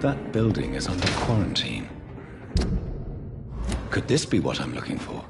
That building is under quarantine. Could this be what I'm looking for?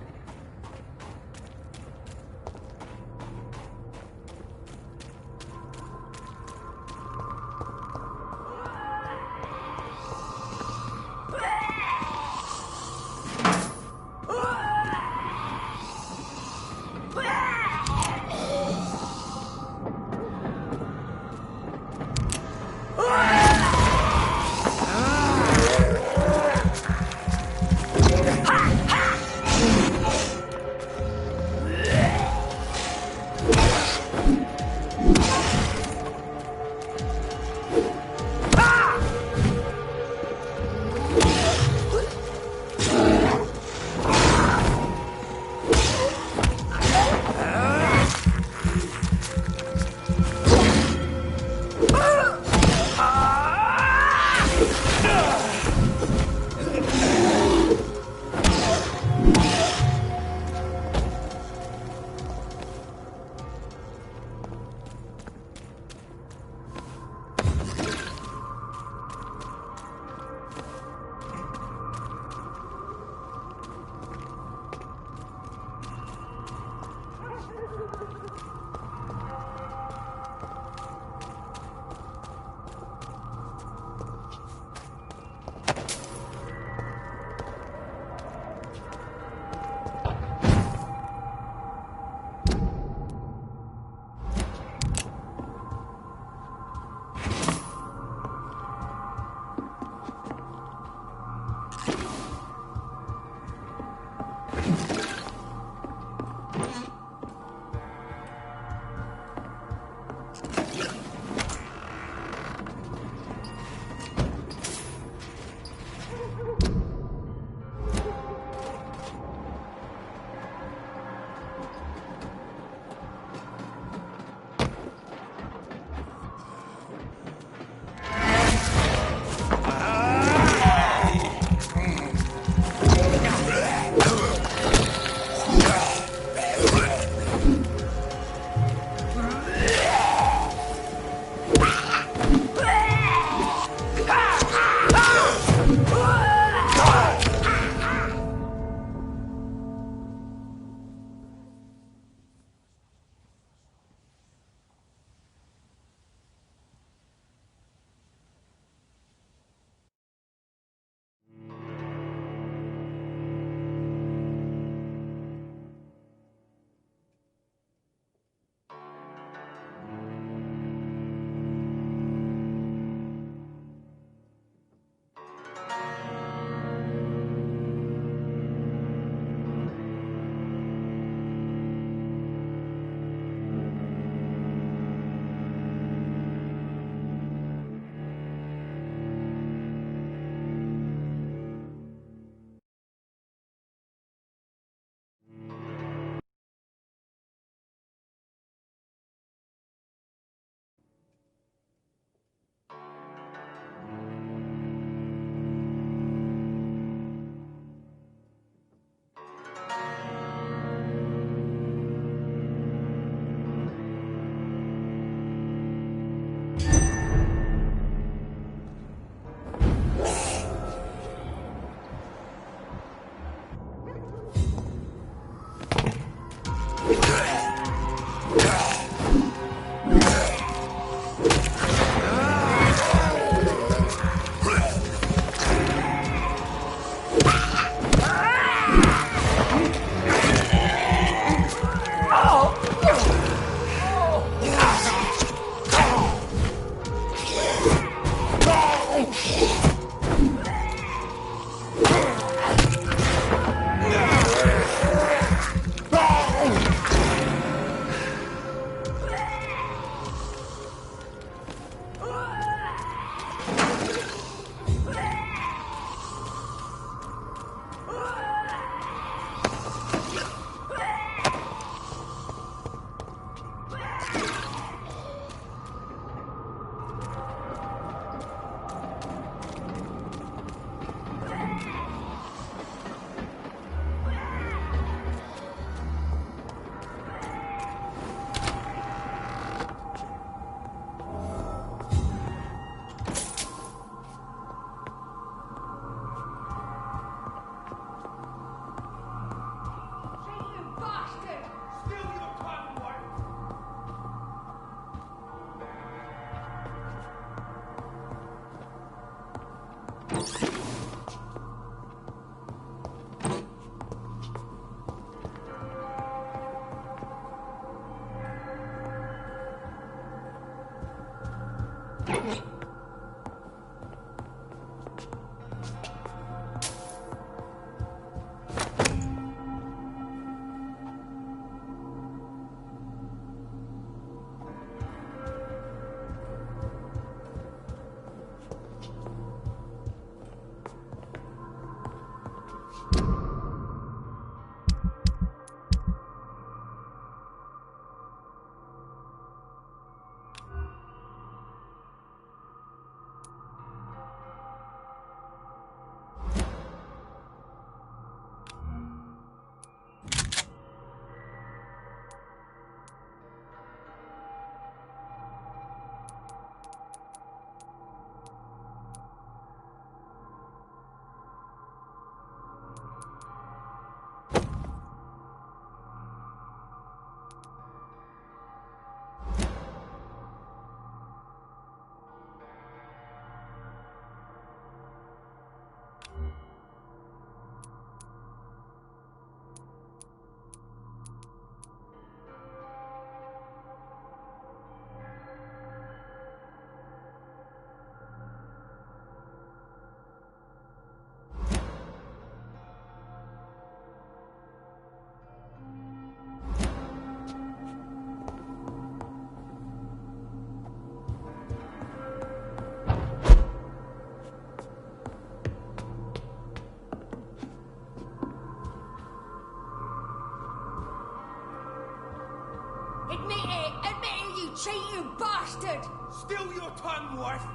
Admit it! Admit it, you cheating bastard! Still your tongue, wife!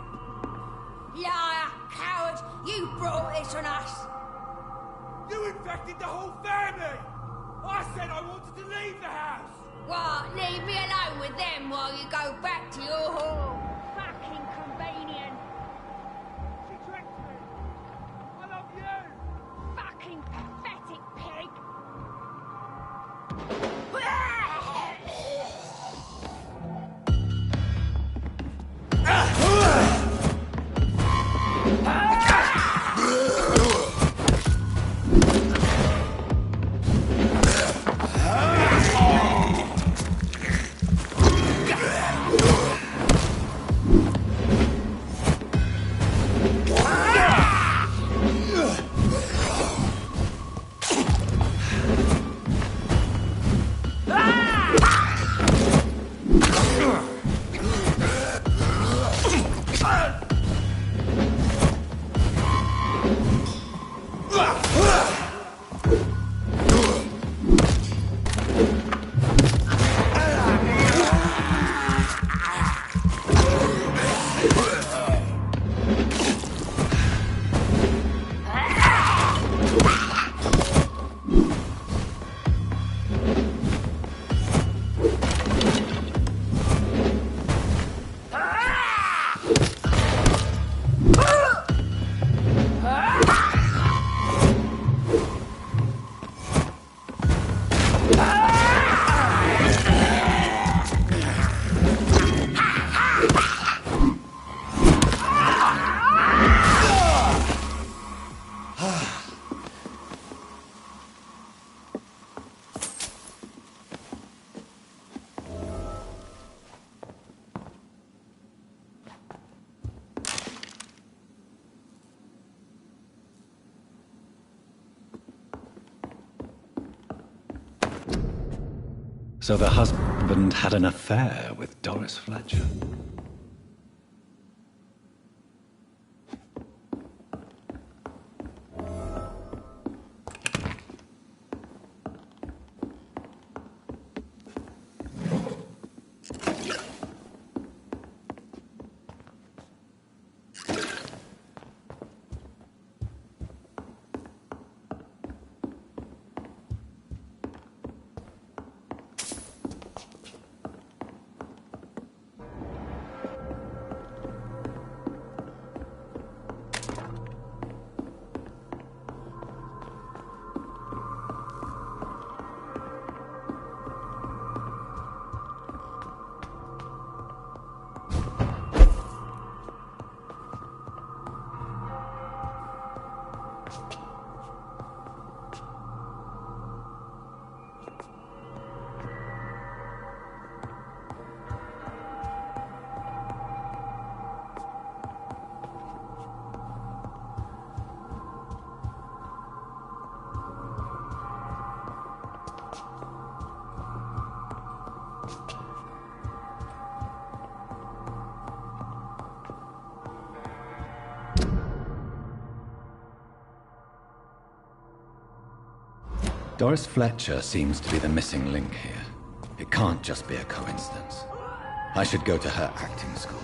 Liar, coward! You brought this on us! You infected the whole family! I said I wanted to leave the house! What? Leave me alone with them while you go back to your hall? Fucking convenient! She tricked me! I love you! Fucking pathetic pig! So the husband had an affair with Doris Fletcher. Doris Fletcher seems to be the missing link here. It can't just be a coincidence. I should go to her acting school.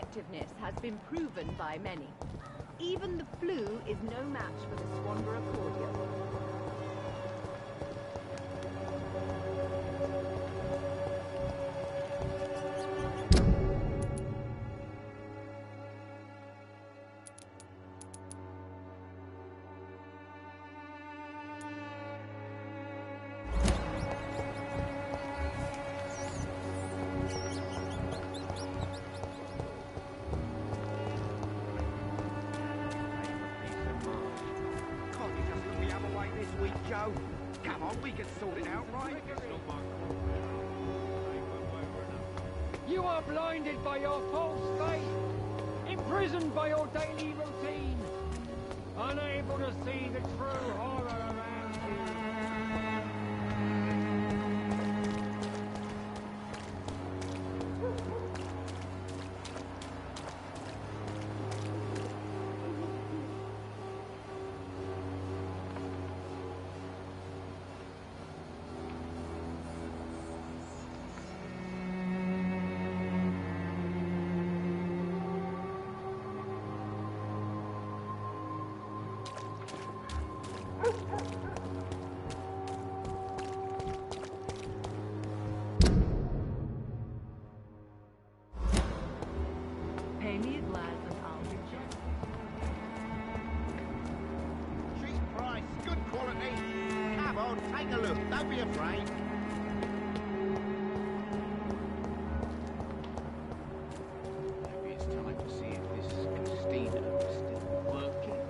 effectiveness has been proven by many. Even the flu is no match for the Swanborough cordial. Come on, we can sort it out, right? You are blinded by your false faith, imprisoned by your daily routine, unable to see the true horror around you. Pay me a glass and I'll reject. Cheap price, good quality. Come on, take a look. Don't be afraid. Maybe it's time to see if this Christina is still working.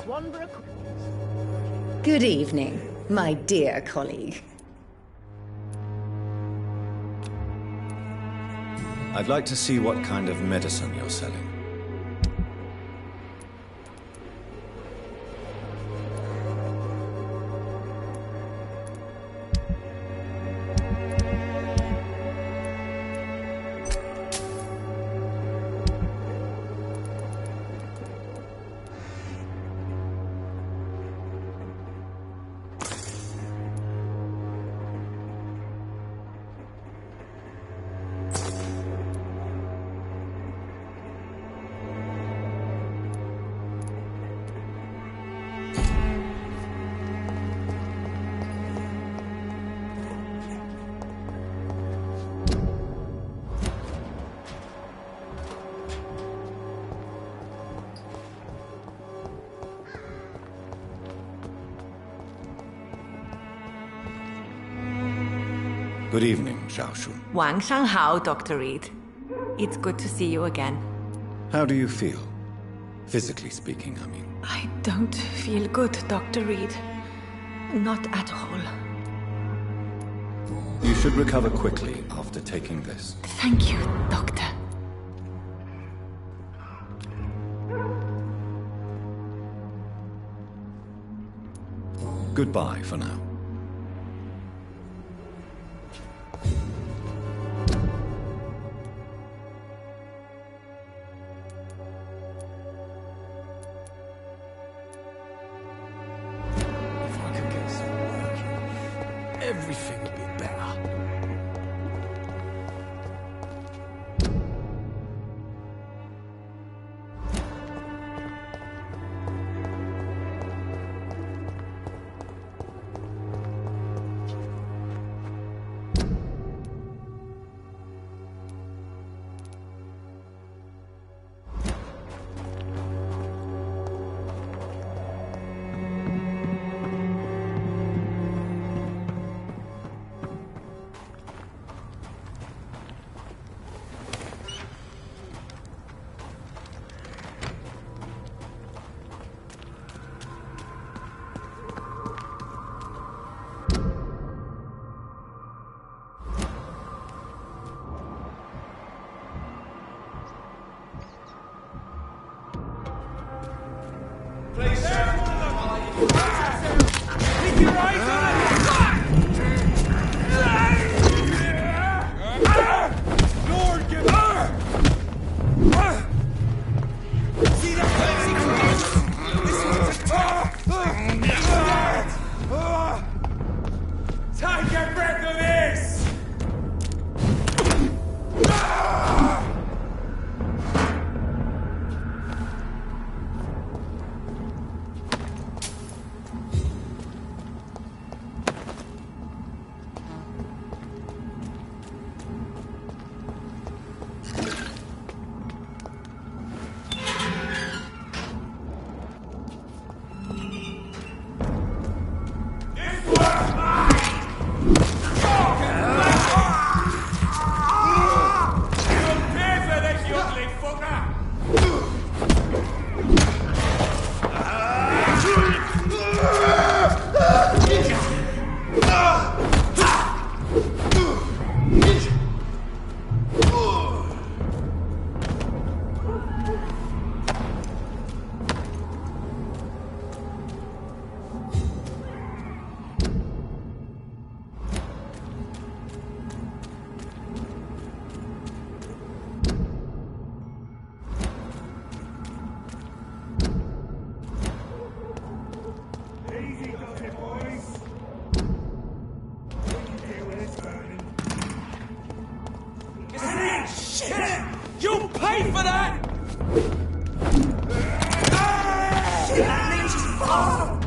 Swanborough. Good evening, my dear colleague. I'd like to see what kind of medicine you're selling. Good evening, Xiaoshu. Wang Shanghao, Dr. Reed. It's good to see you again. How do you feel? Physically speaking, I mean. I don't feel good, Dr. Reed. Not at all. You should recover quickly after taking this. Thank you, Doctor. Goodbye for now. If I could get some work, everything would be better. Please, sir. Keep your eyes on it! Lord, give her! See that fancy clothes? This one's a top! Take a breath of this! You'll pay for that! That leaves us far!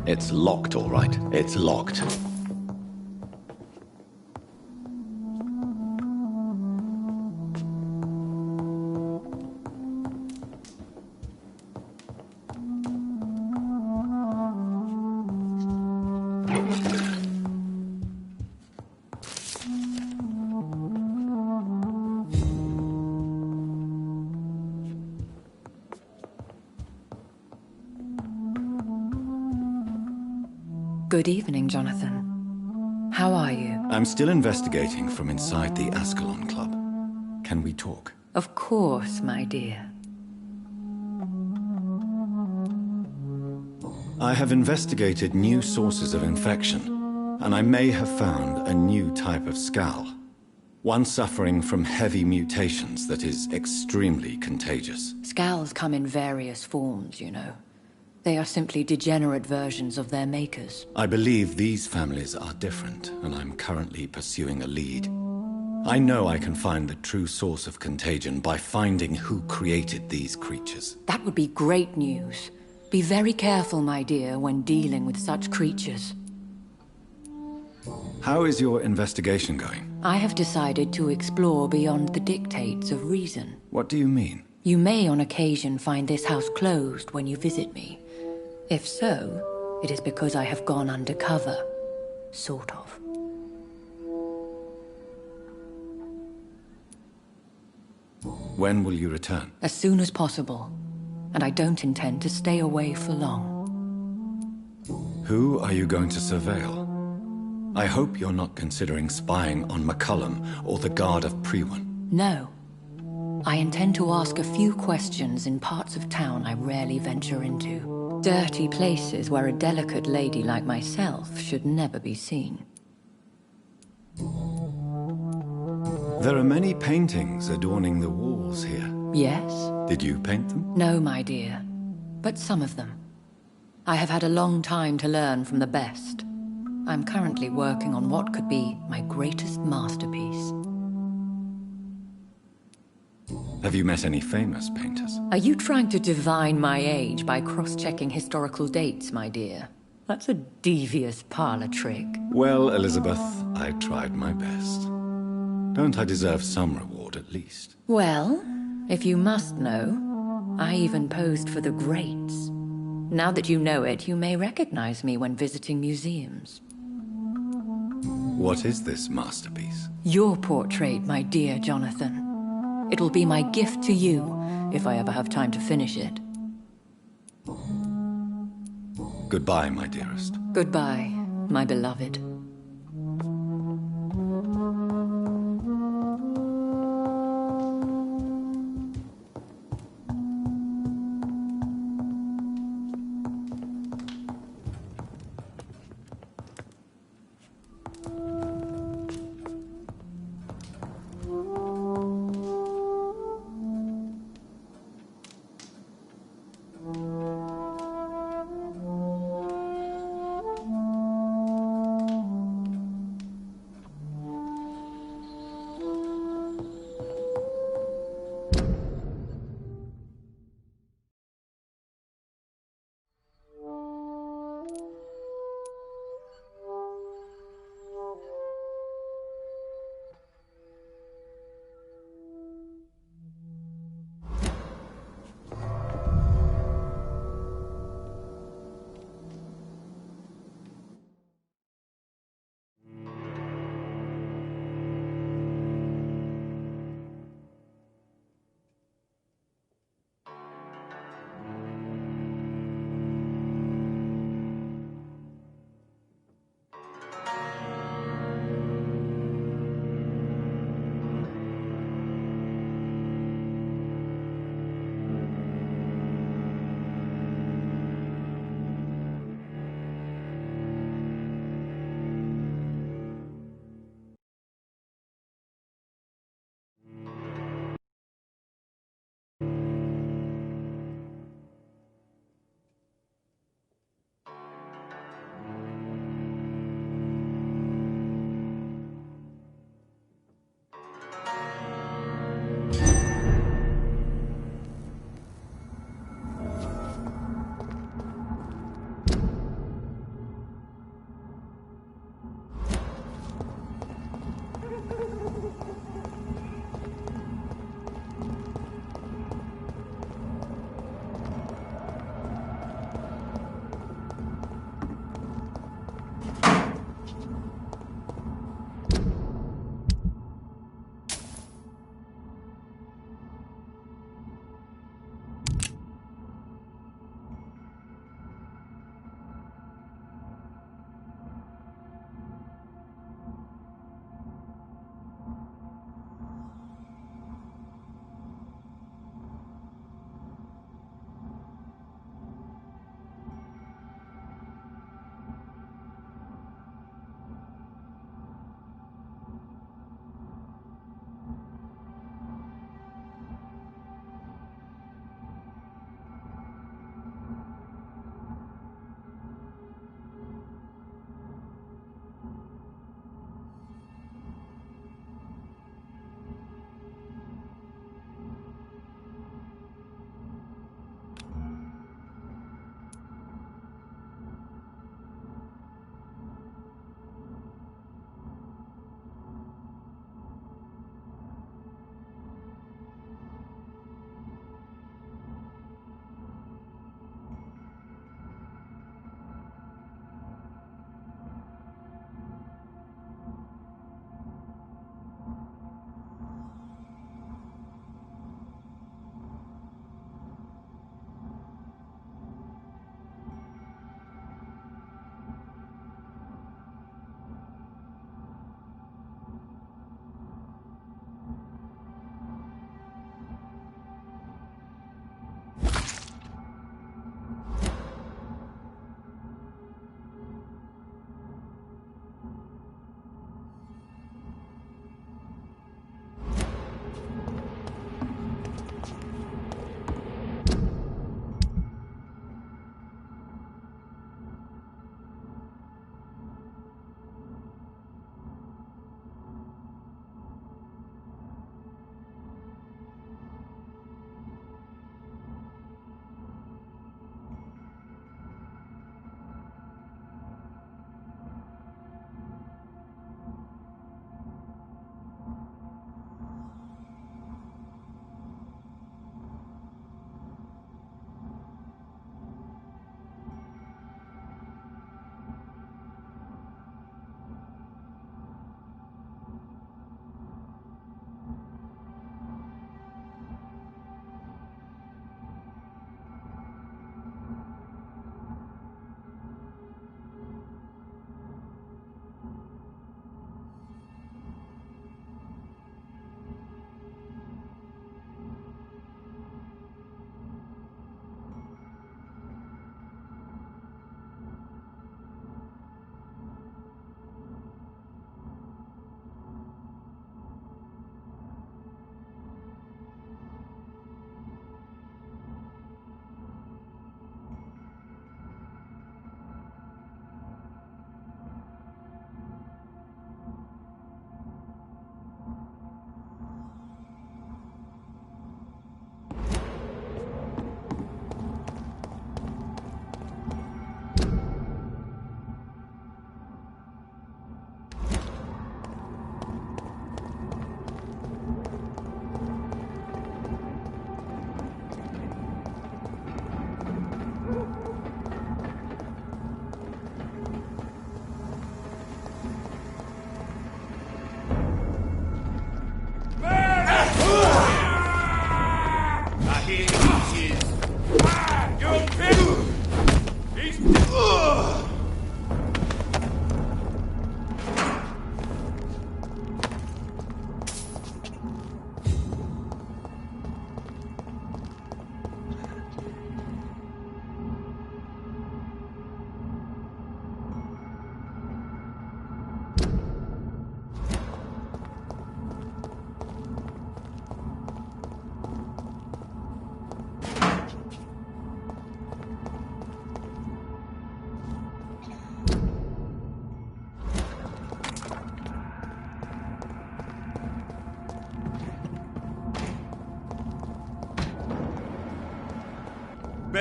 It's locked, all right. It's locked. Good evening, Jonathan. How are you? I'm still investigating from inside the Ascalon Club. Can we talk? Of course, my dear. I have investigated new sources of infection, and I may have found a new type of Skal. One suffering from heavy mutations that is extremely contagious. Skals come in various forms, you know. They are simply degenerate versions of their makers. I believe these families are different, and I'm currently pursuing a lead. I know I can find the true source of contagion by finding who created these creatures. That would be great news. Be very careful, my dear, when dealing with such creatures. How is your investigation going? I have decided to explore beyond the dictates of reason. What do you mean? You may on occasion find this house closed when you visit me. If so, it is because I have gone undercover. Sort of. When will you return? As soon as possible. And I don't intend to stay away for long. Who are you going to surveil? I hope you're not considering spying on McCullum or the Guard of Prewan. No. I intend to ask a few questions in parts of town I rarely venture into. Dirty places where a delicate lady like myself should never be seen. There are many paintings adorning the walls here. Yes? Did you paint them? No, my dear. But some of them. I have had a long time to learn from the best. I'm currently working on what could be my greatest masterpiece. Have you met any famous painters? Are you trying to divine my age by cross-checking historical dates, my dear? That's a devious parlor trick. Well, Elizabeth, I tried my best. Don't I deserve some reward at least? Well, if you must know, I even posed for the greats. Now that you know it, you may recognize me when visiting museums. What is this masterpiece? Your portrait, my dear Jonathan. It will be my gift to you, if I ever have time to finish it. Goodbye, my dearest. Goodbye, my beloved.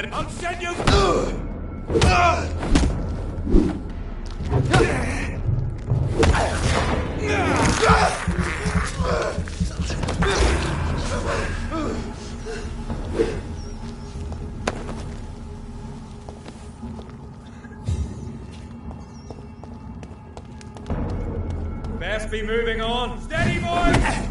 minute. I'll send you... Best be moving on. Steady, boys!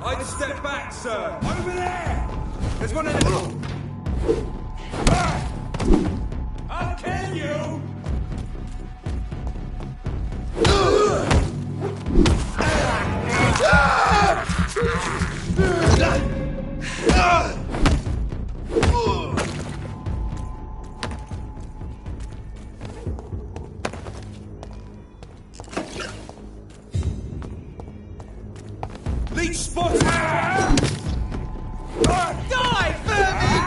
I'd step back, sir. Over there! There's one in the... I'll kill you! Leech spot! Die, vermin!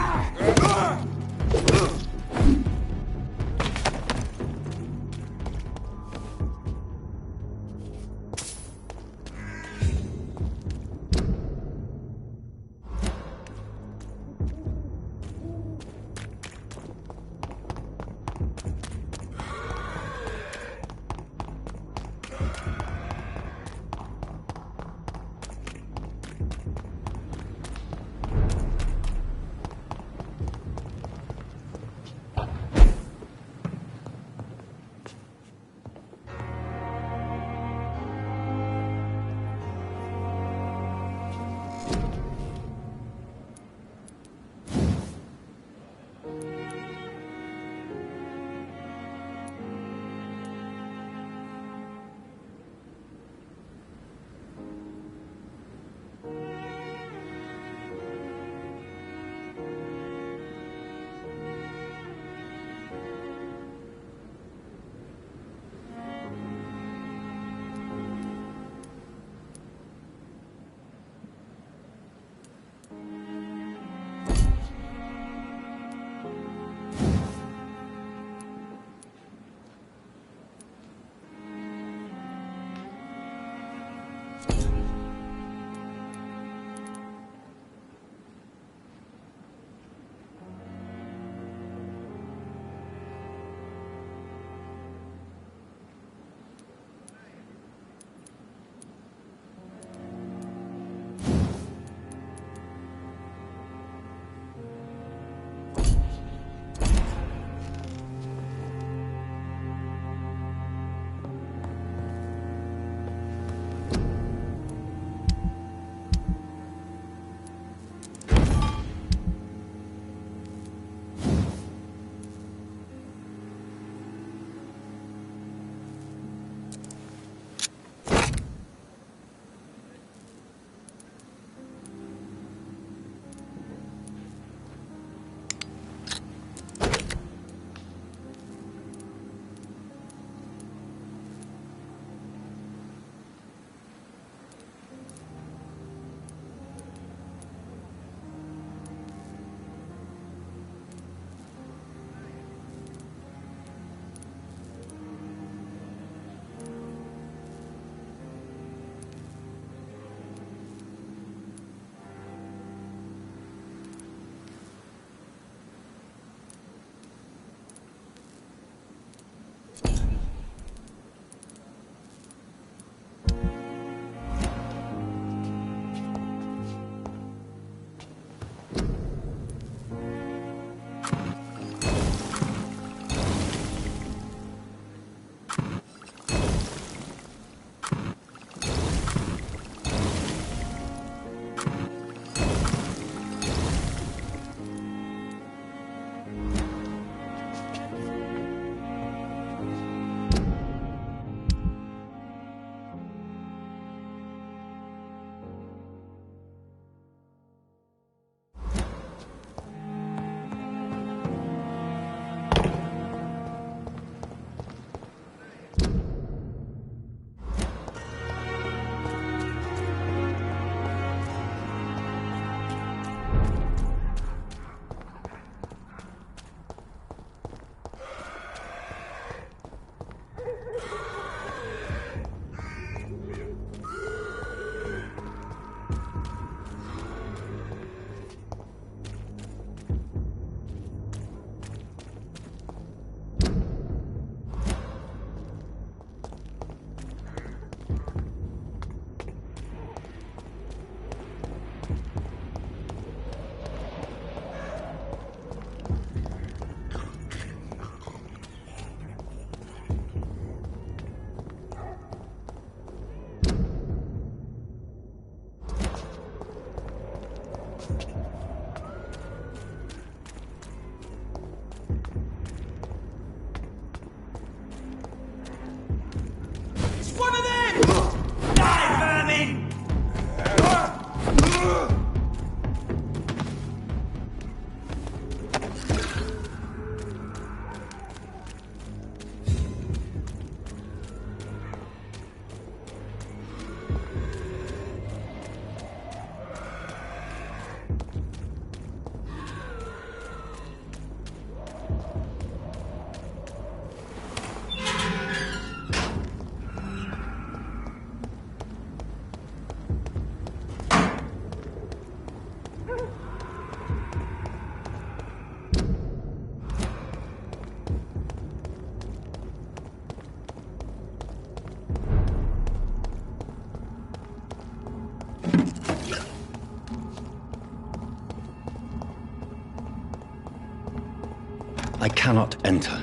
I cannot enter.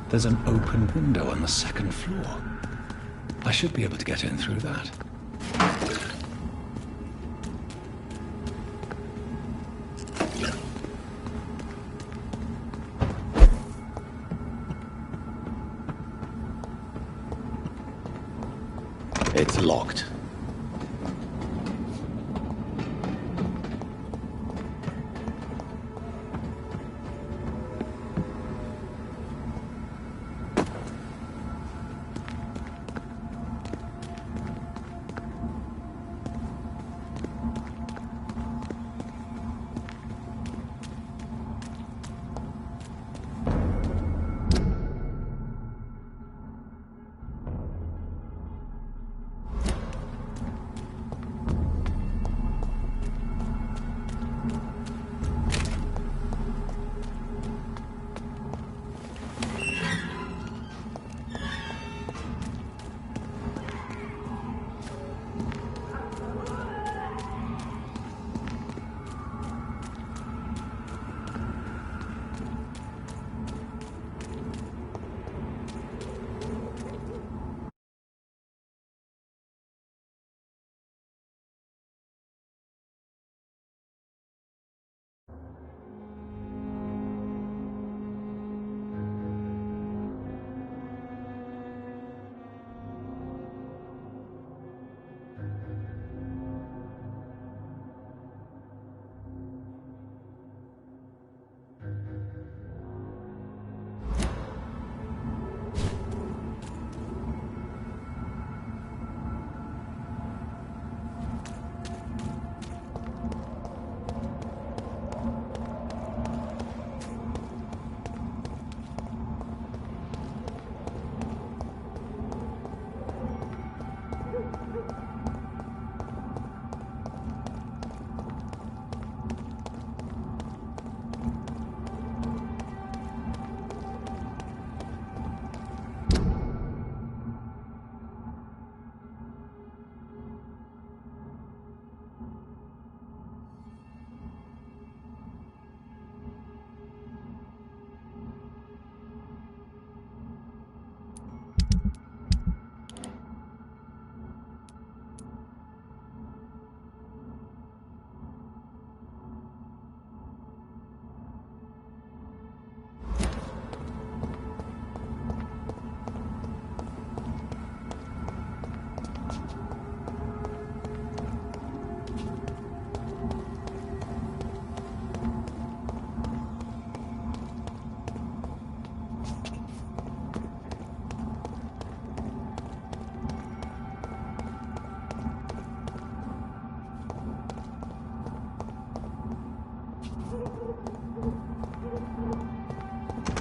There's an open window on the second floor. I should be able to get in through that. It's locked.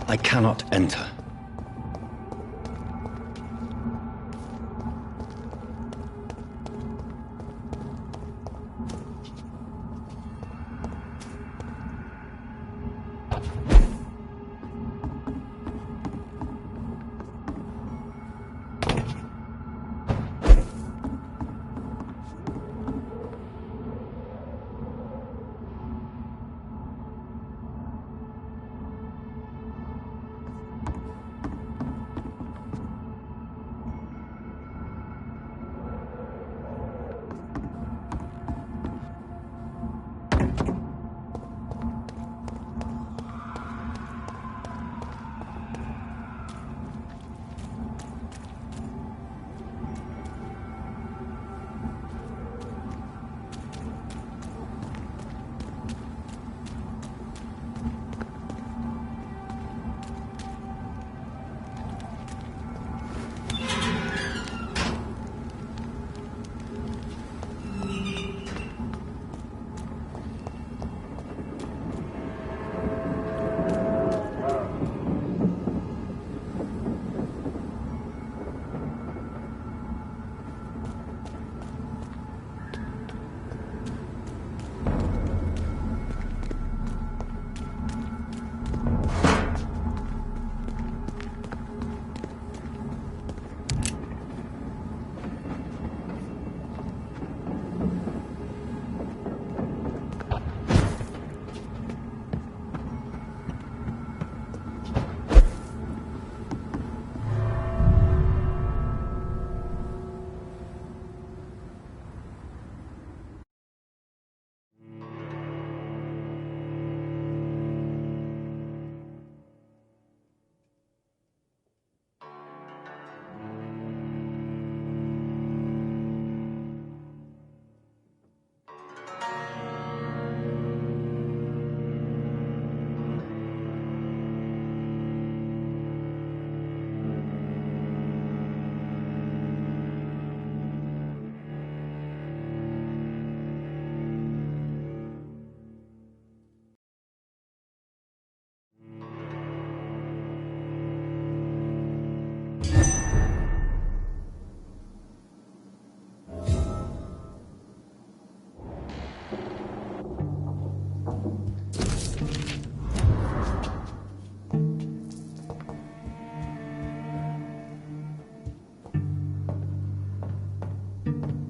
I cannot enter.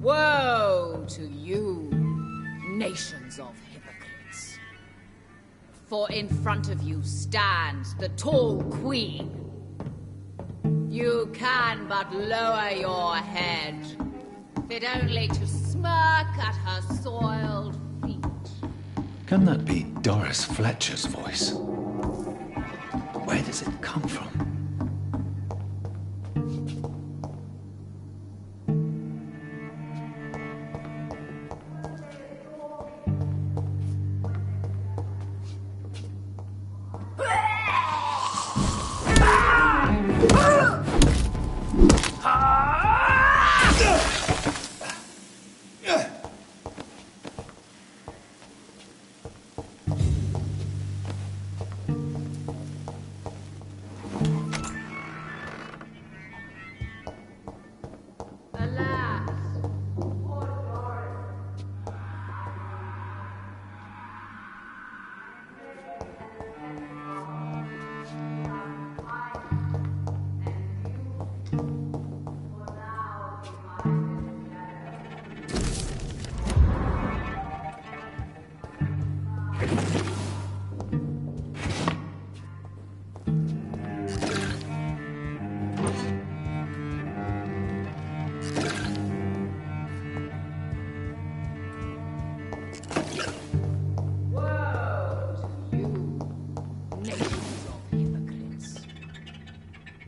Woe to you, nations of hypocrites. For in front of you stands the tall queen. You can but lower your head, fit only to smirk at her soiled feet. Can that be Doris Fletcher's voice? Where does it come from?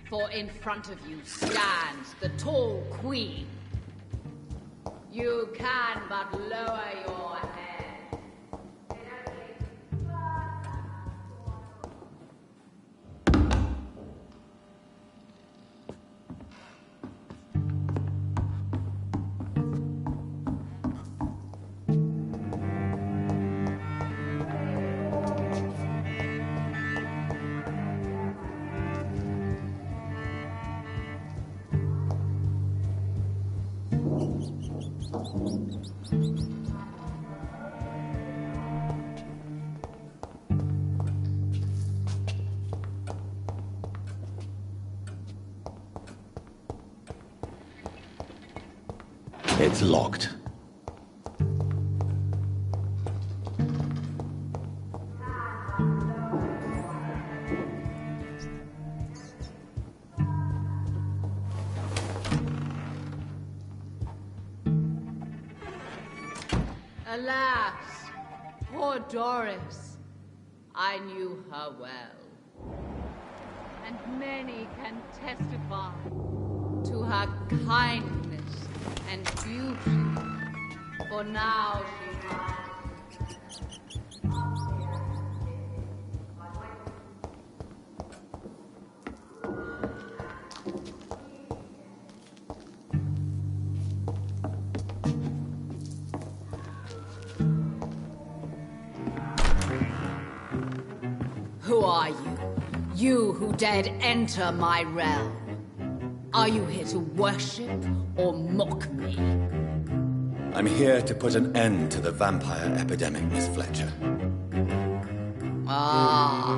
For in front of you stands the tall queen. You can but lower your head. It's locked. Alas, poor Doris. I knew her well. And many can testify to her kindness and beauty. For now she lies. Who are you? You who dared enter my realm. Are you here to worship or mock me? I'm here to put an end to the vampire epidemic, Miss Fletcher. Ah.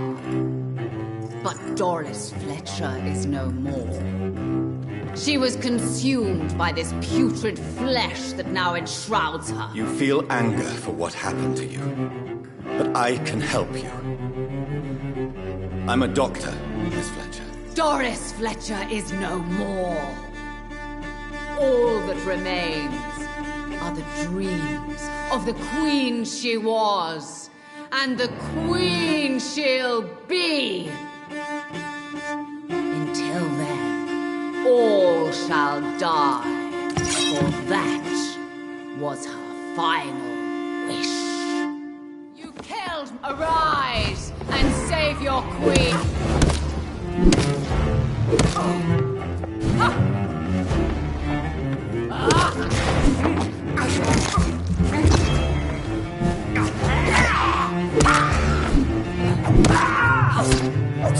But Doris Fletcher is no more. She was consumed by this putrid flesh that now enshrouds her. You feel anger for what happened to you. But I can help you. I'm a doctor, Miss Fletcher. Doris Fletcher is no more. All that remains are the dreams of the queen she was, and the queen she'll be. Until then, all shall die, for that was her final wish. You killed. Arise and save your queen.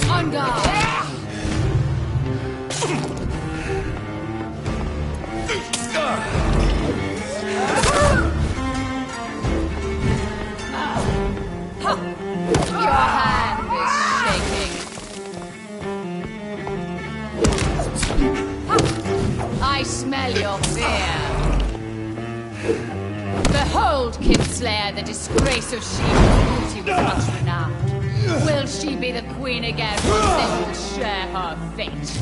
On guard. Your hand is shaking. I smell your fear. Behold, Kinslayer, the disgrace of she whose beauty was once renowned. Will she be the queen again once they will share her fate?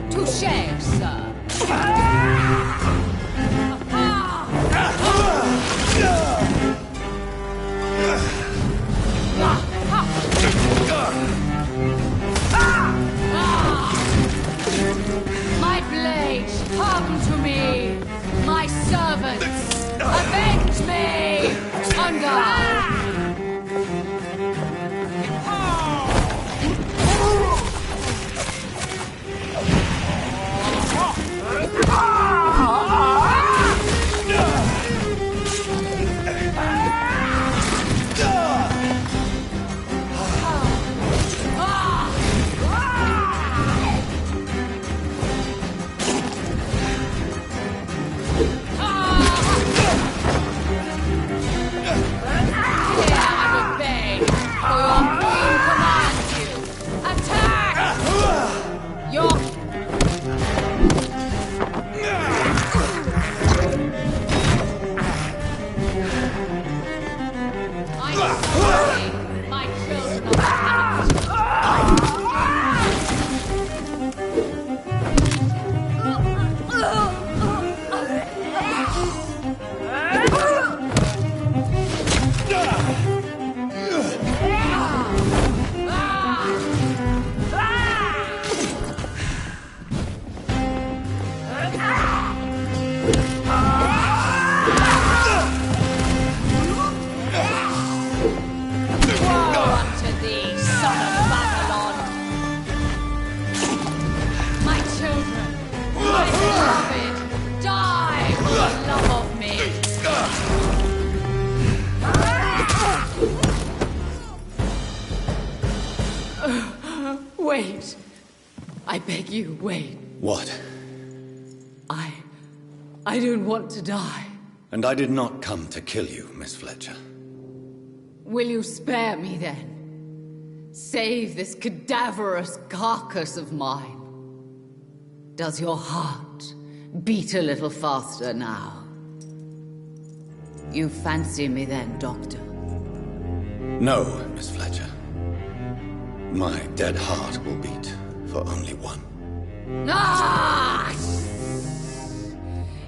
Touché, sir. My blade, come to me! My servants, avenge me! Under! Wait. I beg you, wait. What? I don't want to die. And I did not come to kill you, Miss Fletcher. Will you spare me then? Save this cadaverous carcass of mine. Does your heart beat a little faster now? You fancy me then, Doctor? No, Miss Fletcher. My dead heart will beat for only one. Ah!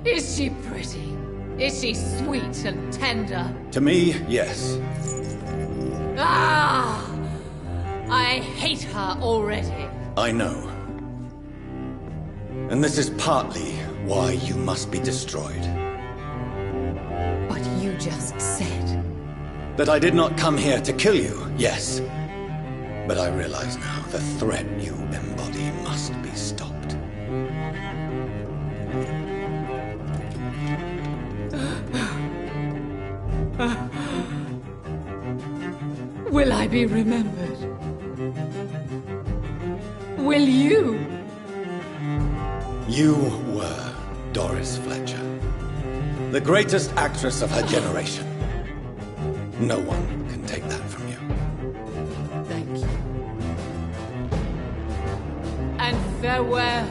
Is she pretty? Is she sweet and tender? To me, yes. Ah! I hate her already. I know. And this is partly why you must be destroyed. But you just said... That I did not come here to kill you, yes. But I realize now the threat you embody must be stopped. Will I be remembered? Will you? You were Doris Fletcher. The greatest actress of her generation. No one can take that from you. Thank you. And farewell.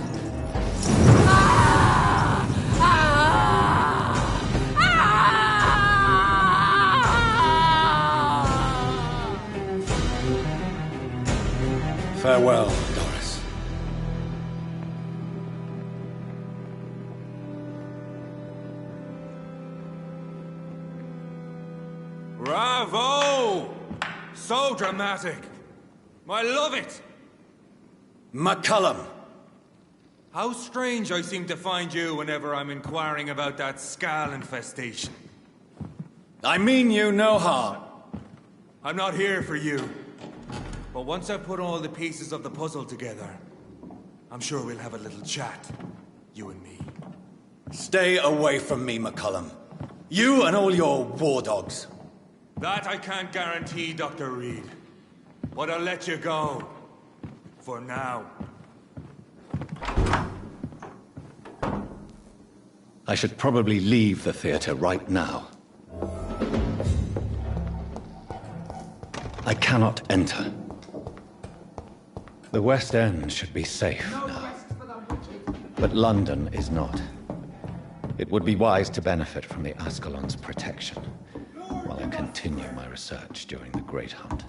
Farewell, Doris. Bravo! So dramatic. I love it. McCullum. How strange I seem to find you whenever I'm inquiring about that Skal infestation. I mean you no harm. I'm not here for you. But once I put all the pieces of the puzzle together, I'm sure we'll have a little chat, you and me. Stay away from me, McCullum. You and all your war dogs. That I can't guarantee, Dr. Reed. But I'll let you go. For now. I should probably leave the theater right now. I cannot enter. The West End should be safe now. But London is not. It would be wise to benefit from the Ascalon's protection while I continue my research during the Great Hunt.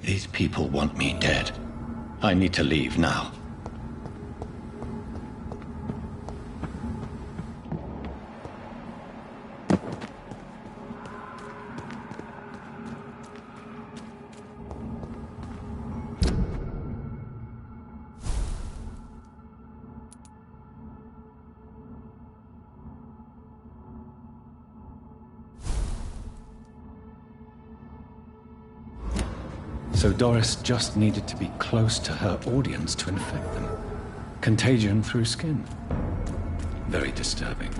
These people want me dead. I need to leave now. So Doris just needed to be close to her audience to infect them. Contagion through skin. Very disturbing.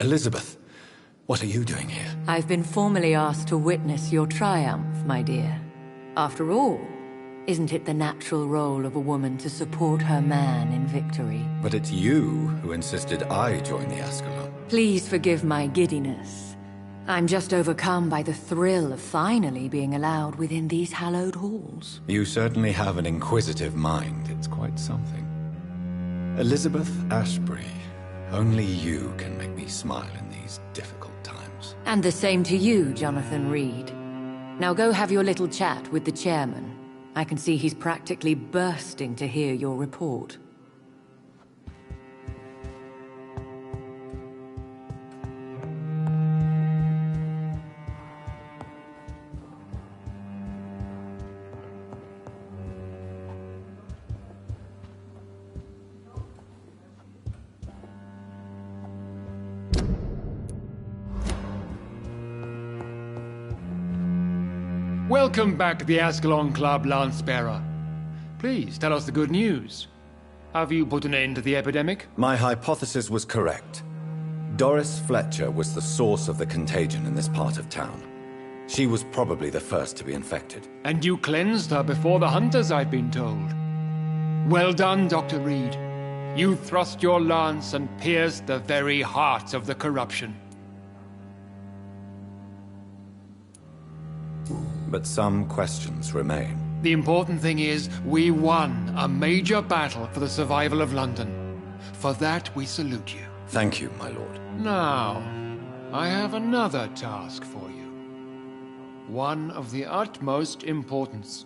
Elizabeth, what are you doing here? I've been formally asked to witness your triumph, my dear. After all, isn't it the natural role of a woman to support her man in victory? But it's you who insisted I join the Ascalon. Please forgive my giddiness. I'm just overcome by the thrill of finally being allowed within these hallowed halls. You certainly have an inquisitive mind. It's quite something. Elizabeth Ashbury, only you can make me smile in these difficult times. And the same to you, Jonathan Reed. Now go have your little chat with the chairman. I can see he's practically bursting to hear your report. Welcome back to the Ascalon Club, Lance-Bearer. Please, tell us the good news. Have you put an end to the epidemic? My hypothesis was correct. Doris Fletcher was the source of the contagion in this part of town. She was probably the first to be infected. And you cleansed her before the hunters, I've been told. Well done, Dr. Reed. You thrust your lance and pierced the very heart of the corruption. But some questions remain. The important thing is, we won a major battle for the survival of London. For that, we salute you. Thank you, my lord. Now, I have another task for you. One of the utmost importance.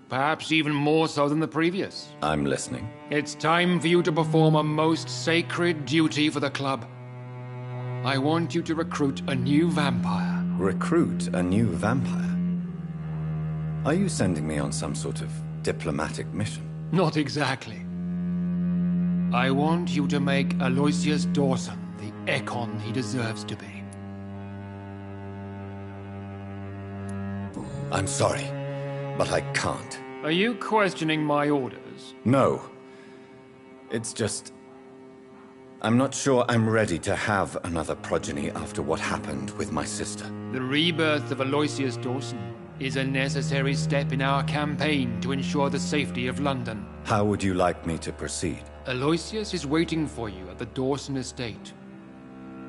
Perhaps even more so than the previous. I'm listening. It's time for you to perform a most sacred duty for the club. I want you to recruit a new vampire. Recruit a new vampire? Are you sending me on some sort of diplomatic mission? Not exactly. I want you to make Aloysius Dawson the Ekon he deserves to be. I'm sorry, but I can't. Are you questioning my orders? No. It's just... I'm not sure I'm ready to have another progeny after what happened with my sister. The rebirth of Aloysius Dawson is a necessary step in our campaign to ensure the safety of London. How would you like me to proceed? Aloysius is waiting for you at the Dawson estate.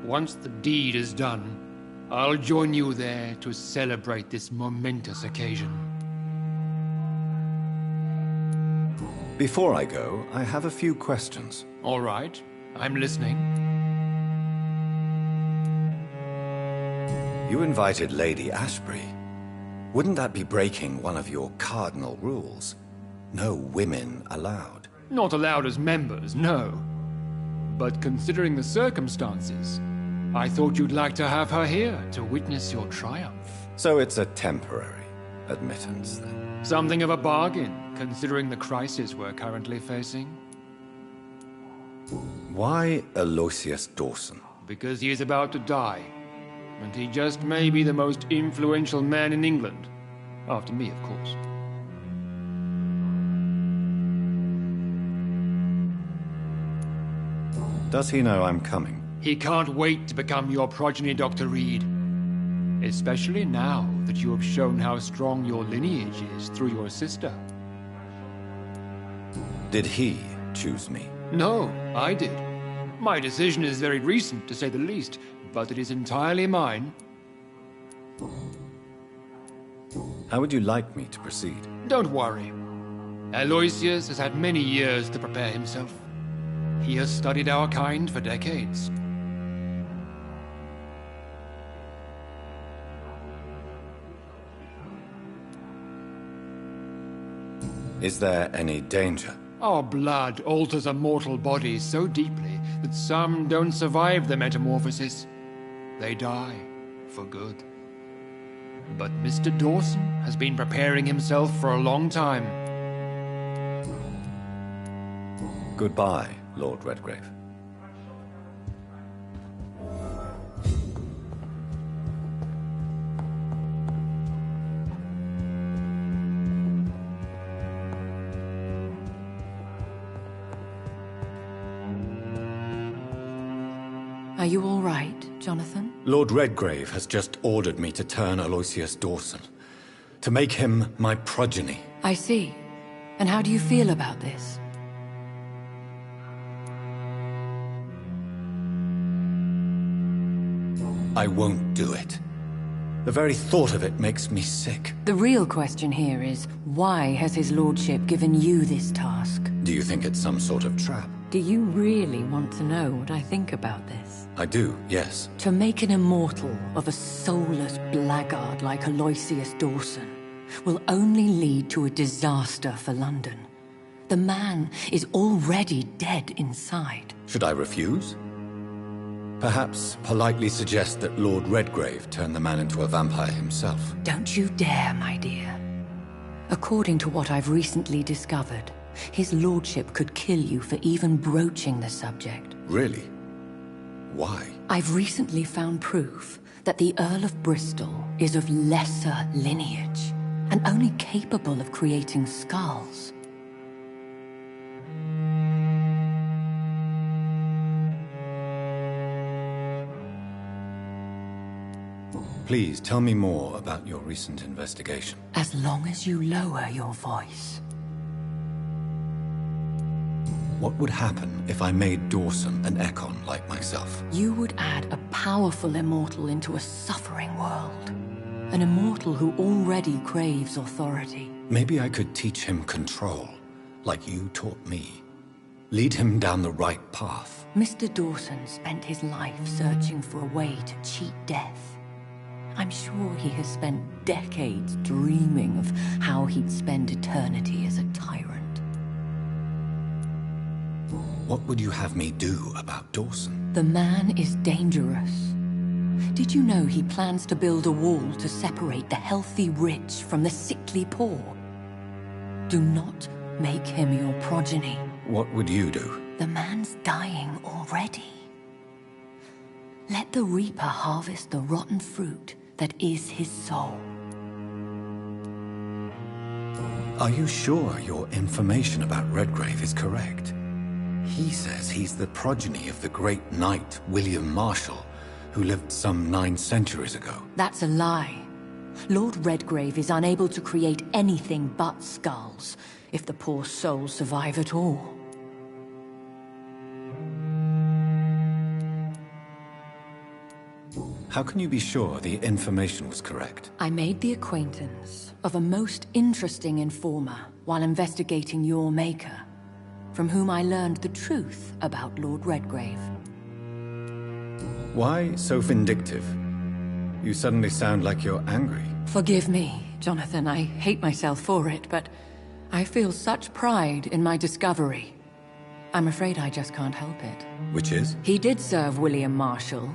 Once the deed is done, I'll join you there to celebrate this momentous occasion. Before I go, I have a few questions. All right, I'm listening. You invited Lady Ashbury. Wouldn't that be breaking one of your cardinal rules? No women allowed. Not allowed as members, no. But considering the circumstances, I thought you'd like to have her here to witness your triumph. So it's a temporary admittance, then? Something of a bargain, considering the crisis we're currently facing. Why Aloysius Dawson? Because he is about to die. And he just may be the most influential man in England. After me, of course. Does he know I'm coming? He can't wait to become your progeny, Dr. Reed. Especially now that you have shown how strong your lineage is through your sister. Did he choose me? No, I did. My decision is very recent, to say the least, but it is entirely mine. How would you like me to proceed? Don't worry. Aloysius has had many years to prepare himself. He has studied our kind for decades. Is there any danger? Our blood alters a mortal body so deeply that some don't survive the metamorphosis. They die for good. But Mr. Dawson has been preparing himself for a long time. Goodbye, Lord Redgrave. Are you all right, Jonathan? Lord Redgrave has just ordered me to turn Aloysius Dawson. To make him my progeny. I see. And how do you feel about this? I won't do it. The very thought of it makes me sick. The real question here is, why has his lordship given you this task? Do you think it's some sort of trap? Do you really want to know what I think about this? I do, yes. To make an immortal of a soulless blackguard like Aloysius Dawson will only lead to a disaster for London. The man is already dead inside. Should I refuse? Perhaps politely suggest that Lord Redgrave turn the man into a vampire himself. Don't you dare, my dear. According to what I've recently discovered, his lordship could kill you for even broaching the subject. Really? Why? I've recently found proof that the Earl of Bristol is of lesser lineage. only capable of creating skulls. Please tell me more about your recent investigation. As long as you lower your voice. What would happen if I made Dawson an Ekon like myself? You would add a powerful immortal into a suffering world. An immortal who already craves authority. Maybe I could teach him control, like you taught me. Lead him down the right path. Mr. Dawson spent his life searching for a way to cheat death. I'm sure he has spent decades dreaming of how he'd spend eternity as a tyrant. What would you have me do about Dawson? The man is dangerous. Did you know he plans to build a wall to separate the healthy rich from the sickly poor? Do not make him your progeny. What would you do? The man's dying already. Let the Reaper harvest the rotten fruit that is his soul. Are you sure your information about Redgrave is correct? He says he's the progeny of the great knight William Marshall, who lived some 9 centuries ago. That's a lie. Lord Redgrave is unable to create anything but skulls, if the poor souls survive at all. How can you be sure the information was correct? I made the acquaintance of a most interesting informer while investigating your maker, from whom I learned the truth about Lord Redgrave. Why so vindictive? You suddenly sound like you're angry. Forgive me, Jonathan. I hate myself for it, but I feel such pride in my discovery. I'm afraid I just can't help it. Which is? He did serve William Marshall.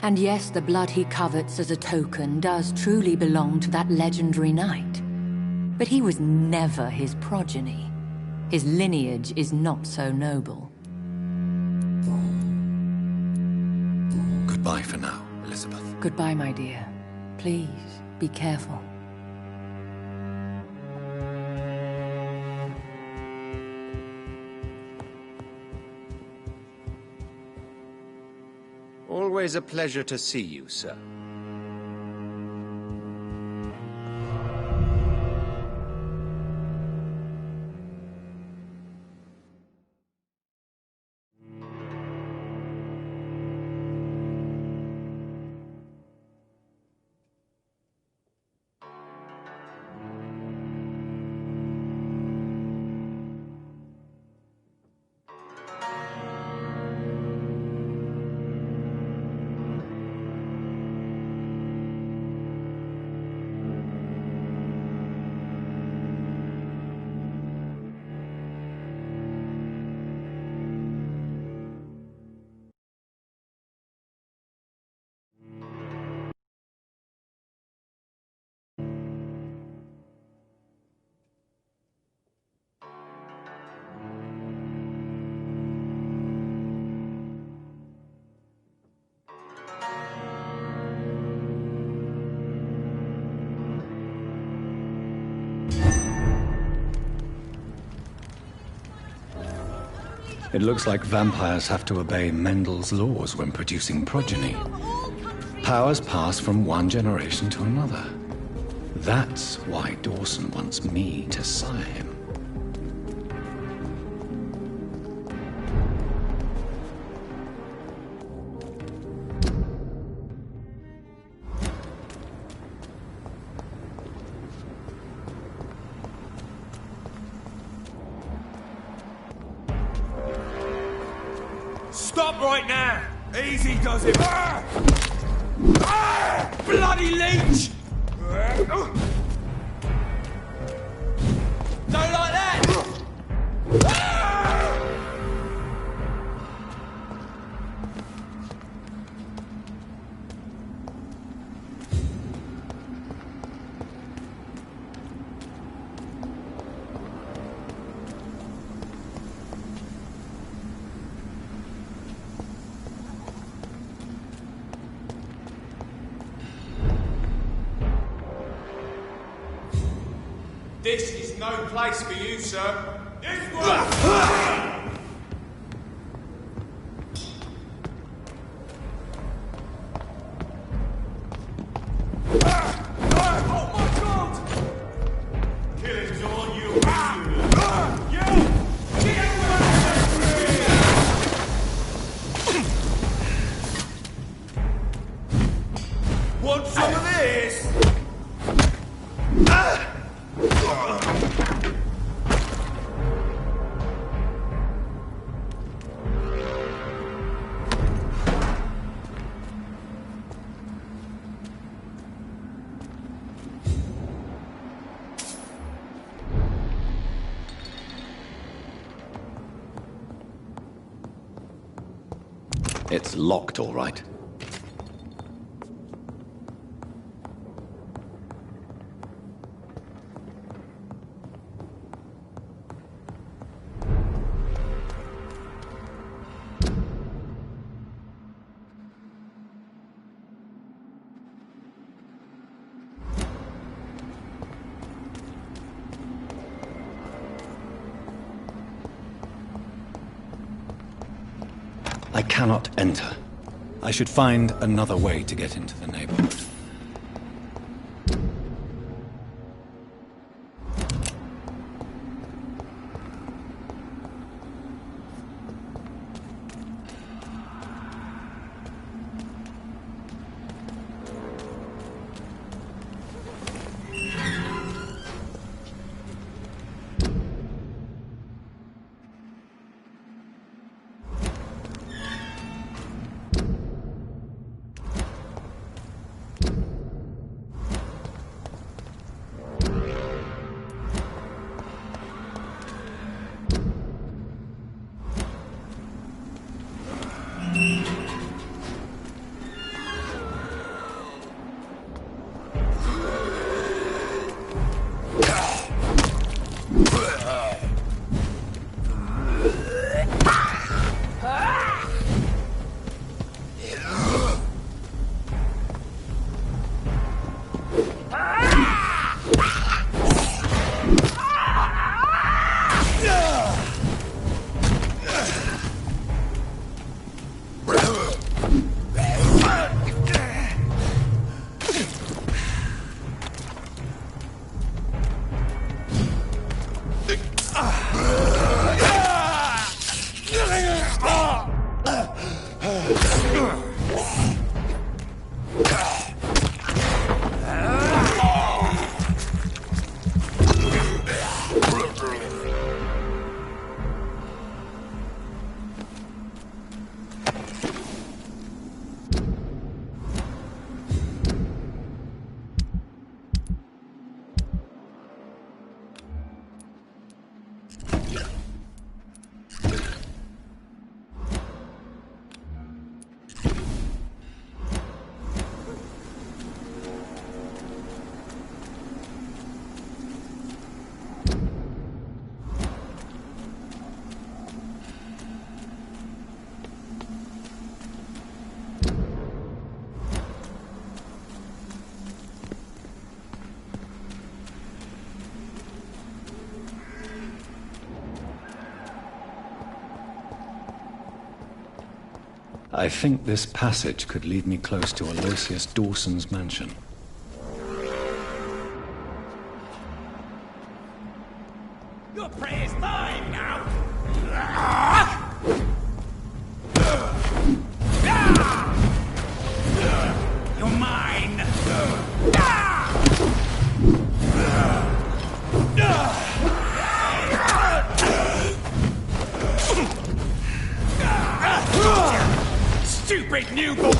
And yes, the blood he covets as a token does truly belong to that legendary knight. But he was never his progeny. His lineage is not so noble. Goodbye for now, Elizabeth. Goodbye, my dear. Please, be careful. Always a pleasure to see you, sir. It looks like vampires have to obey Mendel's laws when producing progeny. Powers pass from one generation to another. That's why Dawson wants me to sire him. Stop right now! Easy does it! Bloody leech! Don't like that! This is no place for you, sir. This way! Want some of this? It's locked, all right. I cannot enter. I should find another way to get into the neighborhood. I think this passage could lead me close to Aloysius Dawson's mansion. Your prey is mine now! You're mine! Stupid newborn!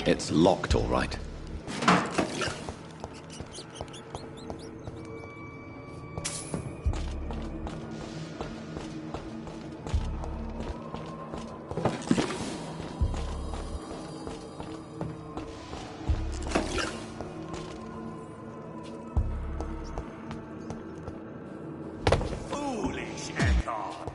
It's locked, all right. Foolish Ekon. Foolish Ekon.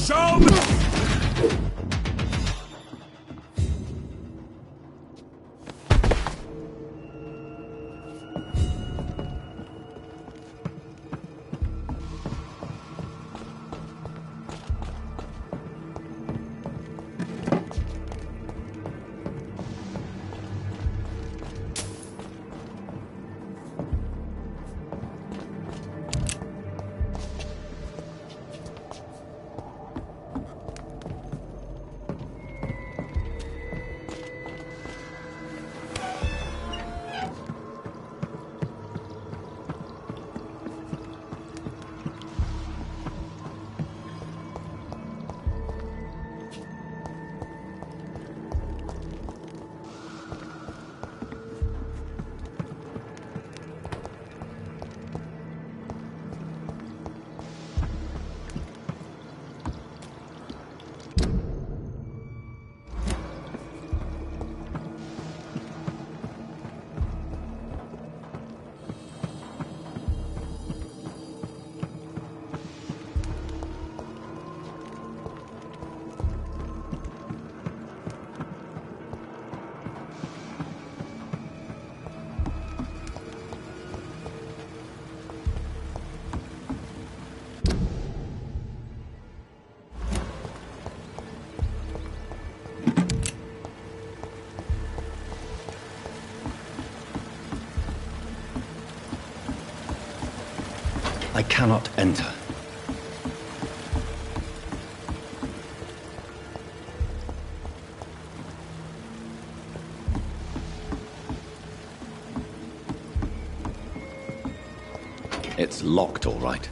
Show me! I cannot enter. It's locked, all right.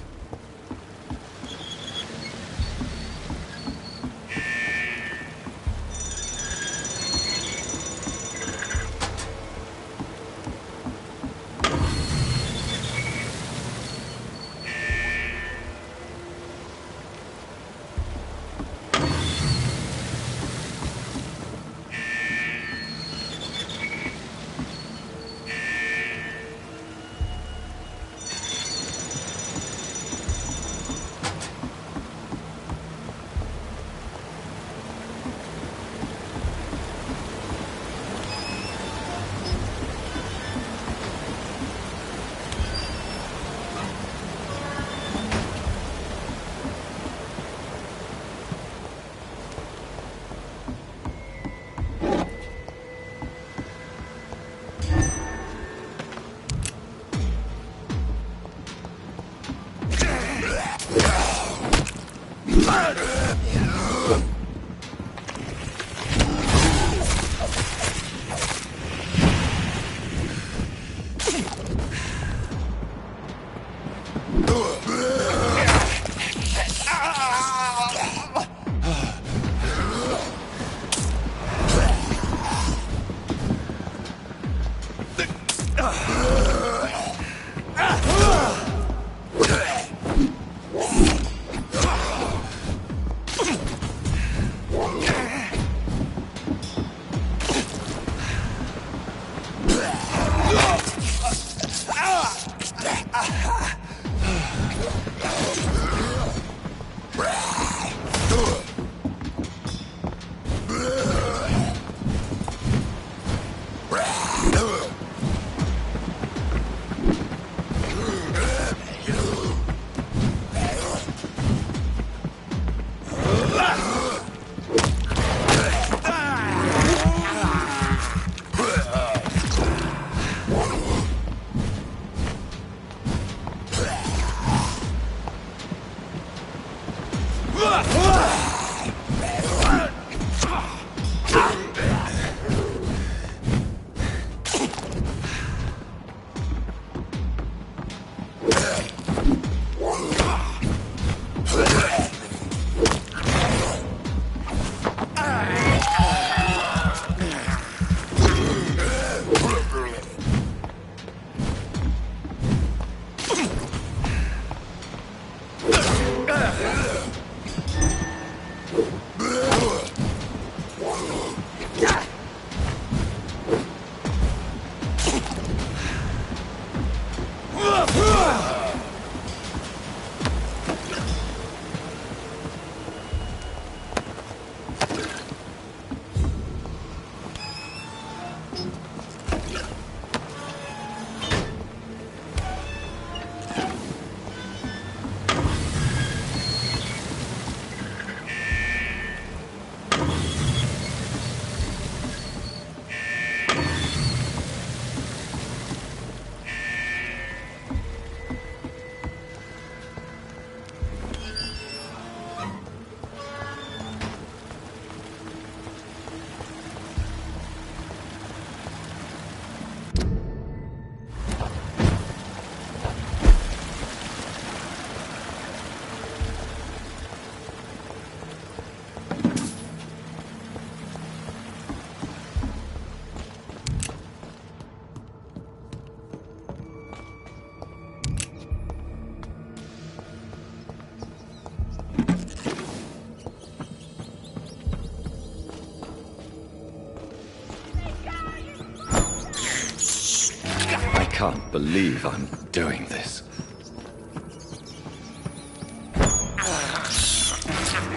I can't believe I'm doing this.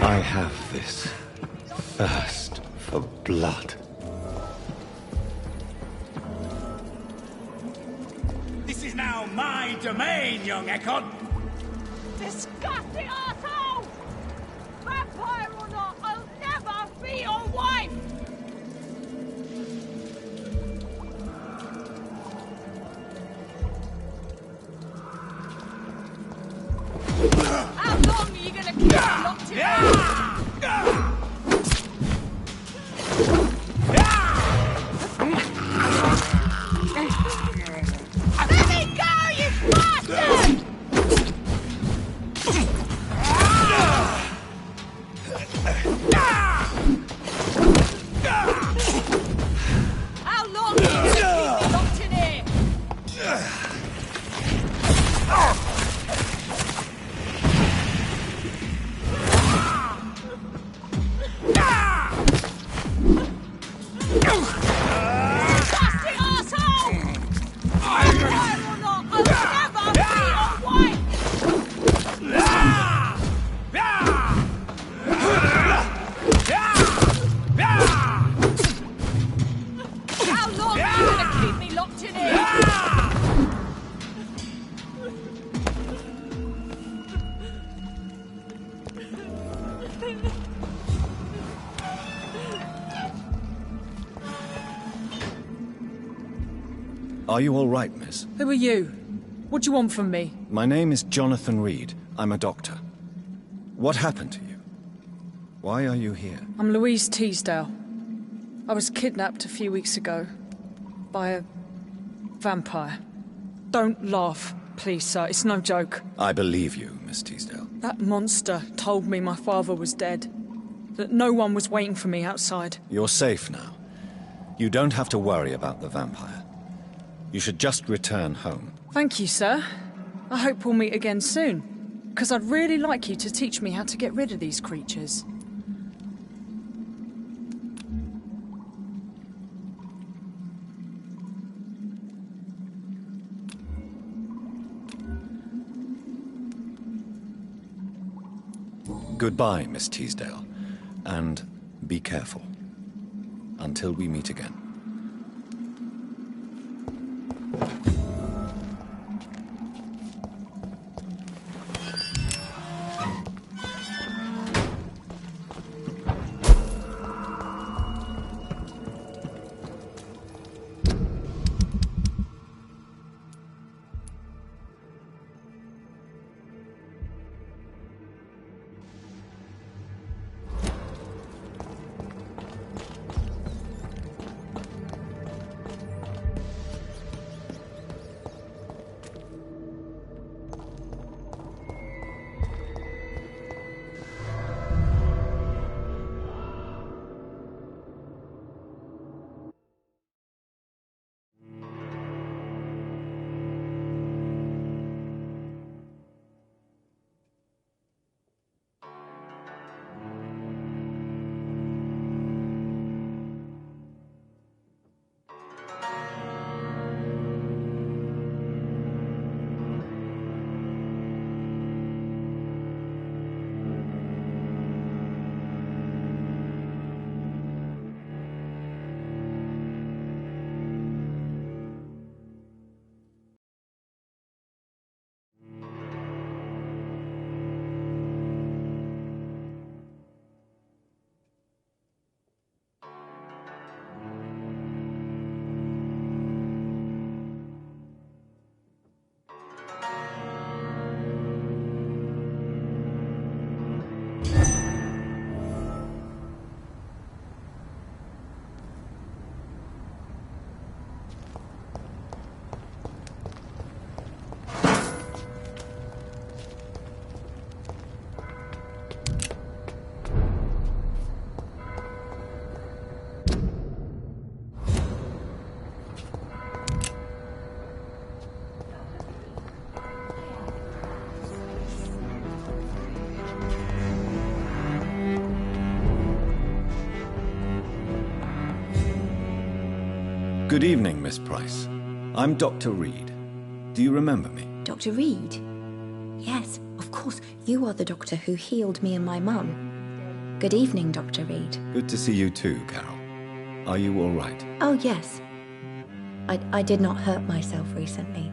I have this thirst for blood. This is now my domain, young Ekon. Disgusting arsehole! Vampire or not, I'll never be your wife! How long are you gonna keep me locked in here? Let me go, you bastard! How long are you gonna keep me locked in here? Disgusting arsehole! Vampire or not, I'll never be your wife! How long are you gonna keep me locked in here? Are you all right, miss? Who are you? What do you want from me? My name is Jonathan Reed. I'm a doctor. What happened to you? Why are you here? I'm Louise Teasdale. I was kidnapped a few weeks ago by a vampire. Don't laugh, please, sir. It's no joke. I believe you, Miss Teasdale. That monster told me my father was dead. That no one was waiting for me outside. You're safe now. You don't have to worry about the vampire. You should just return home. Thank you, sir. I hope we'll meet again soon. Because I'd really like you to teach me how to get rid of these creatures. Goodbye, Miss Teasdale. And be careful. Until we meet again. Good evening, Miss Price. I'm Dr. Reed. Do you remember me? Dr. Reed? Yes, of course. You are the doctor who healed me and my mum. Good evening, Dr. Reed. Good to see you too, Carol. Are you all right? Oh, yes. I did not hurt myself recently.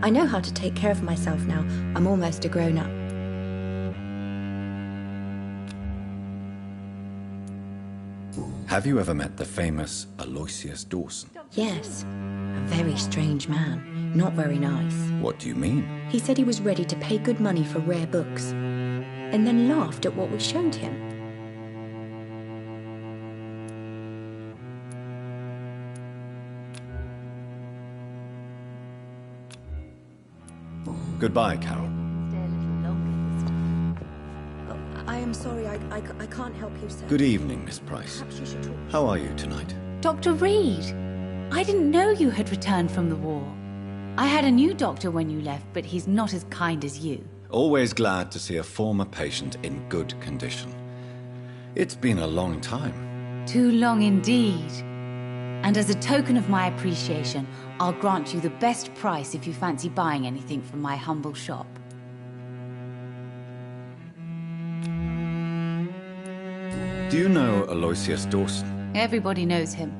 I know how to take care of myself now. I'm almost a grown-up. Have you ever met the famous Aloysius Dawson? Yes. A very strange man. Not very nice. What do you mean? He said he was ready to pay good money for rare books, and then laughed at what we showed him. Goodbye, Carol. I am sorry, I can't help you, sir. Good evening, Miss Price. How are you tonight? Dr. Reed, I didn't know you had returned from the war. I had a new doctor when you left, but he's not as kind as you. Always glad to see a former patient in good condition. It's been a long time. Too long indeed. And as a token of my appreciation, I'll grant you the best price if you fancy buying anything from my humble shop. Do you know Aloysius Dawson? Everybody knows him.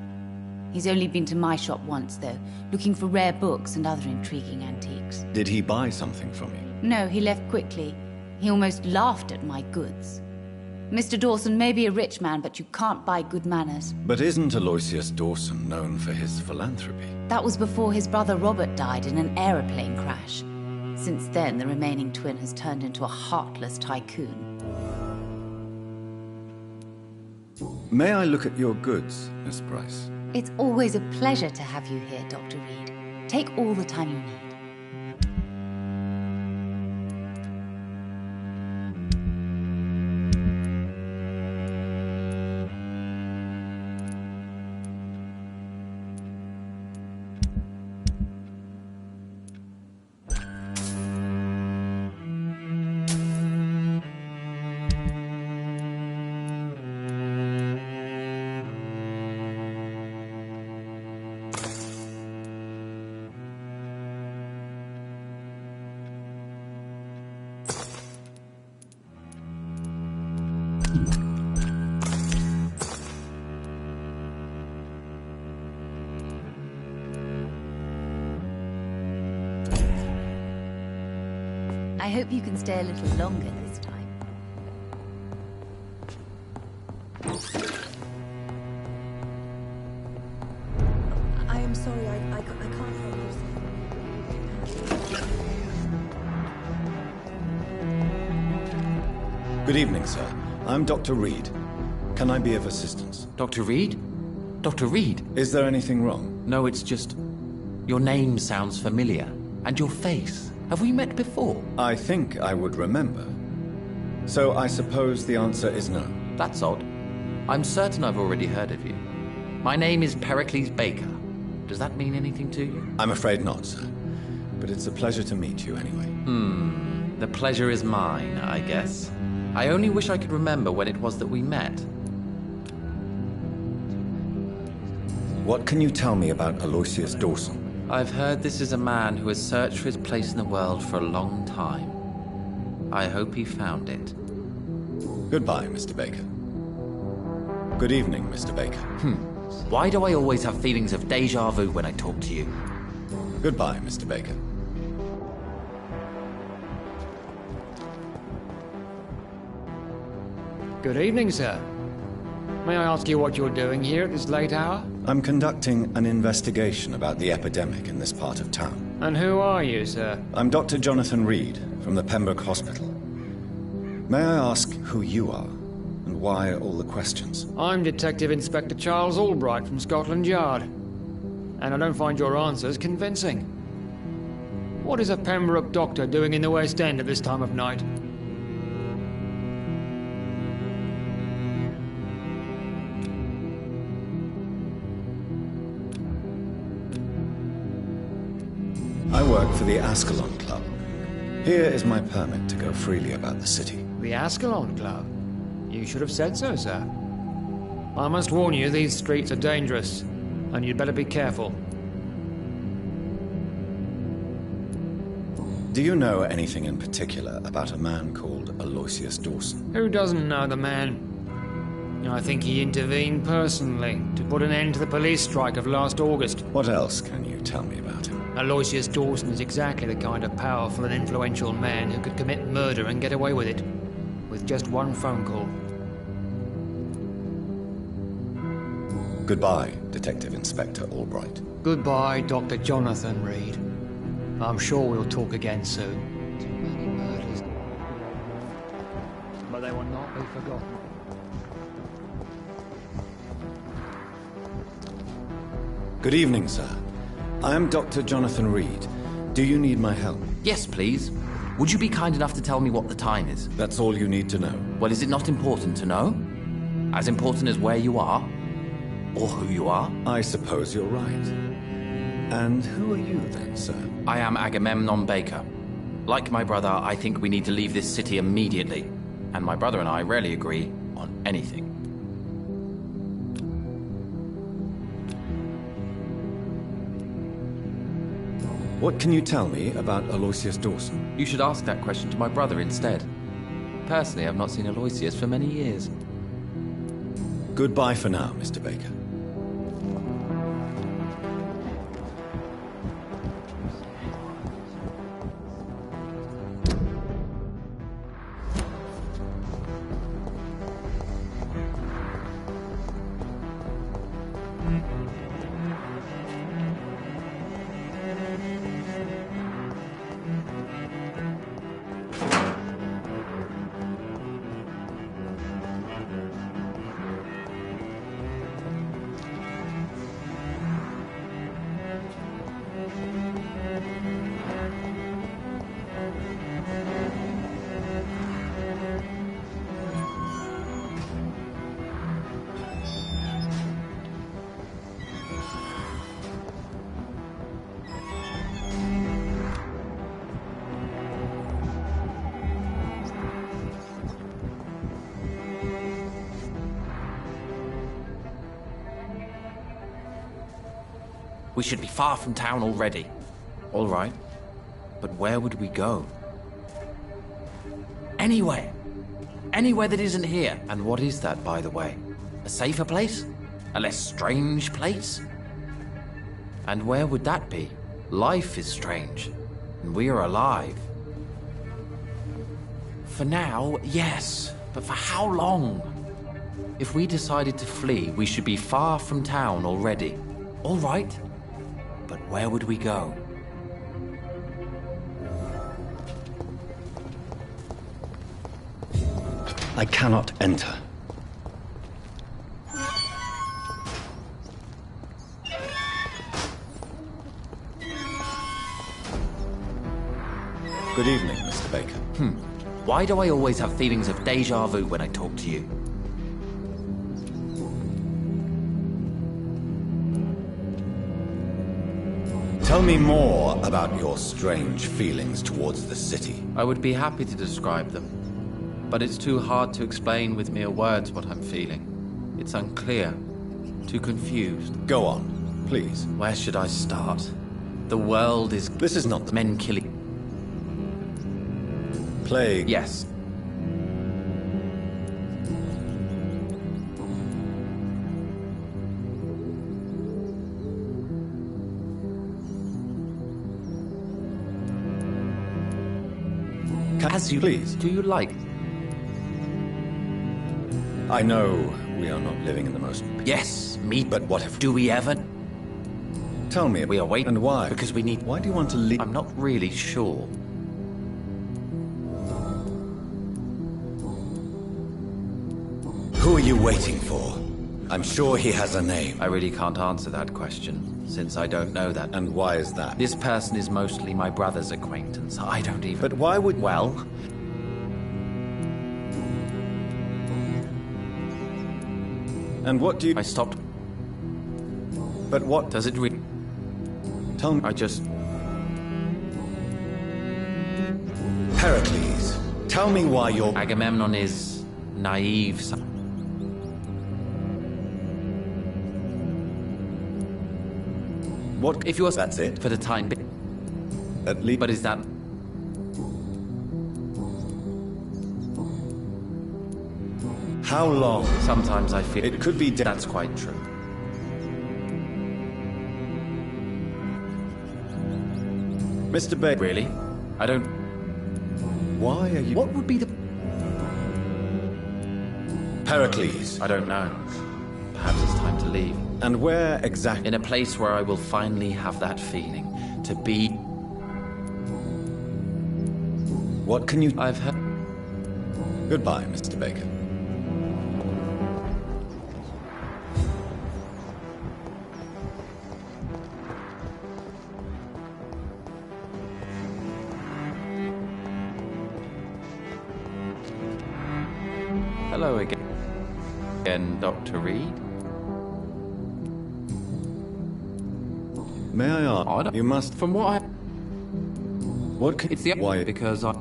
He's only been to my shop once, though, looking for rare books and other intriguing antiques. Did he buy something from you? No, he left quickly. He almost laughed at my goods. Mr. Dawson may be a rich man, but you can't buy good manners. But isn't Aloysius Dawson known for his philanthropy? That was before his brother Robert died in an aeroplane crash. Since then, the remaining twin has turned into a heartless tycoon. May I look at your goods, Miss Bryce? It's always a pleasure to have you here, Dr. Reed. Take all the time you need. I hope you can stay a little longer this time. I am sorry, I can't help you. Good evening, sir. I'm Dr. Reed. Can I be of assistance? Dr. Reed? Dr. Reed? Is there anything wrong? No, it's just... your name sounds familiar. And your face. Have we met before? I think I would remember. So I suppose the answer is no. That's odd. I'm certain I've already heard of you. My name is Pericles Baker. Does that mean anything to you? I'm afraid not, sir. But it's a pleasure to meet you anyway. The pleasure is mine, I guess. I only wish I could remember when it was that we met. What can you tell me about Aloysius Dawson? I've heard this is a man who has searched for his place in the world for a long time. I hope he found it. Goodbye, Mr. Baker. Good evening, Mr. Baker. Why do I always have feelings of déjà vu when I talk to you? Goodbye, Mr. Baker. Good evening, sir. May I ask you what you're doing here at this late hour? I'm conducting an investigation about the epidemic in this part of town. And who are you, sir? I'm Dr. Jonathan Reed from the Pembroke Hospital. May I ask who you are and why all the questions? I'm Detective Inspector Charles Albright from Scotland Yard. And I don't find your answers convincing. What is a Pembroke doctor doing in the West End at this time of night? I work for the Ascalon Club. Here is my permit to go freely about the city. The Ascalon Club? You should have said so, sir. I must warn you, these streets are dangerous, and you'd better be careful. Do you know anything in particular about a man called Aloysius Dawson? Who doesn't know the man? I think he intervened personally to put an end to the police strike of last August. What else can you tell me about him? Aloysius Dawson is exactly the kind of powerful and influential man who could commit murder and get away with it, with just one phone call. Goodbye, Detective Inspector Albright. Goodbye, Dr. Jonathan Reed. I'm sure we'll talk again soon. Too many murders, but they will not be forgotten. Good evening, sir. I am Dr. Jonathan Reed. Do you need my help? Yes, please. Would you be kind enough to tell me what the time is? That's all you need to know. Well, is it not important to know? As important as where you are? Or who you are? I suppose you're right. And who are you then, sir? I am Agamemnon Baker. Like my brother, I think we need to leave this city immediately. And my brother and I rarely agree on anything. What can you tell me about Aloysius Dawson? You should ask that question to my brother instead. Personally, I've not seen Aloysius for many years. Goodbye for now, Mr. Baker. We should be far from town already. All right. But where would we go? Anywhere. Anywhere that isn't here. And what is that, by the way? A safer place? A less strange place? And where would that be? Life is strange. And we are alive. For now, yes. But for how long? If we decided to flee, we should be far from town already. All right. But where would we go? I cannot enter. Good evening, Mr. Baker. Why do I always have feelings of deja vu when I talk to you? Tell me more about your strange feelings towards the city. I would be happy to describe them, but it's too hard to explain with mere words what I'm feeling. It's unclear, too confused. Go on, please. Where should I start? The world is... This is not the men killing... Plague. Yes. As you please. Do you like? I know we are not living in the most... Yes, me. But what if... Do we ever? Tell me. We are waiting. And why? Because we need... Why do you want to leave? I'm not really sure. Who are you waiting for? I'm sure he has a name. I really can't answer that question, since I don't know that. And why is that? This person is mostly my brother's acquaintance. I don't even... But why would... Well... And what do you... I stopped... But what... Does it really... Tell me... I just... Pericles, tell me why you're... Agamemnon is... naive... What if you're... That's it? For the time being. At least... But is that... How long? Sometimes I feel... It could be... That's quite true. Mr. Baker... Really? I don't... Why are you... What would be the... Pericles. I don't know. Perhaps it's time to leave. And where exactly? In a place where I will finally have that feeling. To be... What can you... I've heard... Goodbye, Mr. Baker. Hello again, Dr. Reed. May I ask? You must... From what I... What can... It's the... Why? Because I...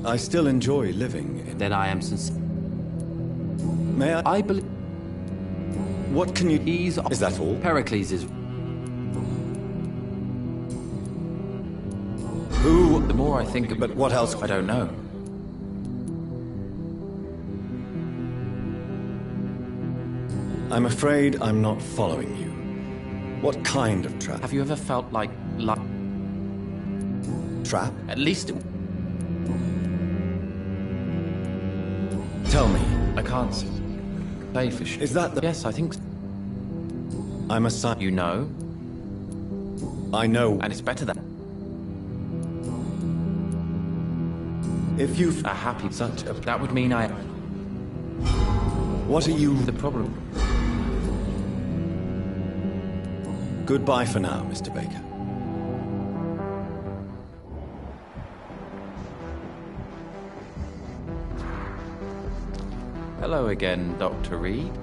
I still enjoy living in... Then I am sincere. May I... I believe... What can you... He's... Is that all? Pericles is... Who... The more I think... But what else? I don't know. I'm afraid I'm not following you. What kind of trap? Have you ever felt like... Trap? At least it... Tell me. I can't say for sure. Is that the... Yes, I think so. I'm a son. You know? I know. And it's better than... If you've... A happy... Such a... That would mean I... What are you... The problem... Goodbye for now, Mr. Baker. Hello again, Dr. Reed.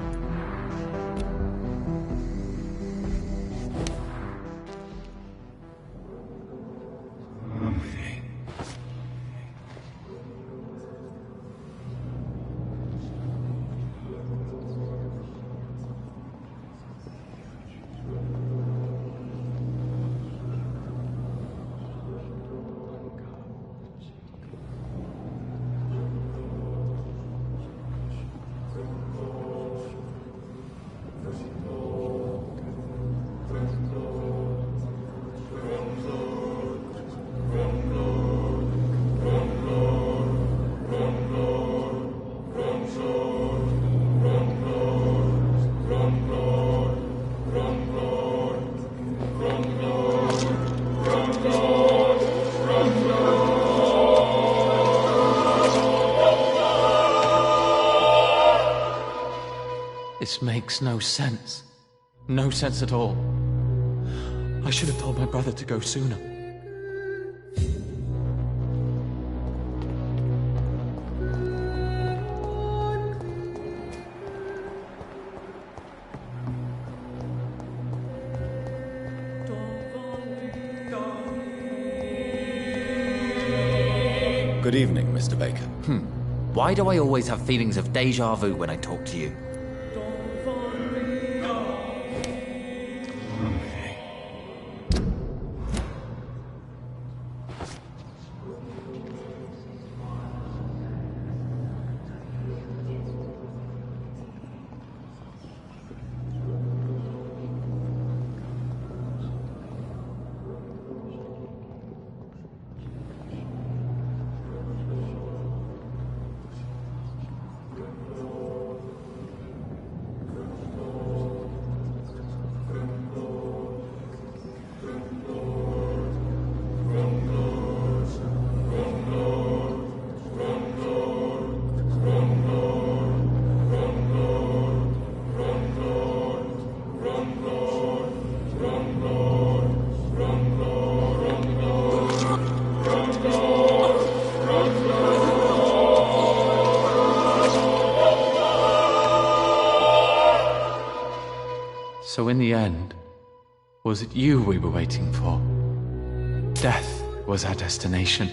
This makes no sense. No sense at all. I should have told my brother to go sooner. Good evening, Mr. Baker. Why do I always have feelings of déjà vu when I talk to you? So in the end, was it you we were waiting for? Death was our destination.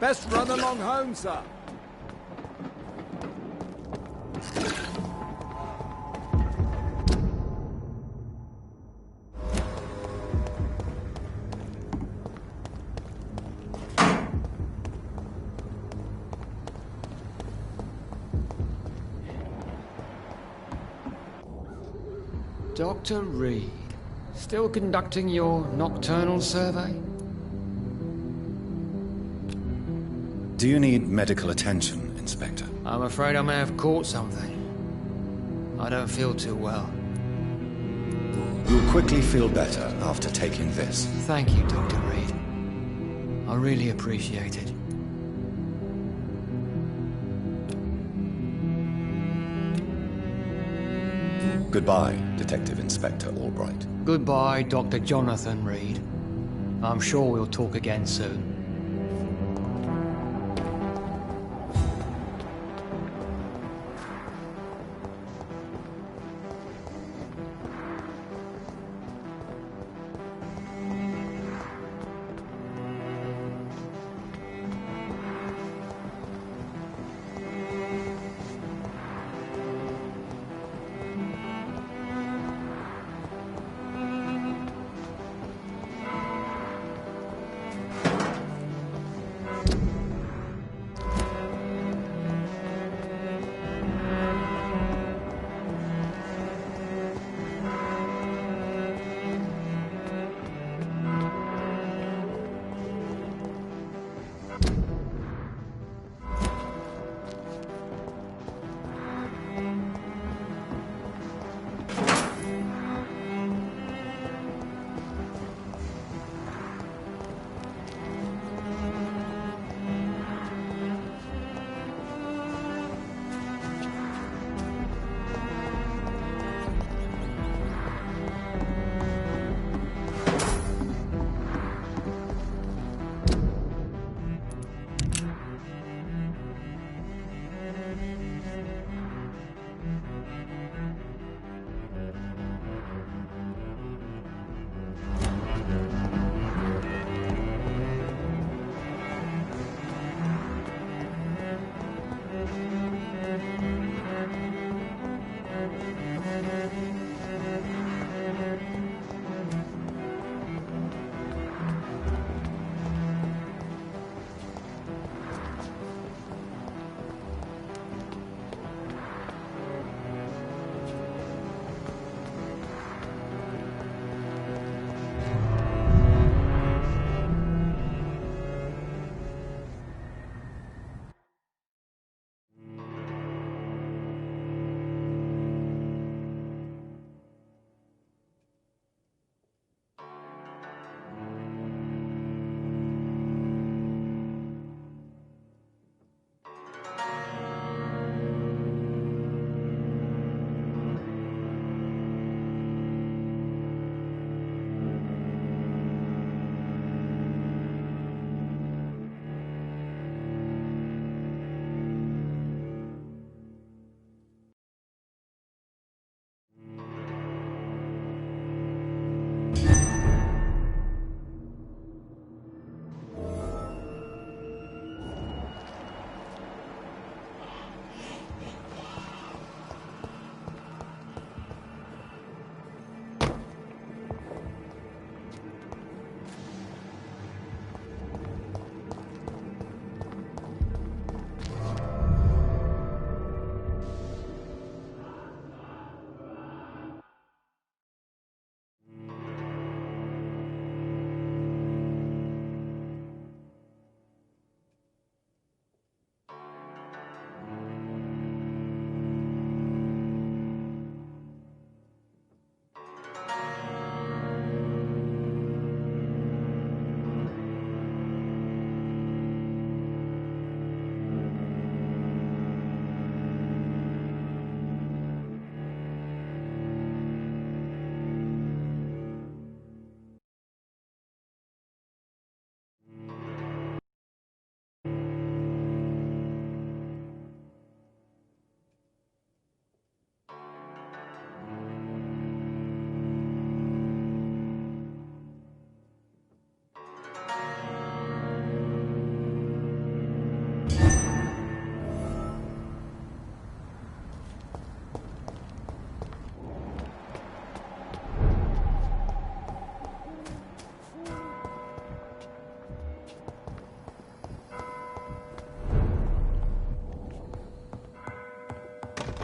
Best run along home, sir. Dr. Reed, still conducting your nocturnal survey? Do you need medical attention, Inspector? I'm afraid I may have caught something. I don't feel too well. You'll quickly feel better after taking this. Thank you, Dr. Reed. I really appreciate it. Goodbye, Detective Inspector Albright. Goodbye, Dr. Jonathan Reed. I'm sure we'll talk again soon.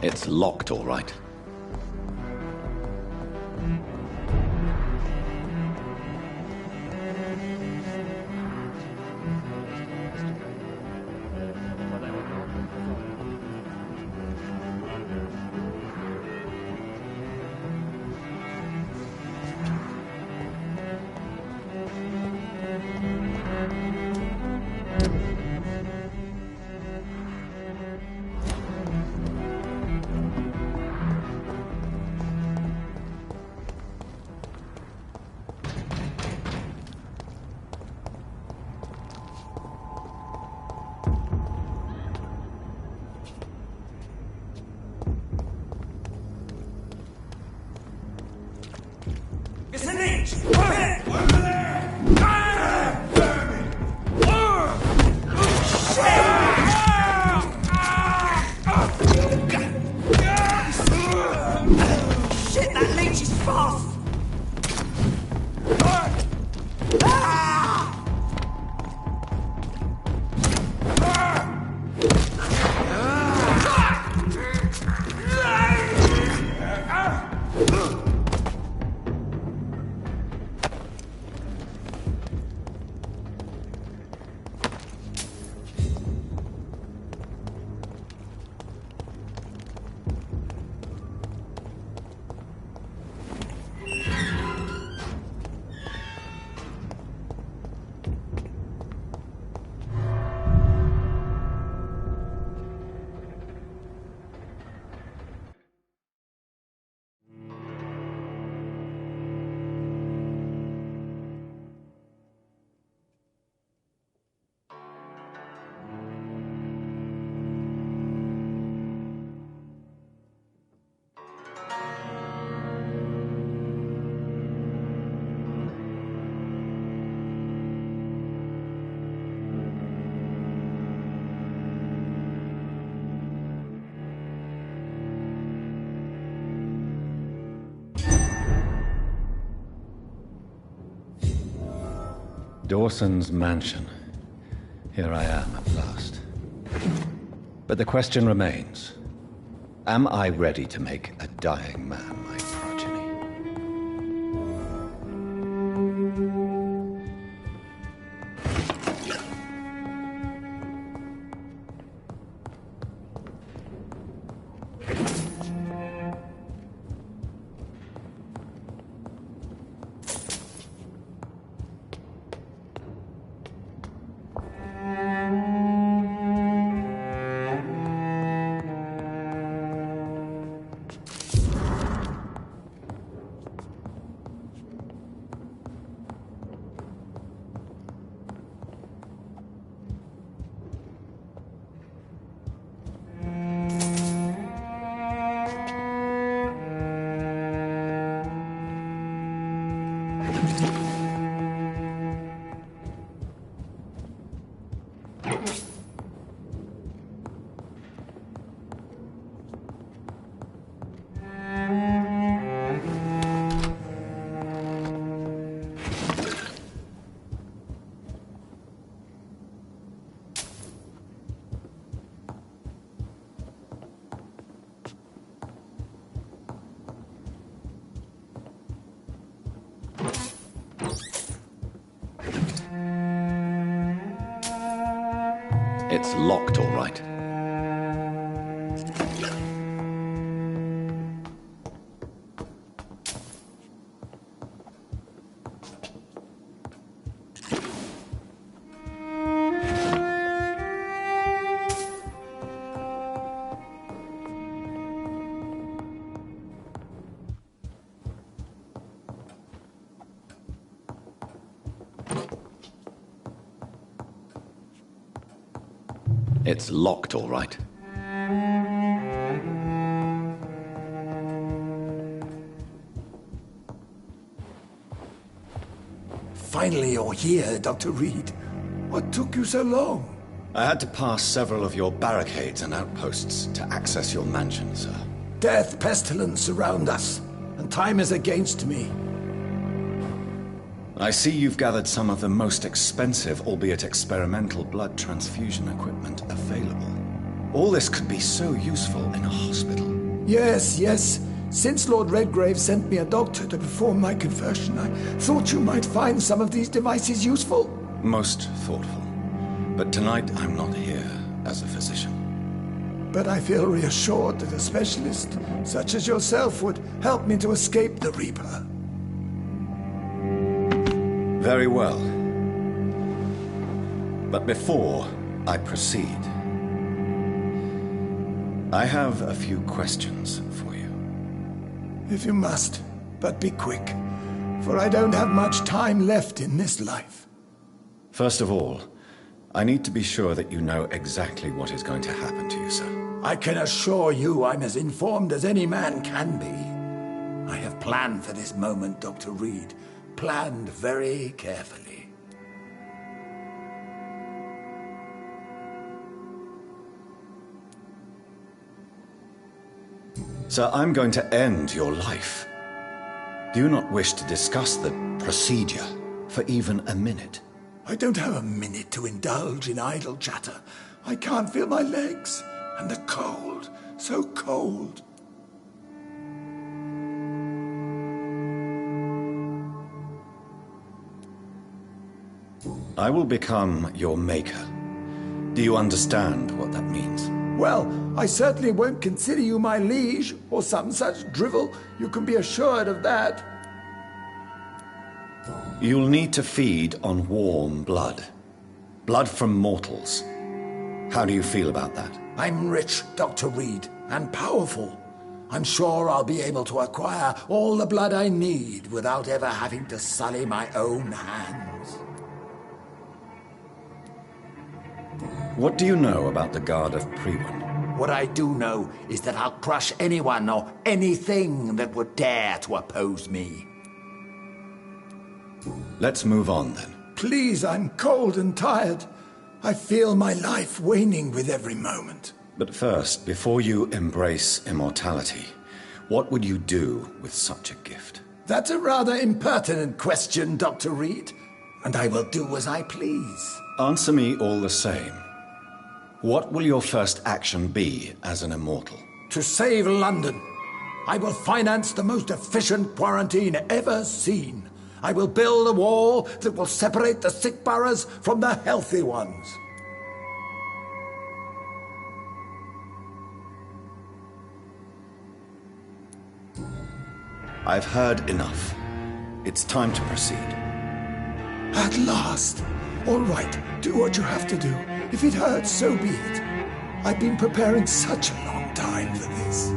It's locked, all right. It's an inch! Over there! Shit, that leech is fast! Dawson's mansion. Here I am at last. But the question remains, am I ready to make a dying man my progeny? It's locked, all right. It's locked, all right. Finally, you're here, Dr. Reed. What took you so long? I had to pass several of your barricades and outposts to access your mansion, sir. Death, pestilence surround us, and time is against me. I see you've gathered some of the most expensive, albeit experimental, blood transfusion equipment available. All this could be so useful in a hospital. Yes. Since Lord Redgrave sent me a doctor to perform my conversion, I thought you might find some of these devices useful. Most thoughtful. But tonight I'm not here as a physician. But I feel reassured that a specialist such as yourself would help me to escape the Reaper. Very well. But before I proceed, I have a few questions for you. If you must, but be quick, for I don't have much time left in this life. First of all, I need to be sure that you know exactly what is going to happen to you, sir. I can assure you I'm as informed as any man can be. I have planned for this moment, Dr. Reed. Planned very carefully. Sir, I'm going to end your life. Do you not wish to discuss the procedure for even a minute? I don't have a minute to indulge in idle chatter. I can't feel my legs. And the cold, so cold. I will become your maker. Do you understand what that means? Well, I certainly won't consider you my liege, or some such drivel. You can be assured of that. You'll need to feed on warm blood. Blood from mortals. How do you feel about that? I'm rich, Dr. Reed, and powerful. I'm sure I'll be able to acquire all the blood I need without ever having to sully my own hands. What do you know about the Guard of Priwen? What I do know is that I'll crush anyone or anything that would dare to oppose me. Let's move on, then. Please, I'm cold and tired. I feel my life waning with every moment. But first, before you embrace immortality, what would you do with such a gift? That's a rather impertinent question, Dr. Reed, and I will do as I please. Answer me all the same. What will your first action be as an immortal? To save London. I will finance the most efficient quarantine ever seen. I will build a wall that will separate the sick boroughs from the healthy ones. I've heard enough. It's time to proceed. At last. All right, do what you have to do. If it hurts, so be it. I've been preparing such a long time for this.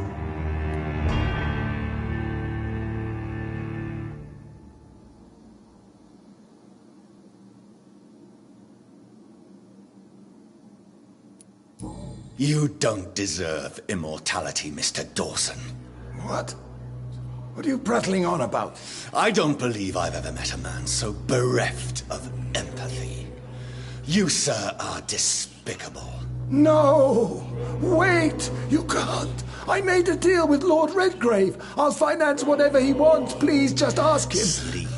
You don't deserve immortality, Mr. Dawson. What? What are you prattling on about? I don't believe I've ever met a man so bereft of empathy. You, sir, are despicable. No! Wait! You can't! I made a deal with Lord Redgrave. I'll finance whatever he wants. Please, just ask him. Sleep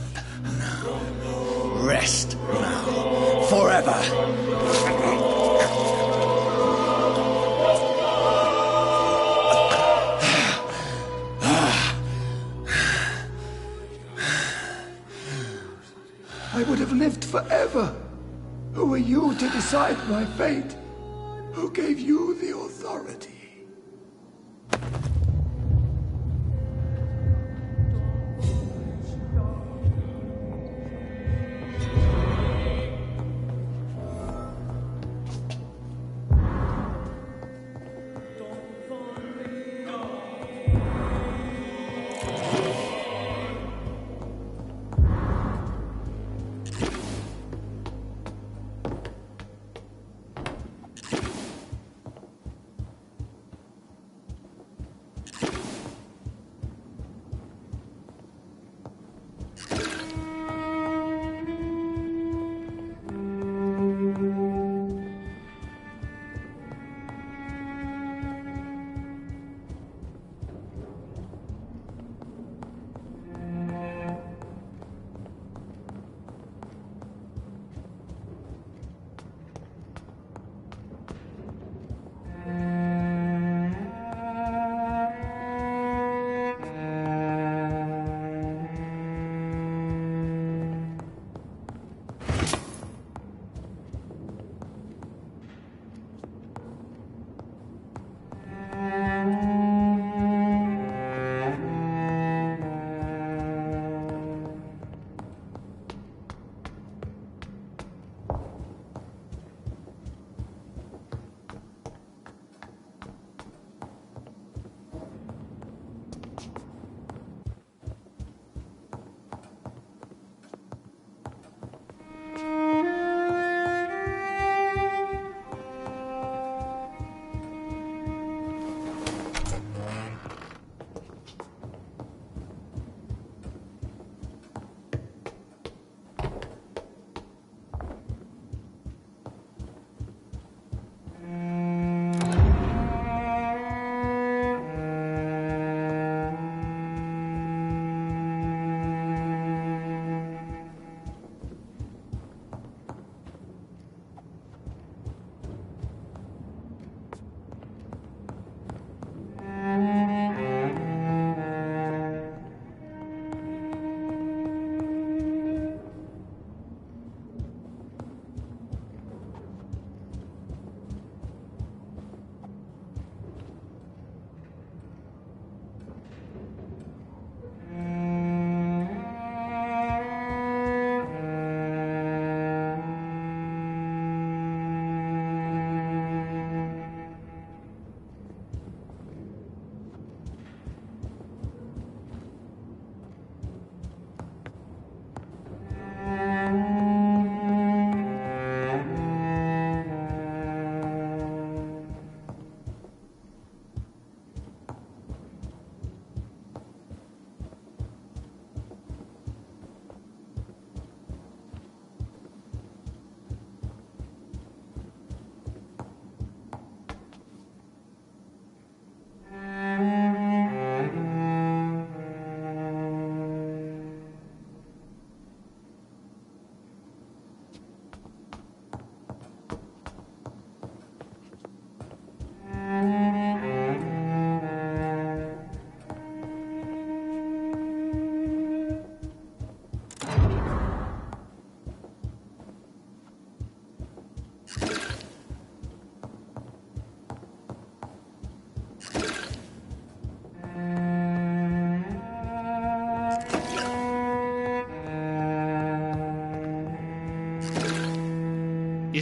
now. Rest now. Forever. I would have lived forever. Who are you to decide my fate? Who gave you the authority?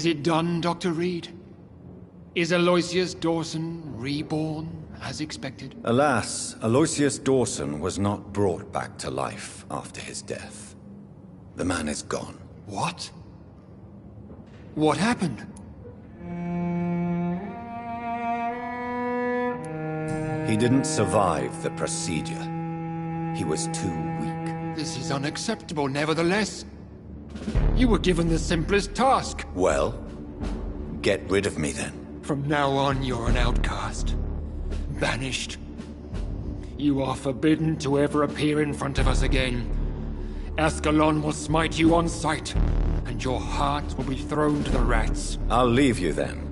Is it done, Dr. Reed? Is Aloysius Dawson reborn, as expected? Alas, Aloysius Dawson was not brought back to life after his death. The man is gone. What? What happened? He didn't survive the procedure. He was too weak. This is unacceptable, nevertheless. You were given the simplest task. Well, get rid of me then. From now on, you're an outcast. Banished. You are forbidden to ever appear in front of us again. Ascalon will smite you on sight, and your heart will be thrown to the rats. I'll leave you then.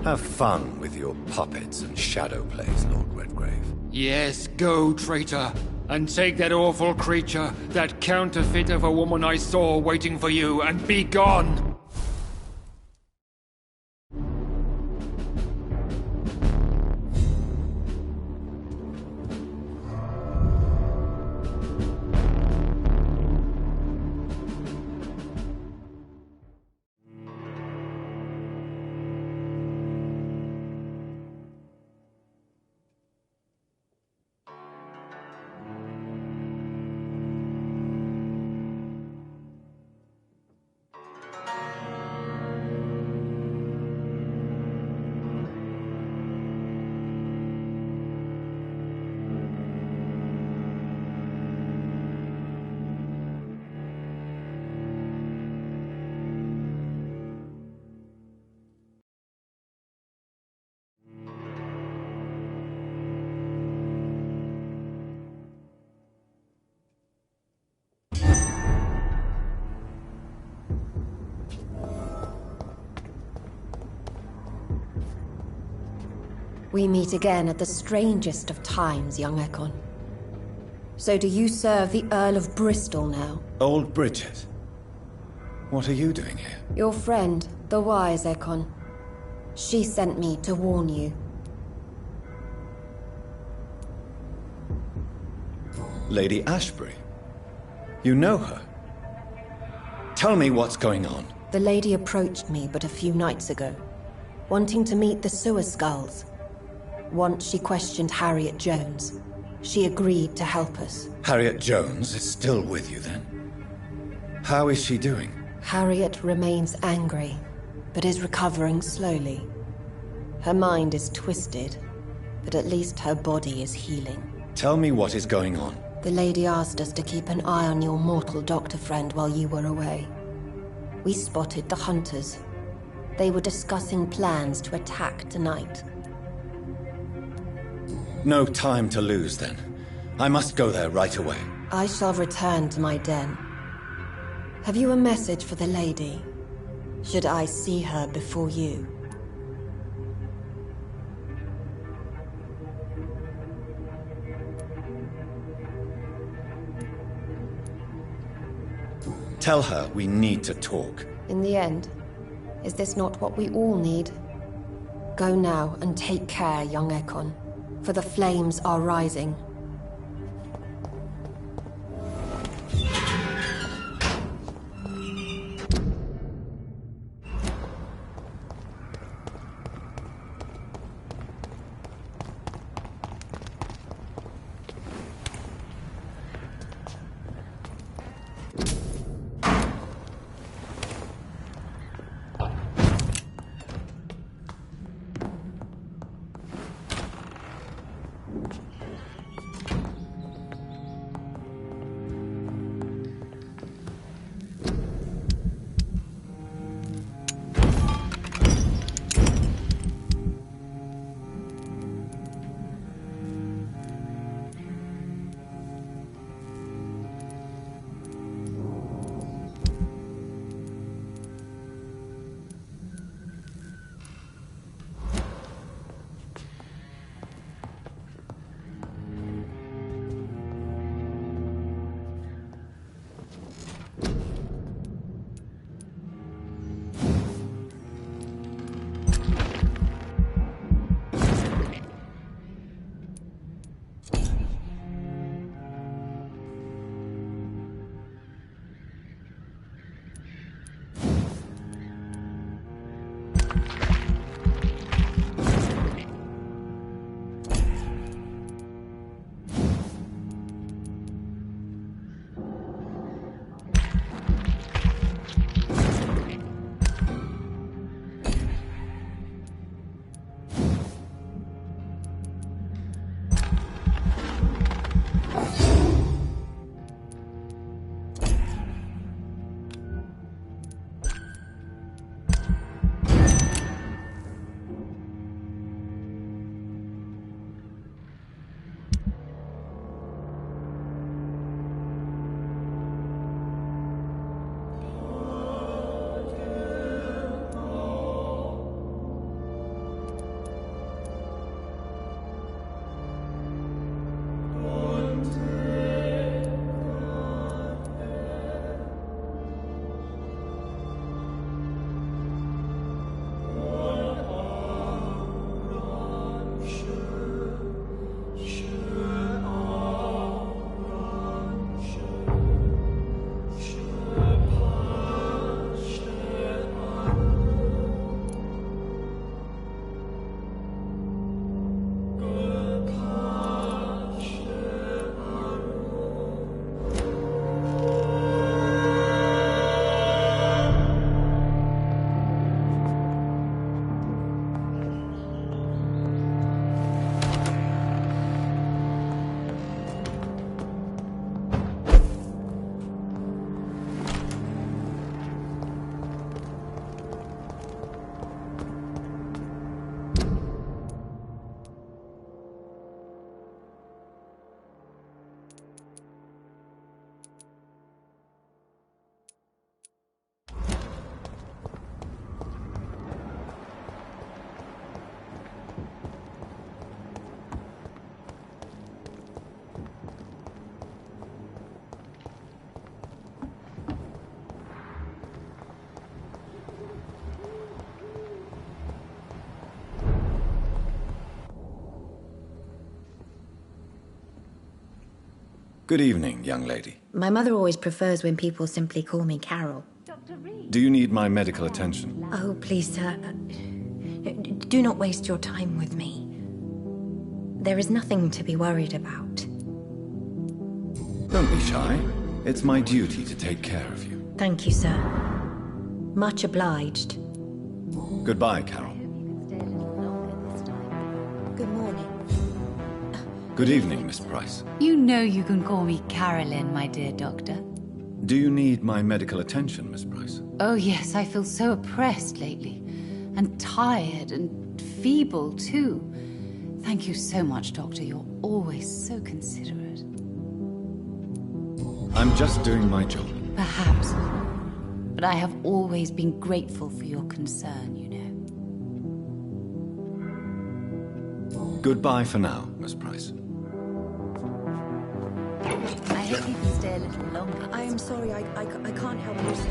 Have fun with your puppets and shadow plays, Lord Redgrave. Yes, go, traitor, and take that awful creature, that counterfeit of a woman I saw waiting for you, and be gone! We meet again at the strangest of times, young Ekon. So do you serve the Earl of Bristol now? Old Bridget. What are you doing here? Your friend, the wise Ekon. She sent me to warn you. Lady Ashbury? You know her? Tell me what's going on. The lady approached me but a few nights ago, wanting to meet the Sewer Skulls. Once she questioned Harriet Jones. She agreed to help us. Harriet Jones is still with you then? How is she doing? Harriet remains angry, but is recovering slowly. Her mind is twisted, but at least her body is healing. Tell me what is going on. The lady asked us to keep an eye on your mortal doctor friend while you were away. We spotted the hunters. They were discussing plans to attack tonight. No time to lose then. I must go there right away. I shall return to my den. Have you a message for the lady? Should I see her before you? Tell her we need to talk. In the end, is this not what we all need? Go now and take care, young Ekon, for the flames are rising. Good evening, young lady. My mother always prefers when people simply call me Carol. Do you need my medical attention? Oh, please, sir. Do not waste your time with me. There is nothing to be worried about. Don't be shy. It's my duty to take care of you. Thank you, sir. Much obliged. Goodbye, Carol. Good morning. Good evening, Miss Price. You know you can call me Carolyn, my dear doctor. Do you need my medical attention, Miss Price? Oh yes, I feel so oppressed lately. And tired and feeble, too. Thank you so much, Doctor. You're always so considerate. I'm just doing my job. Perhaps. But I have always been grateful for your concern, you know. Goodbye for now, Miss Price. I hope you can stay a little longer. I am sorry, I can't help you, sir.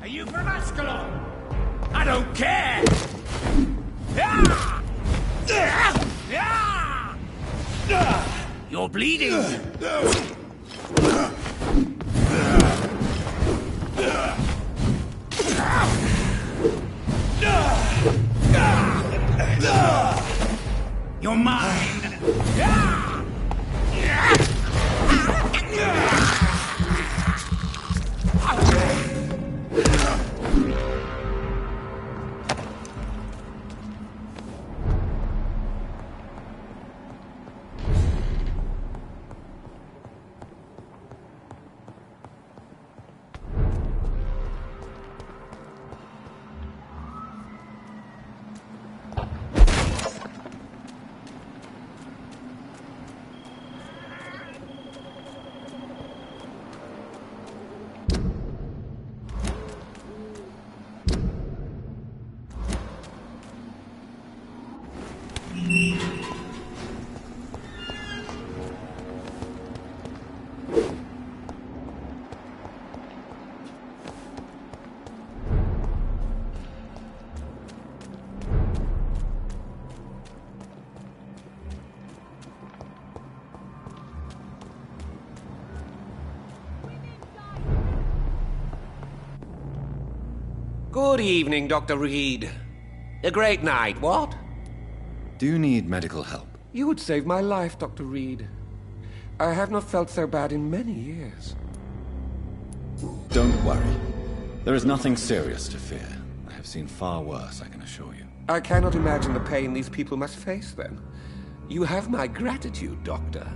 Are you from Ascalon? I don't care! You're bleeding! You're mine! Good evening, Dr. Reed. A great night, what? Do you need medical help? You would save my life, Dr. Reed. I have not felt so bad in many years. Don't worry. There is nothing serious to fear. I have seen far worse, I can assure you. I cannot imagine the pain these people must face then. You have my gratitude, Doctor.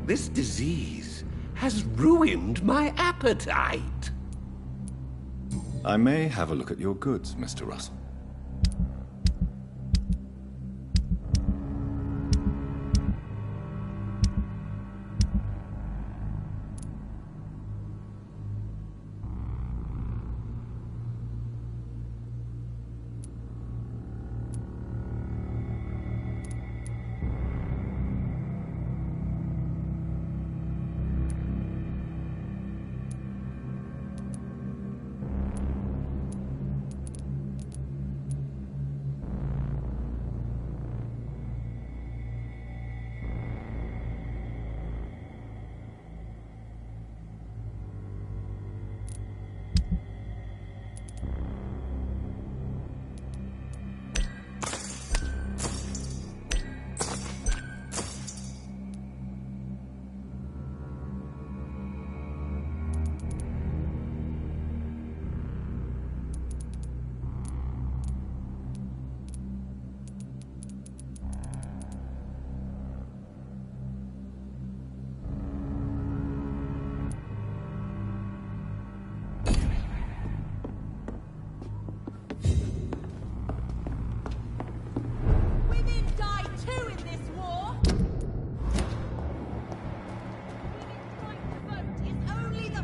This disease has ruined my appetite. I may have a look at your goods, Mr. Russell.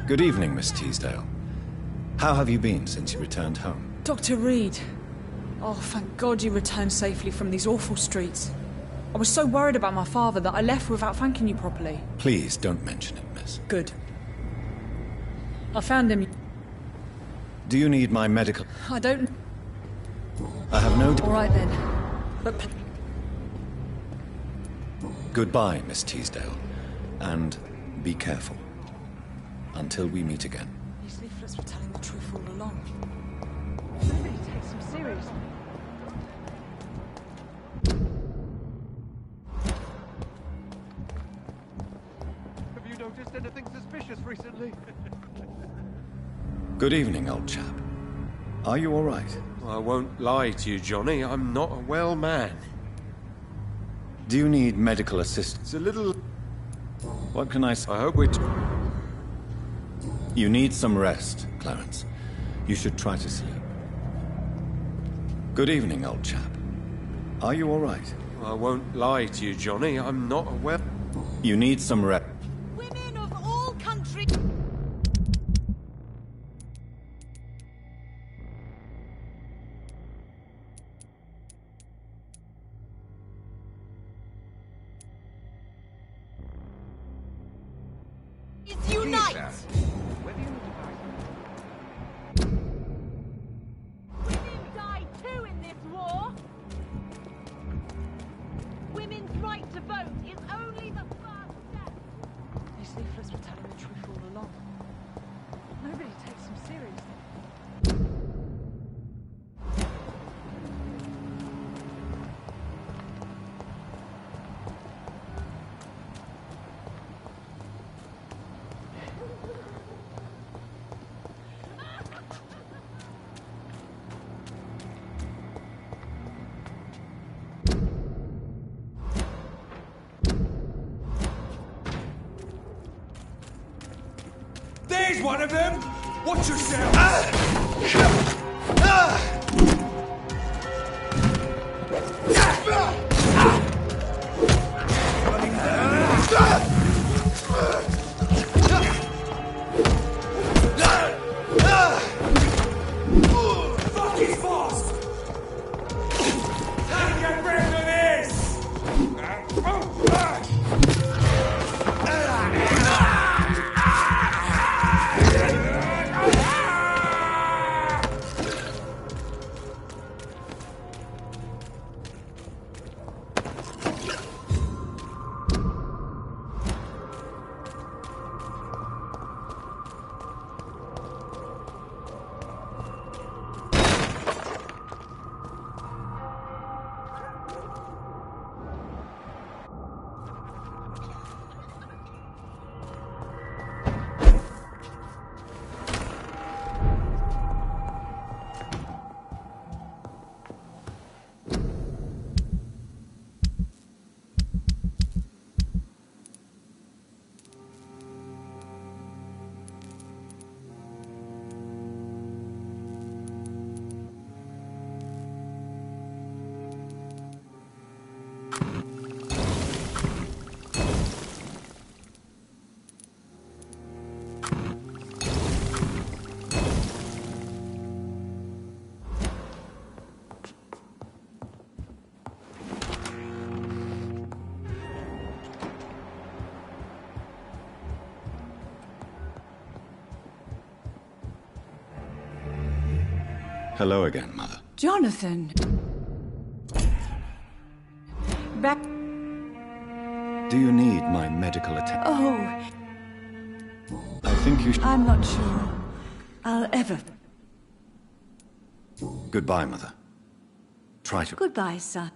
Good evening, Miss Teasdale. How have you been since you returned home? Dr. Reed. Oh, thank God you returned safely from these awful streets. I was so worried about my father that I left without thanking you properly. Please don't mention it, miss. Good. I found him. Do you need my medical... I don't... I have no... All right then. But... Goodbye, Miss Teasdale. And be careful. Until we meet again. These leaflets were telling the truth all along. Nobody takes them seriously. Have you noticed anything suspicious recently? Good evening, old chap. Are you all right? I won't lie to you, Johnny. I'm not a well man. Do you need medical assistance? It's a little... What can I say? I hope we're... You need some rest, Clarence. You should try to sleep. Good evening, old chap. Are you all right? I won't lie to you, Johnny. I'm not a well... You need some rest. Women of all countries... unite! Women die too in this war! Women's right to vote is only the first step! These leaflets were telling the truth all along. Nobody takes them seriously. There's one of them! Watch yourself! Fuck, he's fast! Get rid of this! Hello again, Mother. Jonathan! Back... Do you need my medical attention? Oh, I think you should... I'm not sure I'll ever... Goodbye, Mother. Try to... Goodbye, son.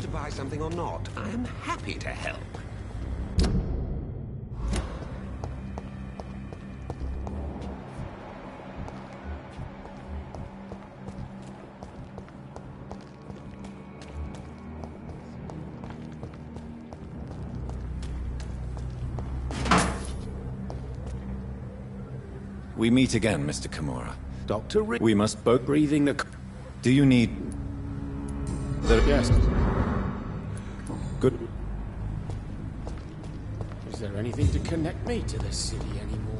to buy something or not, I am happy to help. We meet again, Mr. Kimura. Dr. We must both breathing the... Do you need... Yes. Good. Is there anything to connect me to this city anymore?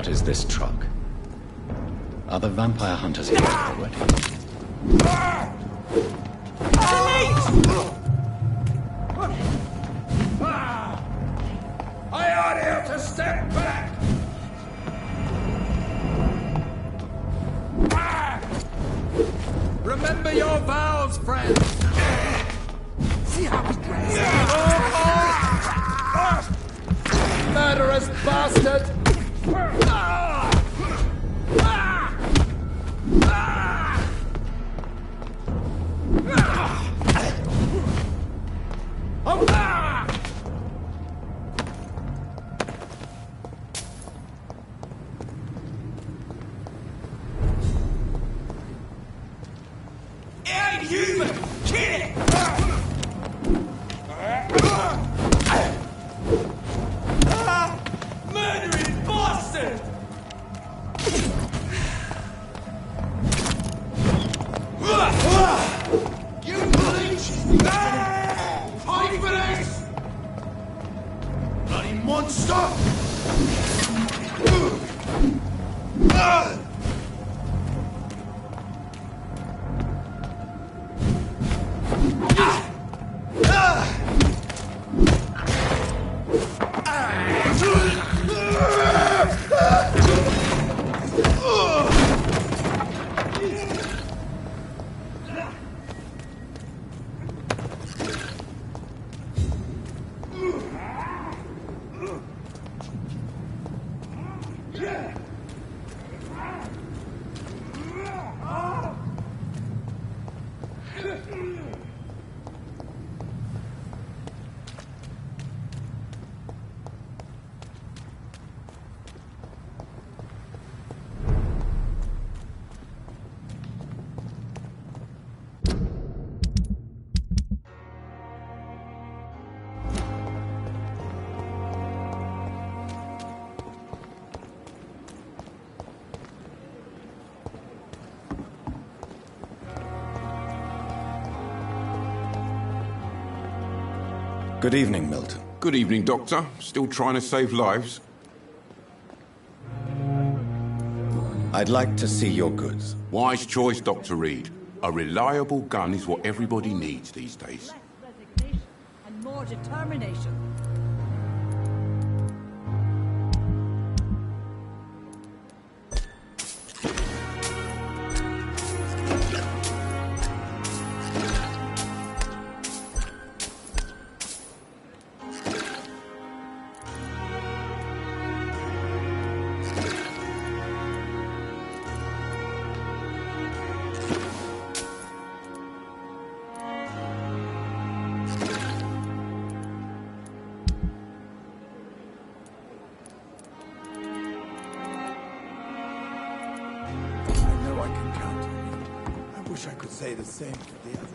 What is this truck? Are the vampire hunters here already? I ought you to step back! Remember your vows, friends! See how we murderous bastard! Good evening, Milton. Good evening, Doctor. Still trying to save lives? I'd like to see your goods. Wise choice, Dr. Reed. A reliable gun is what everybody needs these days. Less resignation and more determination. I could say the same to the others.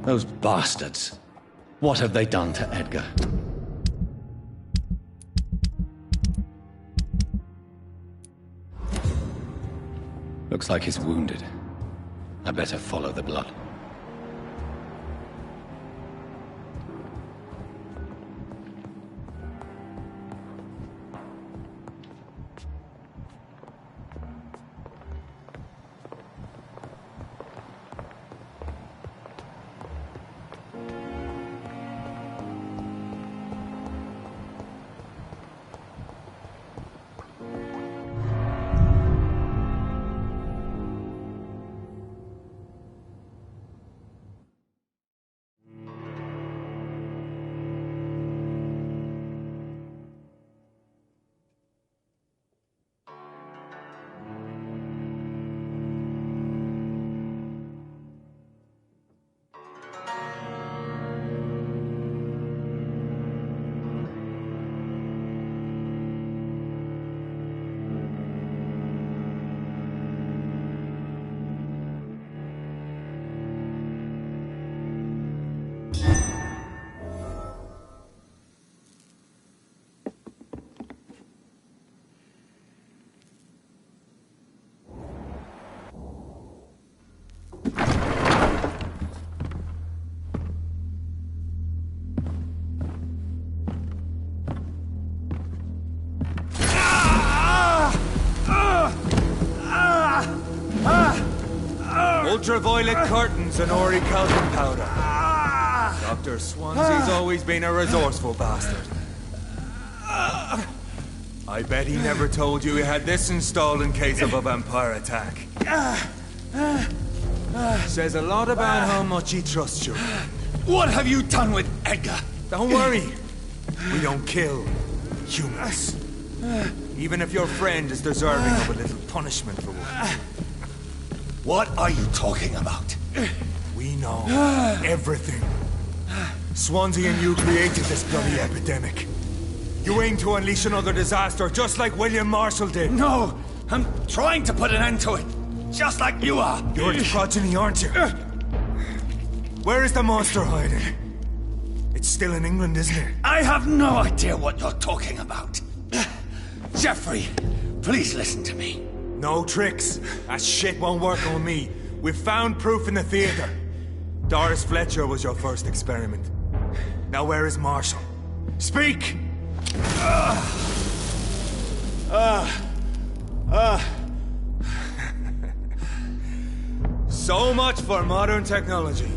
Those bastards. What have they done to Edgar? Looks like he's wounded. I better follow the blood. Ultraviolet curtains and orichalcum powder. Dr. Swansea's always been a resourceful bastard. I bet he never told you he had this installed in case of a vampire attack. Says a lot about how much he trusts you. What have you done with Edgar? Don't worry. We don't kill humans. Even if your friend is deserving of a little punishment for one. What are you talking about? We We know everything. Swansea and you created this bloody epidemic. You aim to unleash another disaster, just like William Marshall did. No! I'm trying to put an end to it, just like you are. You're its progeny, aren't you? Where is the monster hiding? It's still in England, isn't it? I have no idea what you're talking about. Jeffrey, please listen to me. No tricks. That shit won't work on me. We've found proof in the theater. Doris Fletcher was your first experiment. Now where is Marshall? Speak! So much for modern technology.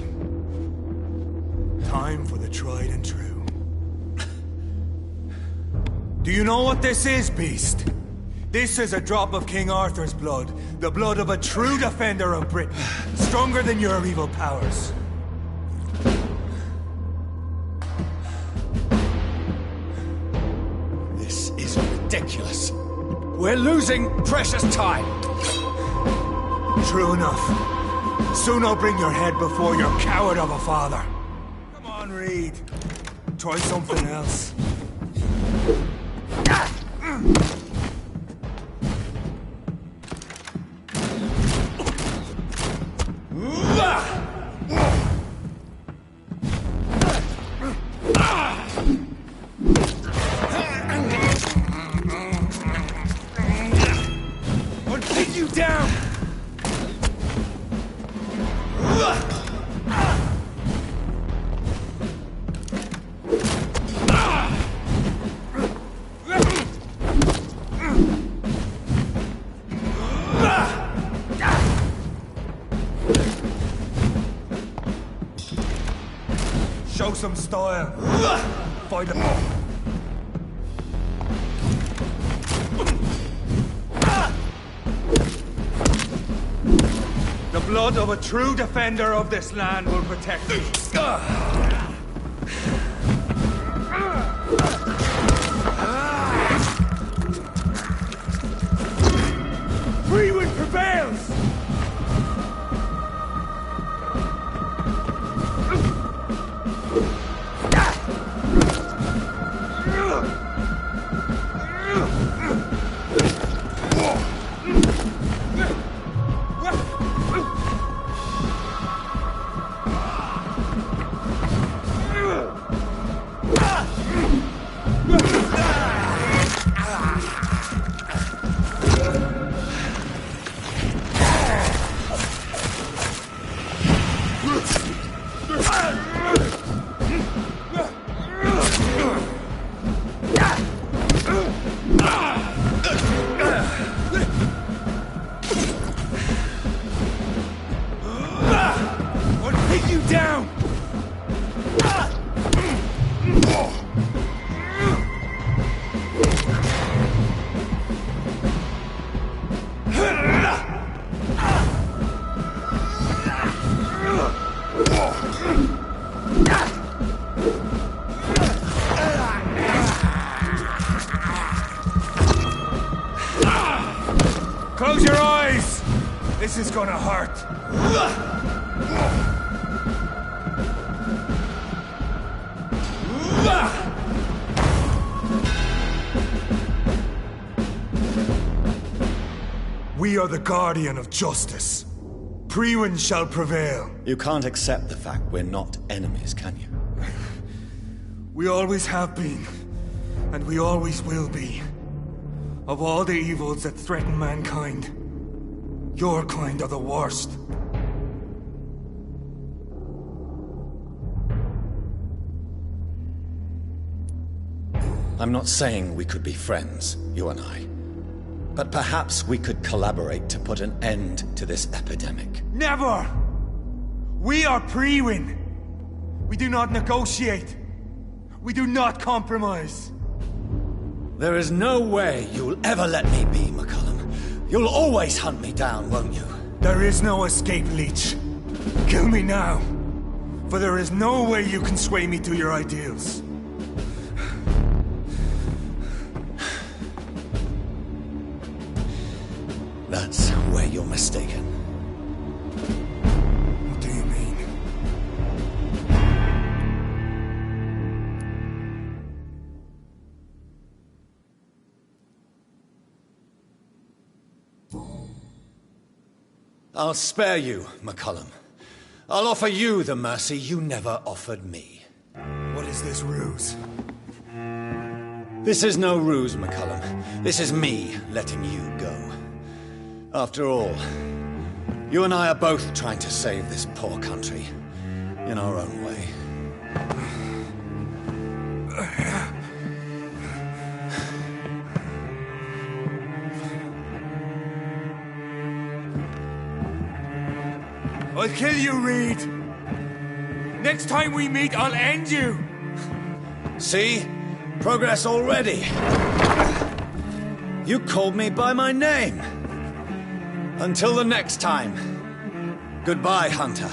Time for the tried and true. Do you know what this is, Beast? This is a drop of King Arthur's blood. The blood of a true defender of Britain. Stronger than your evil powers. This is ridiculous. We're losing precious time. True enough. Soon I'll bring your head before your coward of a father. Come on, Reed. Try something else. I'll take you down! Show some style. Fight them. The blood of a true defender of this land will protect me. Freewind prevails! Close your eyes! This is gonna hurt. We are the guardian of justice. Priwen shall prevail. You can't accept the fact we're not enemies, can you? We always have been, and we always will be. Of all the evils that threaten mankind, your kind are the worst. I'm not saying we could be friends, you and I. But perhaps we could collaborate to put an end to this epidemic. Never! We are Priwen. We do not negotiate. We do not compromise. There is no way you'll ever let me be, McCullum. You'll always hunt me down, won't you? There is no escape, Leech. Kill me now. For there is no way you can sway me to your ideals. That's where you're mistaken. What do you mean? I'll spare you, McCullum. I'll offer you the mercy you never offered me. What is this ruse? This is no ruse, McCullum. This is me letting you go. After all, you and I are both trying to save this poor country in our own way. I'll kill you, Reed. Next time we meet, I'll end you. See? Progress already. You called me by my name. Until the next time. Goodbye, Hunter.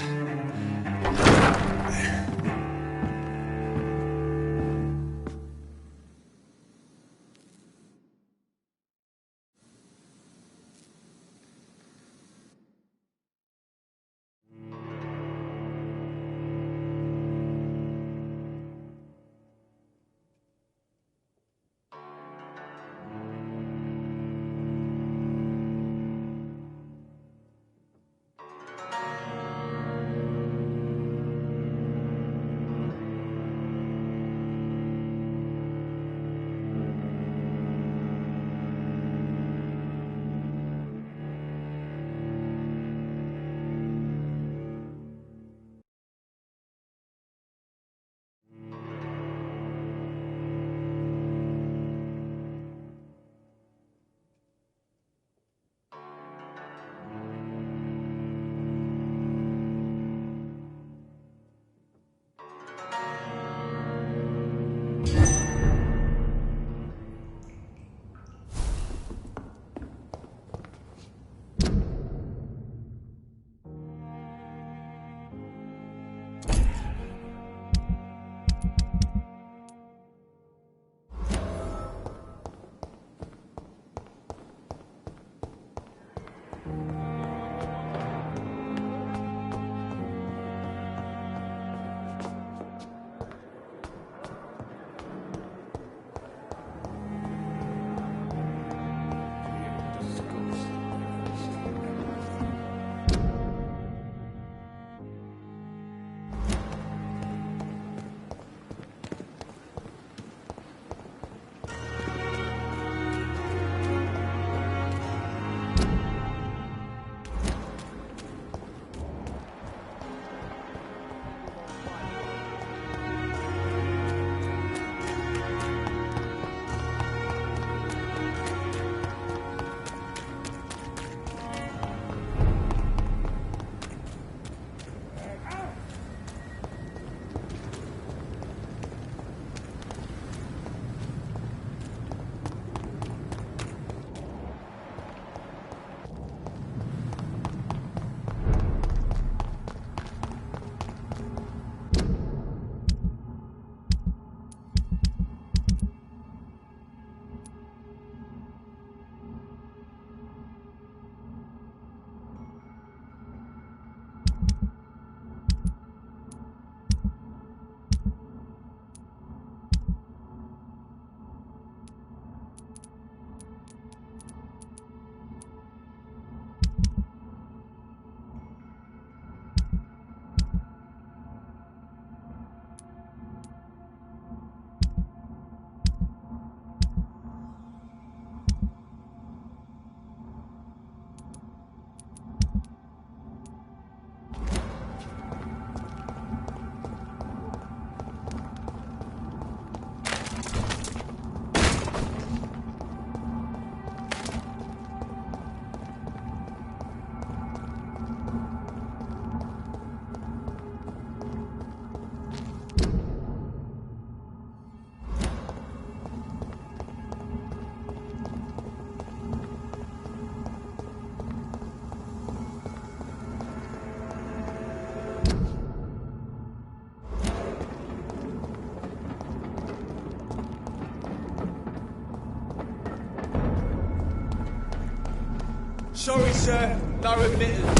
Sorry, sir. No admittance.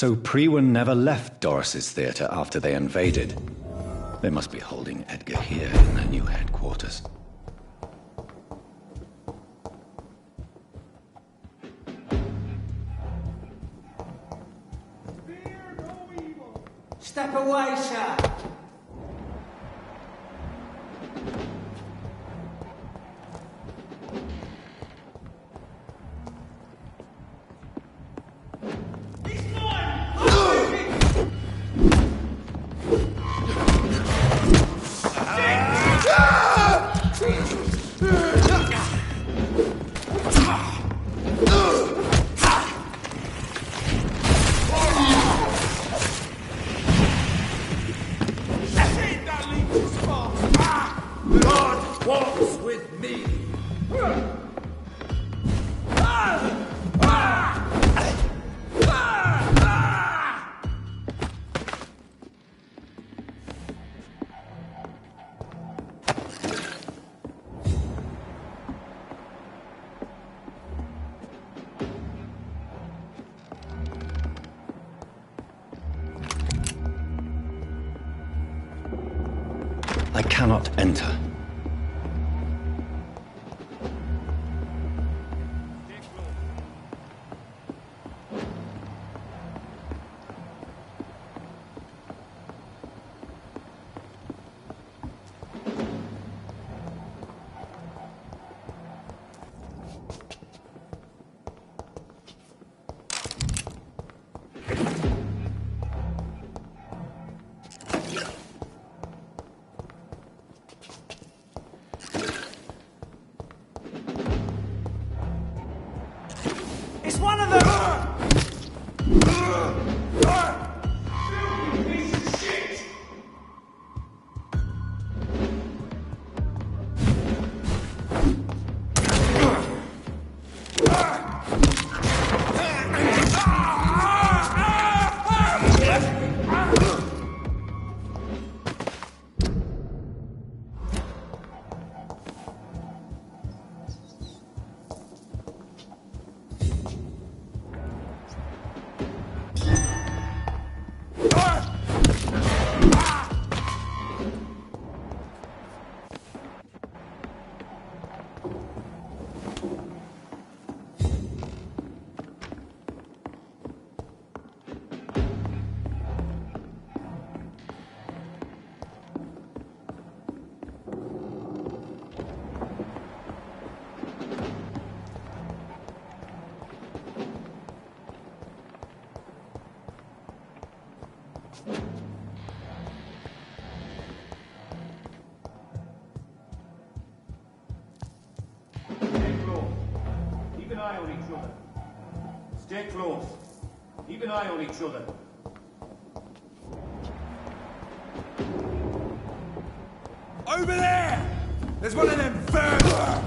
So Priwen never left Doris's theatre after they invaded. They must be holding Edgar here in their new headquarters. Step away, sir. I cannot enter. It's one of them! Stay close. Keep an eye on each other. Over there! There's one of them further!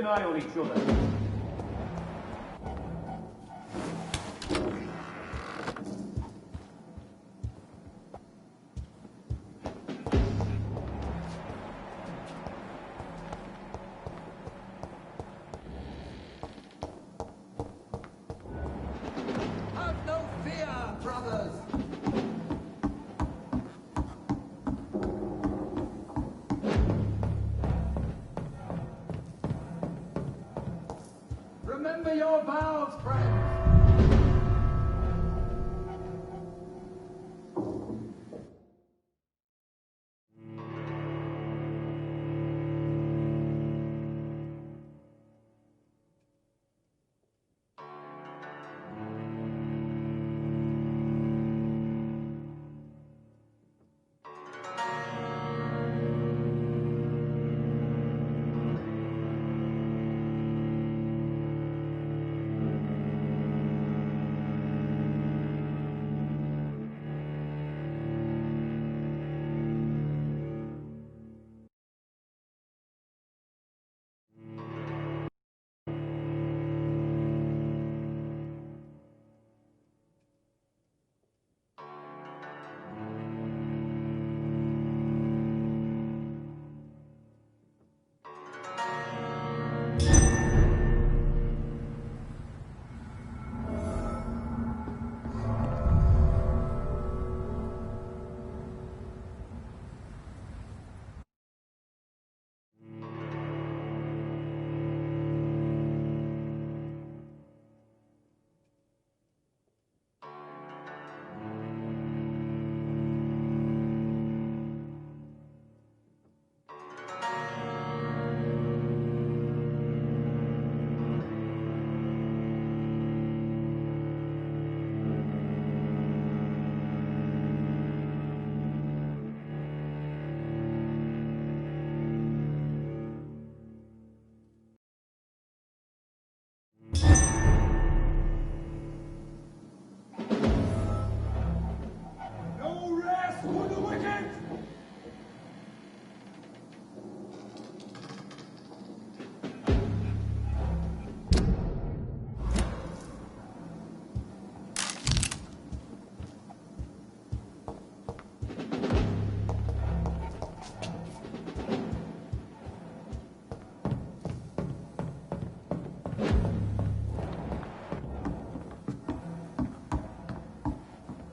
an eye on each other. Have no fear, brothers! Remember your vows, friends! No rest for the wicked!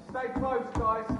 Stay close, guys.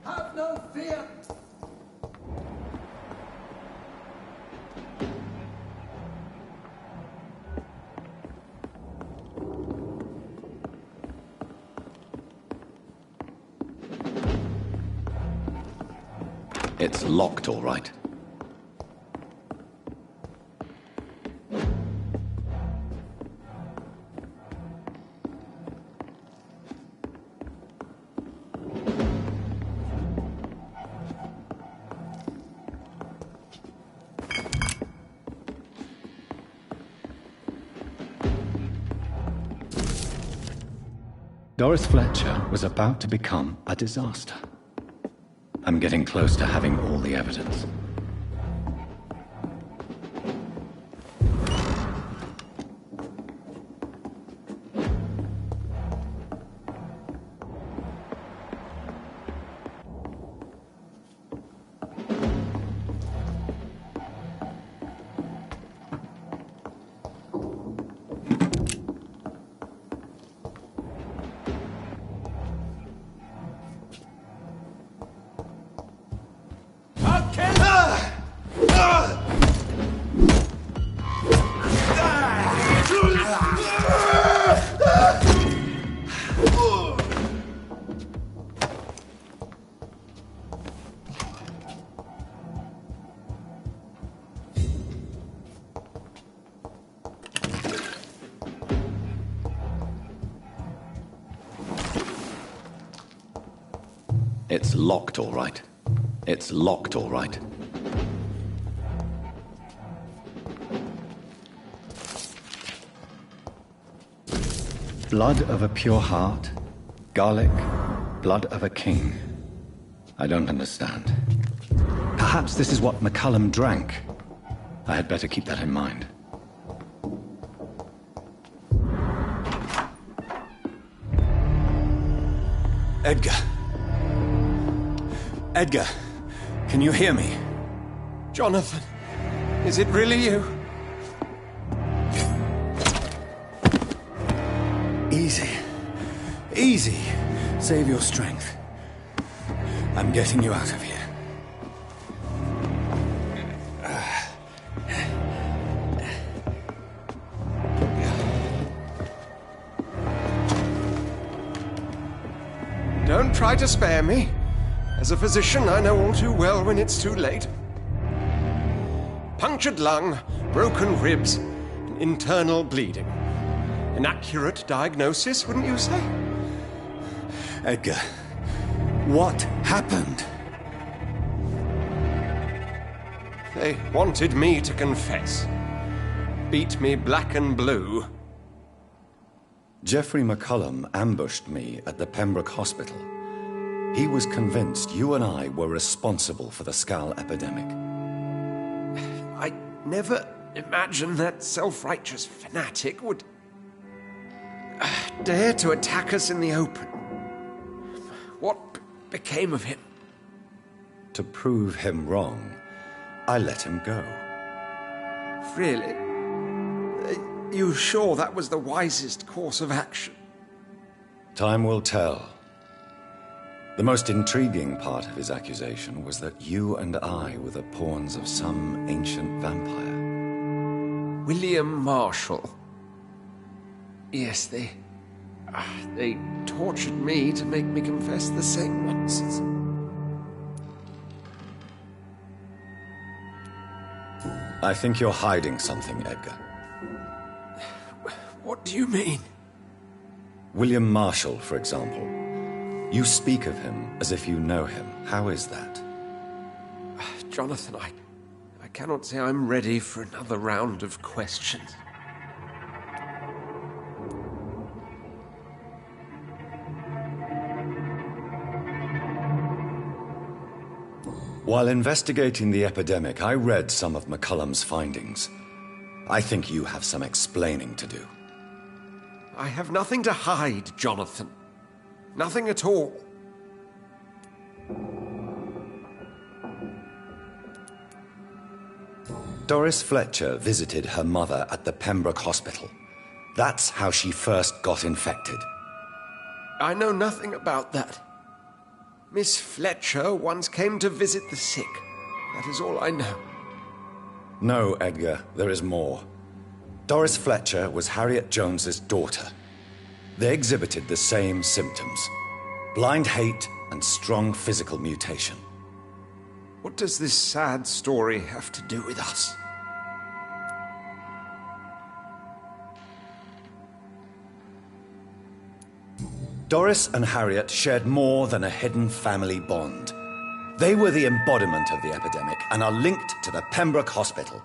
Have no fear! It's locked, all right. Doris Fletcher was about to become a disaster. I'm getting close to having all the evidence. It's locked, all right. It's locked, all right. Blood of a pure heart, garlic, blood of a king. I don't understand. Perhaps this is what McCullum drank. I had better keep that in mind. Edgar. Edgar, can you hear me? Jonathan, is it really you? Easy. Easy. Save your strength. I'm getting you out of here. Don't try to spare me. As a physician, I know all too well when it's too late. Punctured lung, broken ribs, and internal bleeding. An accurate diagnosis, wouldn't you say? Edgar, what happened? They wanted me to confess. Beat me black and blue. Geoffrey McCullum ambushed me at the Pembroke Hospital. He was convinced you and I were responsible for the Skal epidemic. I never imagined that self-righteous fanatic would dare to attack us in the open. What became of him? To prove him wrong, I let him go. Really? Are you sure that was the wisest course of action? Time will tell. The most intriguing part of his accusation was that you and I were the pawns of some ancient vampire. William Marshall. Yes, they tortured me to make me confess the same nonsense. I think you're hiding something, Edgar. What do you mean? William Marshall, for example. You speak of him as if you know him. How is that? Jonathan, I cannot say I'm ready for another round of questions. While investigating the epidemic, I read some of McCullum's findings. I think you have some explaining to do. I have nothing to hide, Jonathan. Nothing at all. Doris Fletcher visited her mother at the Pembroke Hospital. That's how she first got infected. I know nothing about that. Miss Fletcher once came to visit the sick. That is all I know. No, Edgar, there is more. Doris Fletcher was Harriet Jones's daughter. They exhibited the same symptoms: blind hate and strong physical mutation. What does this sad story have to do with us? Doris and Harriet shared more than a hidden family bond. They were the embodiment of the epidemic and are linked to the Pembroke Hospital.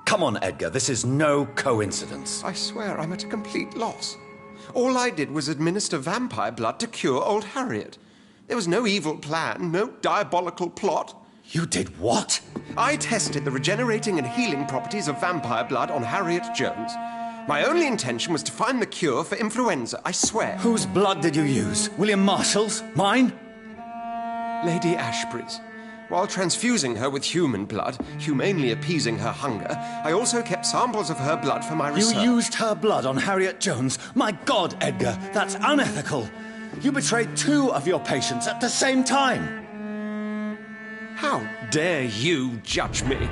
Come on, Edgar, this is no coincidence. I swear I'm at a complete loss. All I did was administer vampire blood to cure old Harriet. There was no evil plan, no diabolical plot. You did what? I tested the regenerating and healing properties of vampire blood on Harriet Jones. My only intention was to find the cure for influenza, I swear. Whose blood did you use? William Marshall's? Mine? Lady Ashbury's. While transfusing her with human blood, humanely appeasing her hunger, I also kept samples of her blood for my research. You used her blood on Harriet Jones? My God, Edgar, that's unethical. You betrayed 2 of your patients at the same time. How dare you judge me?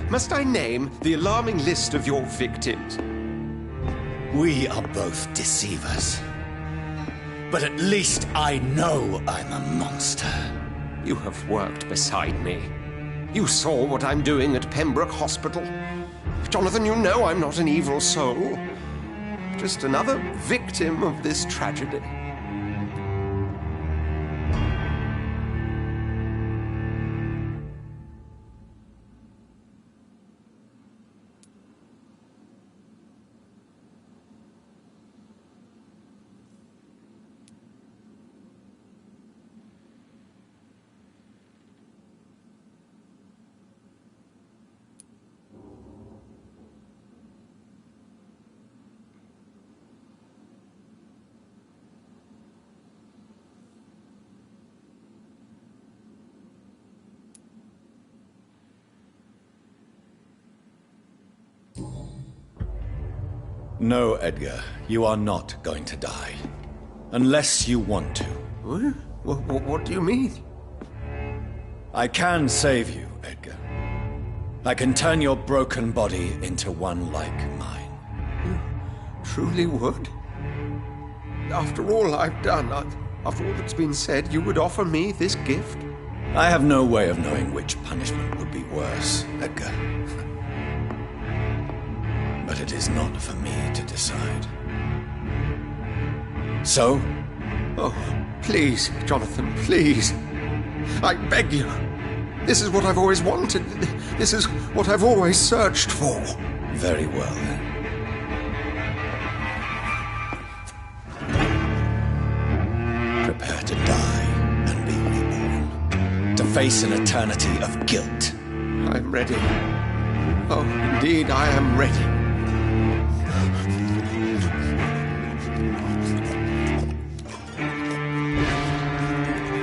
Must I name the alarming list of your victims? We are both deceivers. But at least I know I'm a monster. You have worked beside me. You saw what I'm doing at Pembroke Hospital. Jonathan, you know I'm not an evil soul. Just another victim of this tragedy. No, Edgar. You are not going to die. Unless you want to. What do you mean? I can save you, Edgar. I can turn your broken body into one like mine. You truly would? After all I've done, after all that's been said, you would offer me this gift? I have no way of knowing which punishment would be worse, Edgar. But it is not for me to decide. So? Oh, please, Jonathan, please. I beg you. This is what I've always wanted. This is what I've always searched for. Very well, then. Prepare to die and be reborn. To face an eternity of guilt. I'm ready. Oh, indeed, I am ready.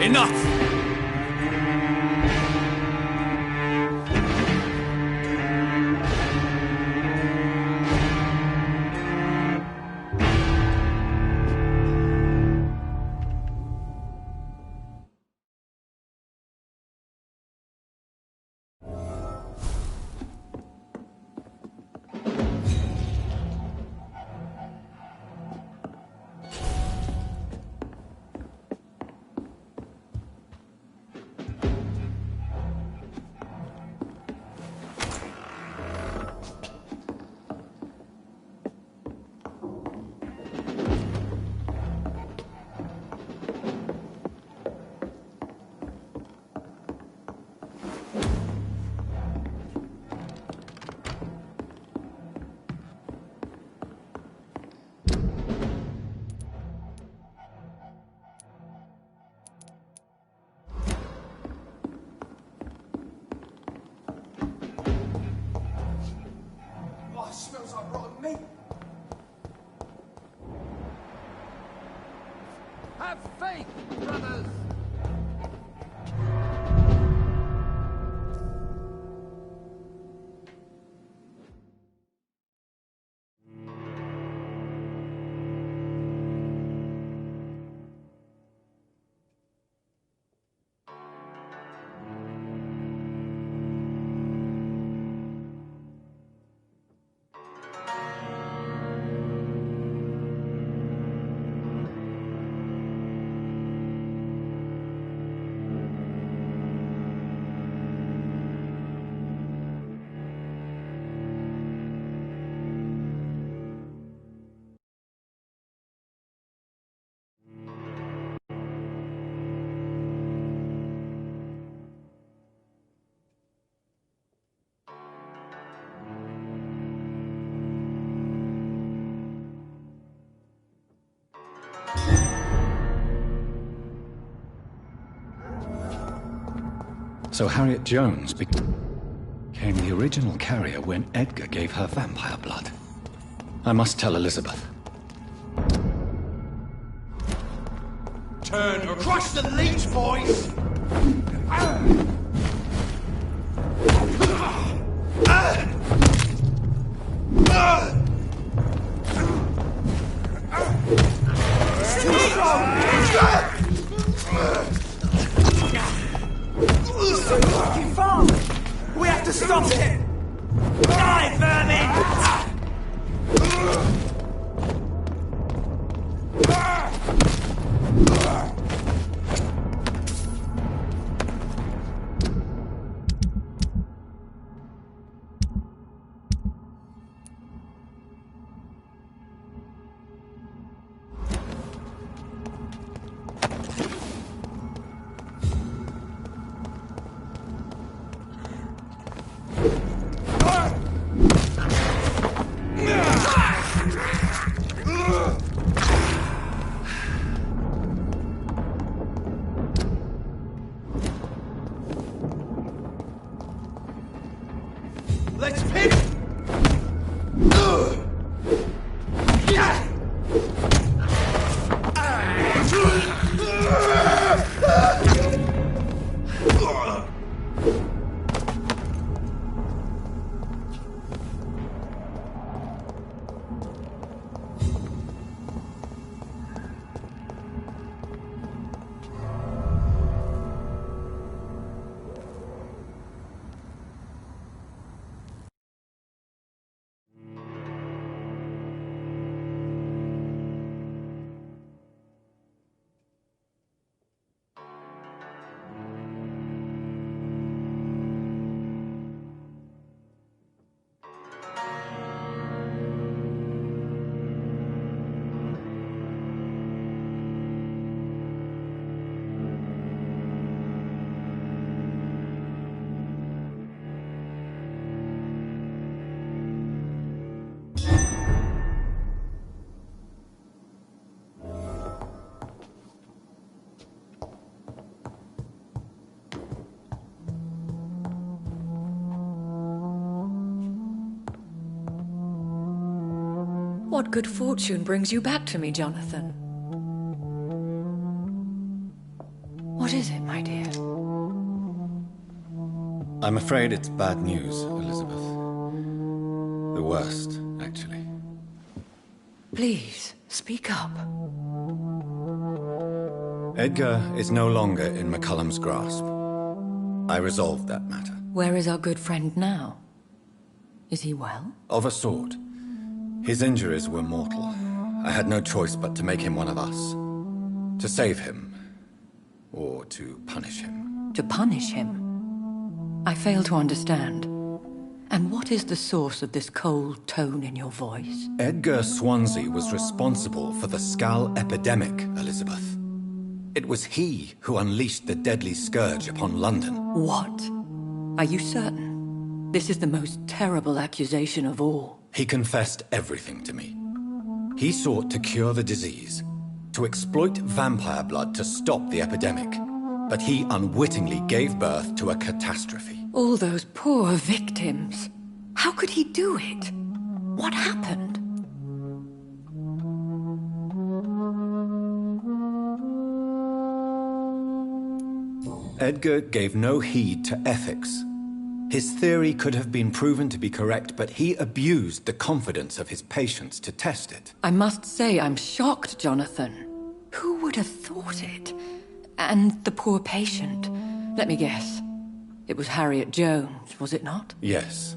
Enough! Smells like rotten meat. Have faith, brothers! So Harriet Jones became the original carrier when Edgar gave her vampire blood. I must tell Elizabeth. Turn or crush the leech, boys! Fucking far! We have to stop it! Die, vermin! What good fortune brings you back to me, Jonathan? What is it, my dear? I'm afraid it's bad news, Elizabeth. The worst, actually. Please, speak up. Edgar is no longer in McCullum's grasp. I resolved that matter. Where is our good friend now? Is he well? Of a sort. His injuries were mortal. I had no choice but to make him one of us. To save him. Or to punish him. To punish him? I fail to understand. And what is the source of this cold tone in your voice? Edgar Swansea was responsible for the Skull epidemic, Elizabeth. It was he who unleashed the deadly scourge upon London. What? Are you certain? This is the most terrible accusation of all. He confessed everything to me. He sought to cure the disease, to exploit vampire blood to stop the epidemic. But he unwittingly gave birth to a catastrophe. All those poor victims. How could he do it? What happened? Edgar gave no heed to ethics. His theory could have been proven to be correct, but he abused the confidence of his patients to test it. I must say I'm shocked, Jonathan. Who would have thought it? And the poor patient. Let me guess. It was Harriet Jones, was it not? Yes.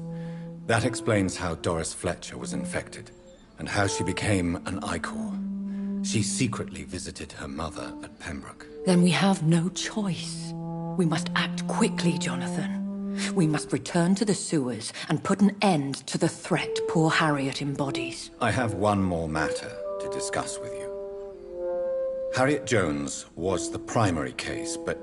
That explains how Doris Fletcher was infected, and how she became an Icor. She secretly visited her mother at Pembroke. Then we have no choice. We must act quickly, Jonathan. We must return to the sewers and put an end to the threat poor Harriet embodies. I have one more matter to discuss with you. Harriet Jones was the primary case, but...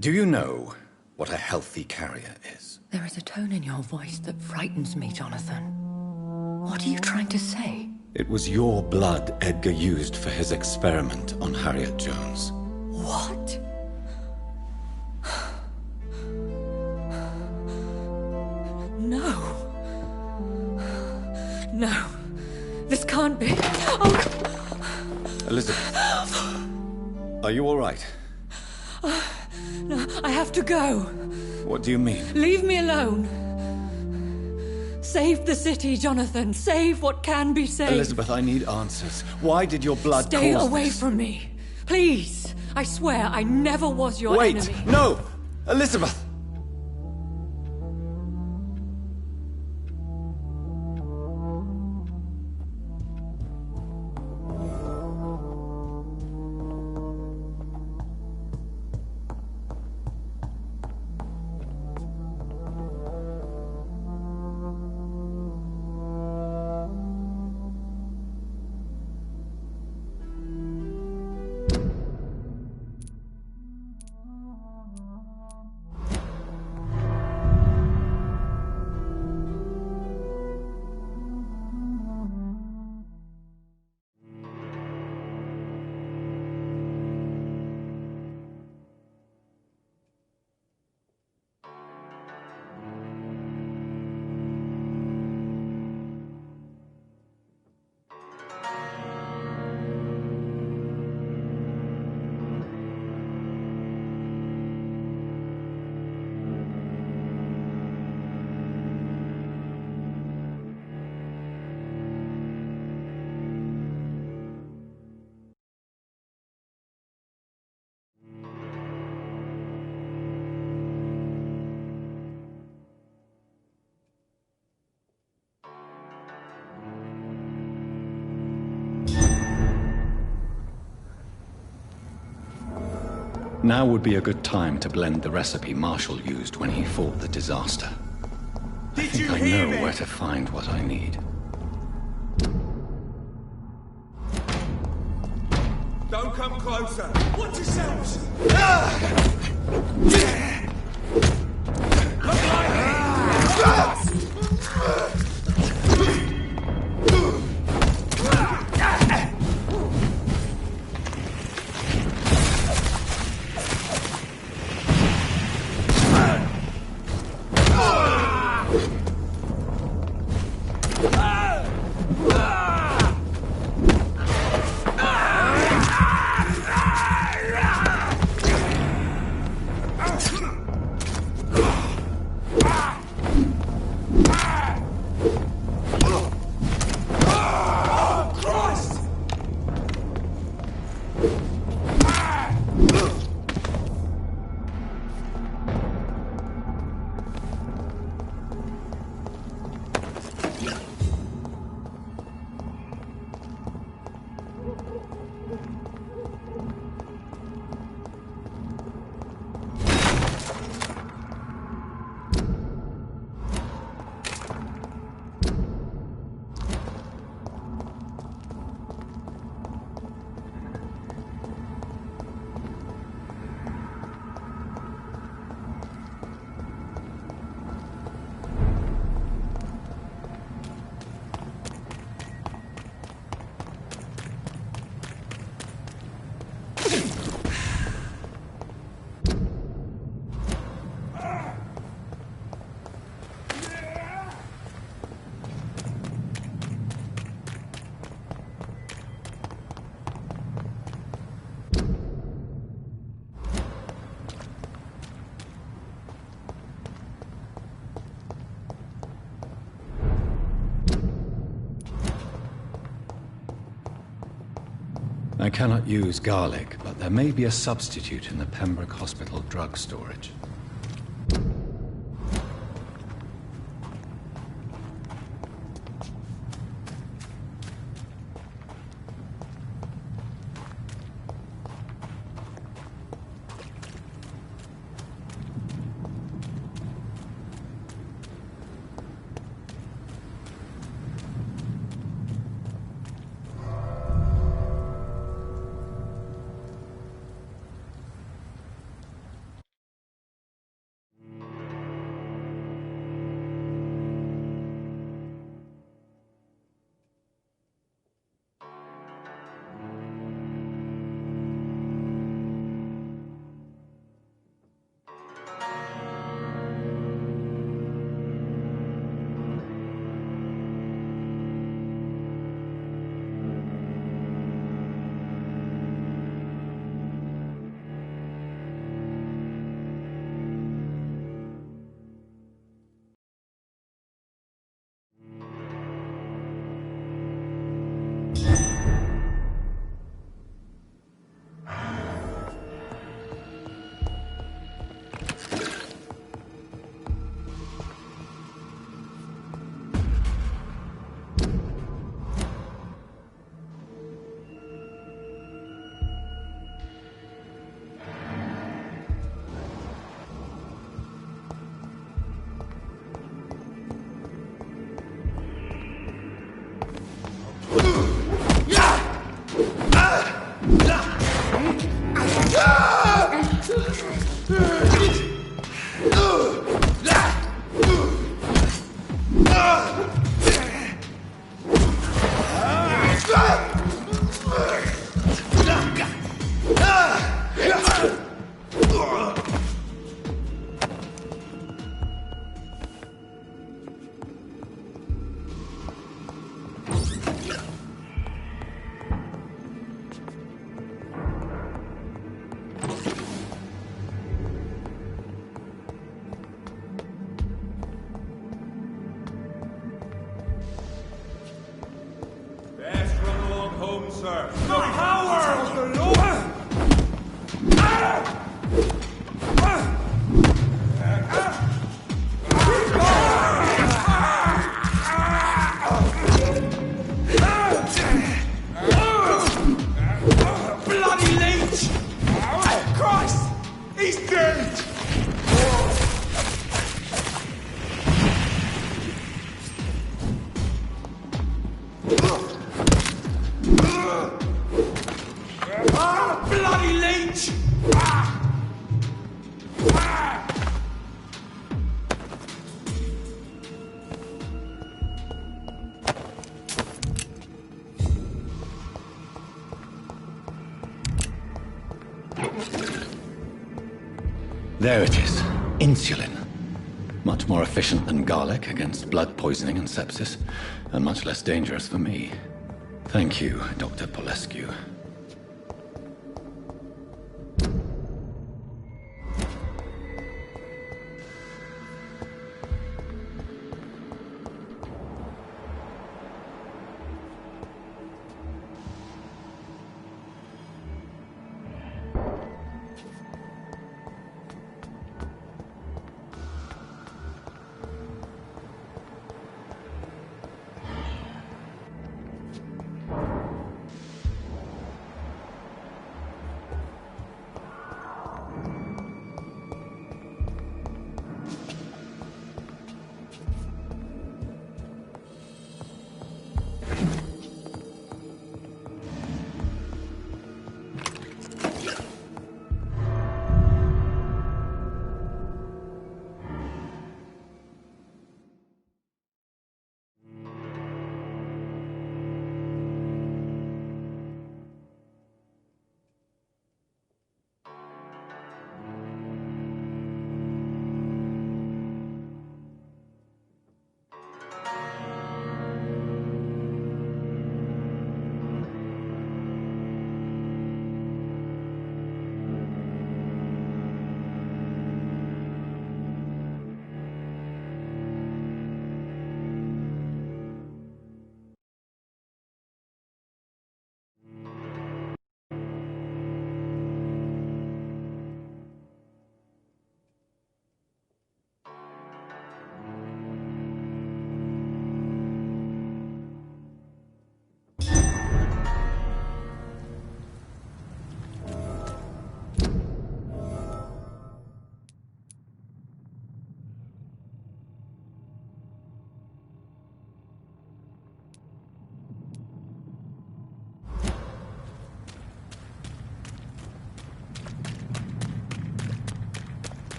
do you know what a healthy carrier is? There is a tone in your voice that frightens me, Jonathan. What are you trying to say? It was your blood Edgar used for his experiment on Harriet Jones. What? No. No. This can't be. Oh. Elizabeth. Are you all right? No, I have to go. What do you mean? Leave me alone. Save the city, Jonathan. Save what can be saved. Elizabeth, I need answers. Why did your blood Stay cause away this? from me. Please. I swear I never was your Wait! enemy. No! Elizabeth! Now would be a good time to blend the recipe Marshall used when he fought the disaster. I think I know where to find what I need. Don't come closer. Watch yourselves! I cannot use garlic, but there may be a substitute in the Pembroke Hospital drug storage. Sir. The power of the Lord! Bloody leech! Christ! He's dead! Bloody leech! There it is. Insulin. Much more efficient than garlic against blood poisoning and sepsis, and much less dangerous for me. Thank you, Dr. Polescu.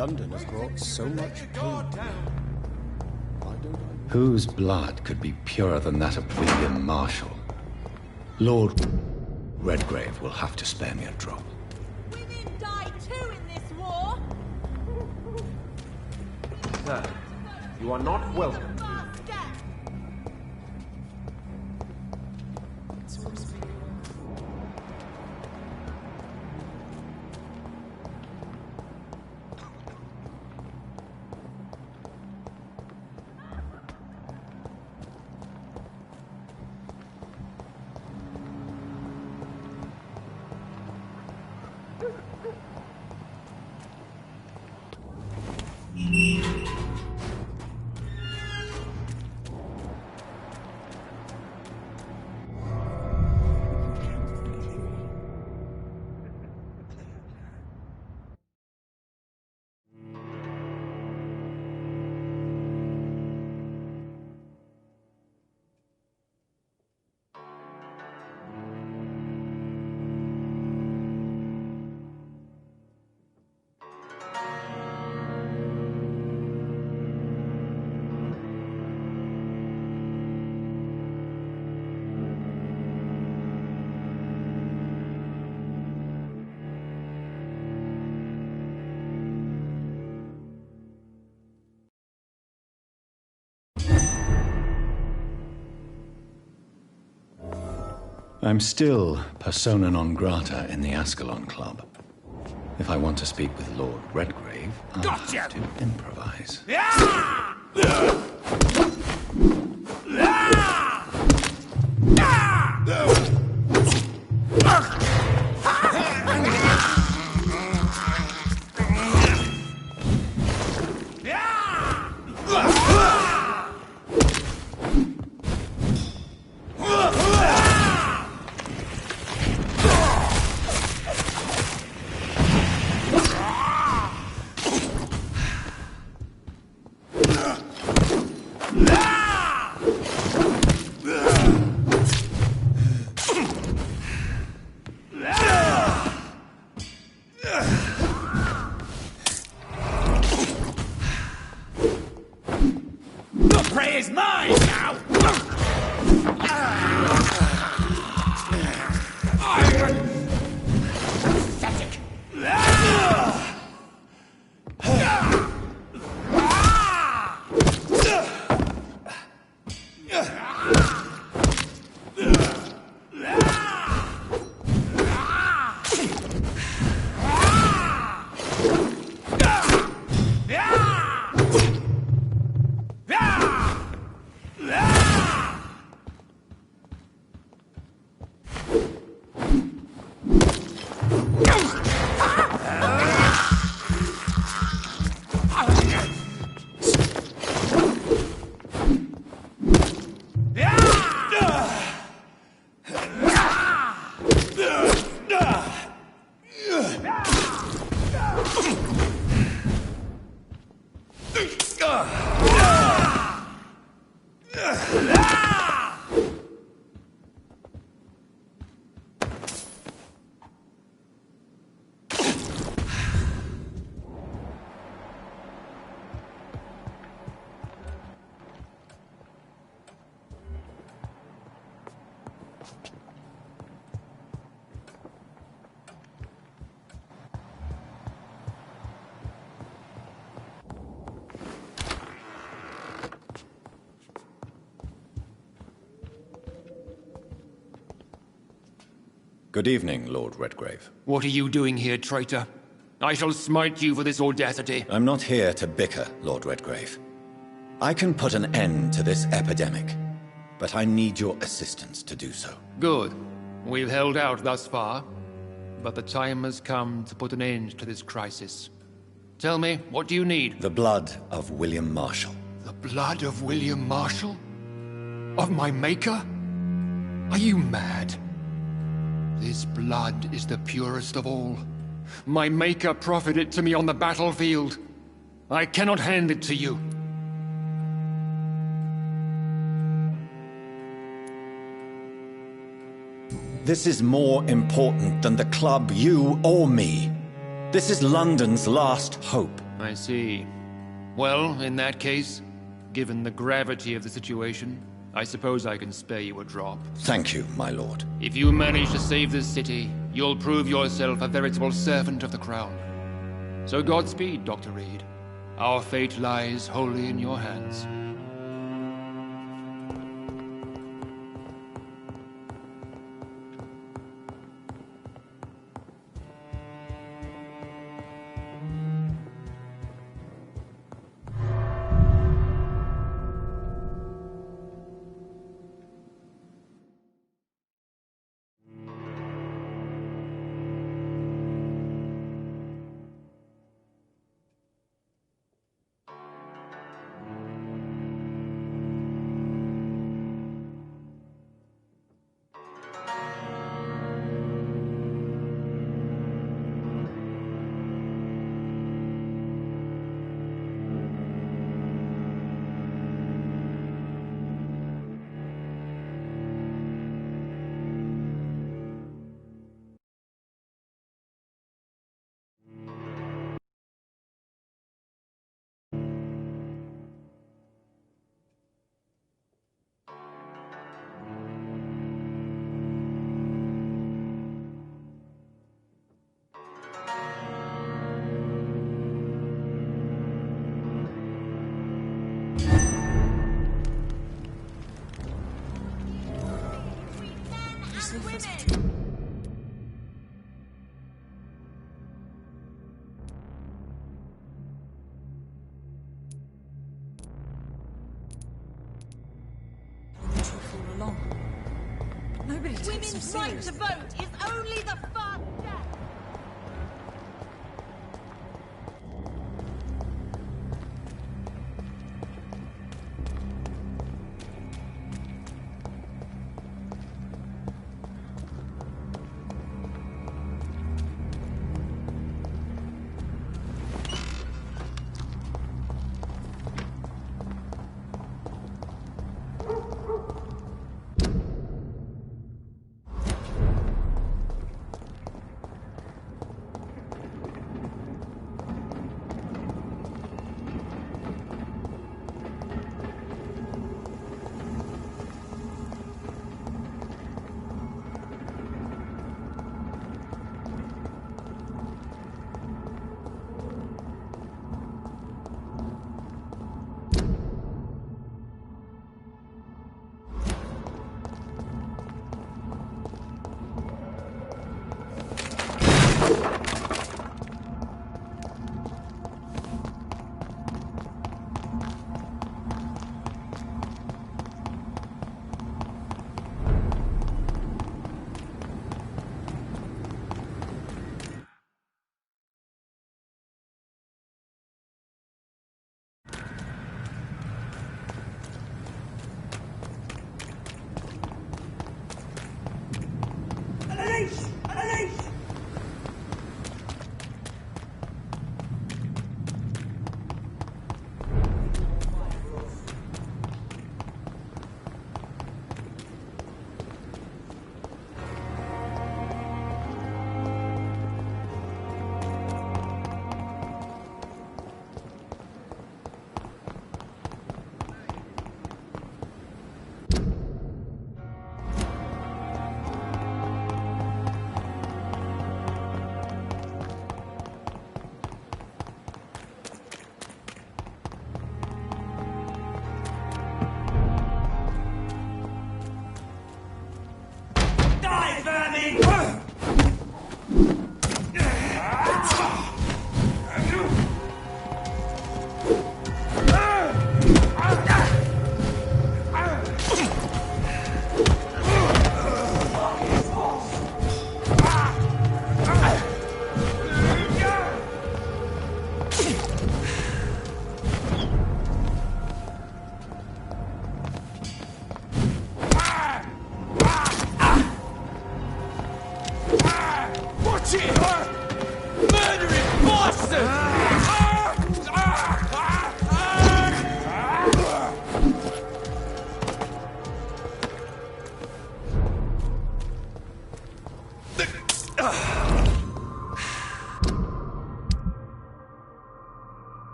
London has brought so much pain. Whose blood could be purer than that of William Marshall? Lord Redgrave will have to spare me a drop. Women die too in this war. Sir, you are not welcome. I'm still persona non grata in the Ascalon Club. If I want to speak with Lord Redgrave, I'll have to improvise. Good evening, Lord Redgrave. What are you doing here, traitor? I shall smite you for this audacity. I'm not here to bicker, Lord Redgrave. I can put an end to this epidemic, but I need your assistance to do so. Good. We've held out thus far, but the time has come to put an end to this crisis. Tell me, what do you need? The blood of William Marshall. The blood of William Marshall? Of my maker? Are you mad? This blood is the purest of all. My maker proffered it to me on the battlefield. I cannot hand it to you. This is more important than the club, you, or me. This is London's last hope. I see. Well, in that case, given the gravity of the situation, I suppose I can spare you a drop. Thank you, my lord. If you manage to save this city, you'll prove yourself a veritable servant of the Crown. So Godspeed, Dr. Reed. Our fate lies wholly in your hands. Nobody takes Women's them right seriously. to vote is only the first step.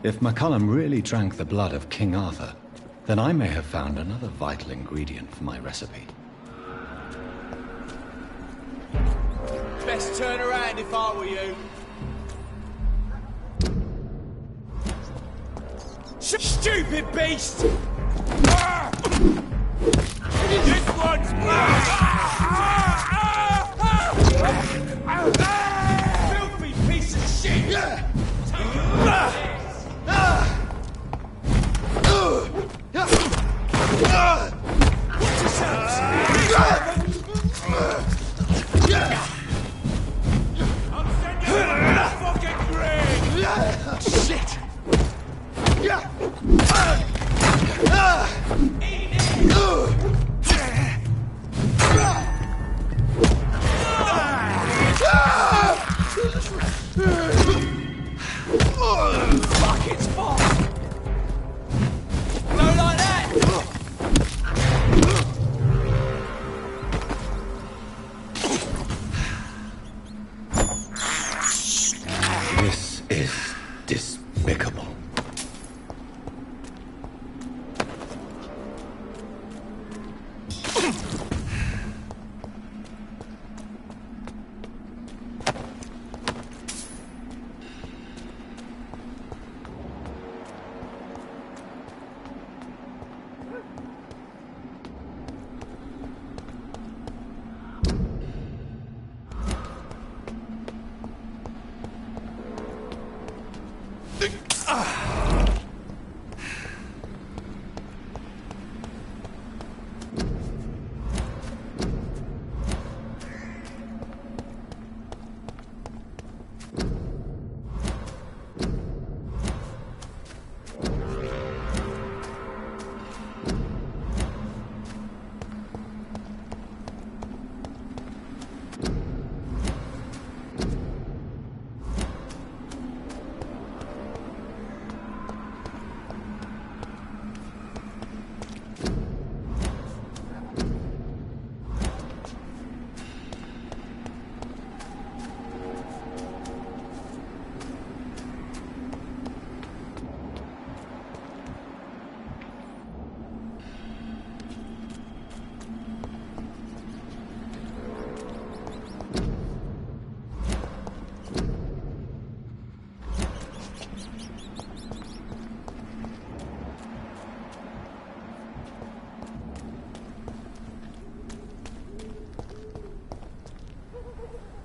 If McCullum really drank the blood of King Arthur, then I may have found another vital ingredient for my recipe. Best turn around if I were you. Stupid beast! This one's mine! Filthy piece of shit! Watch yourselves! I'm sending you a fucking grave! Shit! Fuck, it's fast! Go like that! This is despicable.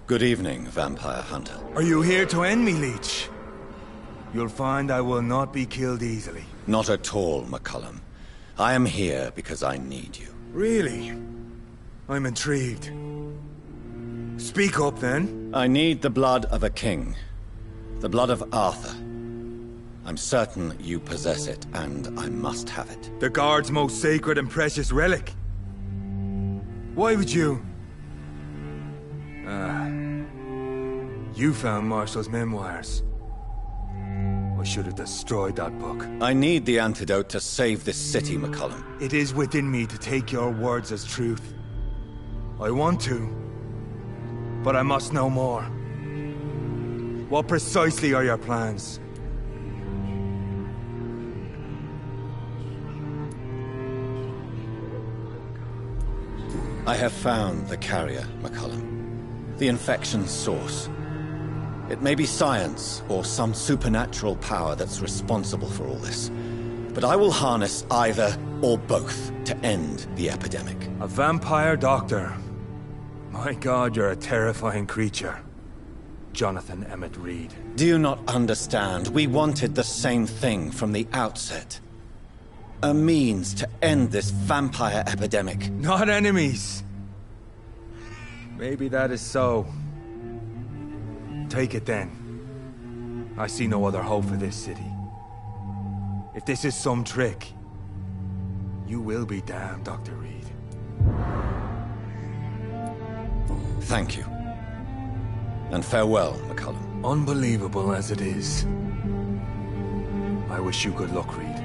Good evening, vampire hunter. Are you here to end me, Leech? You'll find I will not be killed easily. Not at all, McCullum. I am here because I need you. Really? I'm intrigued. Speak up, then. I need the blood of a king. The blood of Arthur. I'm certain you possess it, and I must have it. The Guard's most sacred and precious relic. Why would you? You found Marshall's memoirs. I should have destroyed that book. I need the antidote to save this city, McCullum. It is within me to take your words as truth. I want to, but I must know more. What precisely are your plans? I have found the carrier, McCullum. The infection's source. It may be science or some supernatural power that's responsible for all this. But I will harness either or both to end the epidemic. A vampire doctor. My God, you're a terrifying creature. Jonathan Emmett Reed. Do you not understand? We wanted the same thing from the outset. A means to end this vampire epidemic. Not enemies. Maybe that is so. Take it then. I see no other hope for this city. If this is some trick, you will be damned, Dr. Reed. Thank you. And farewell, McCullum. Unbelievable as it is, I wish you good luck, Reed.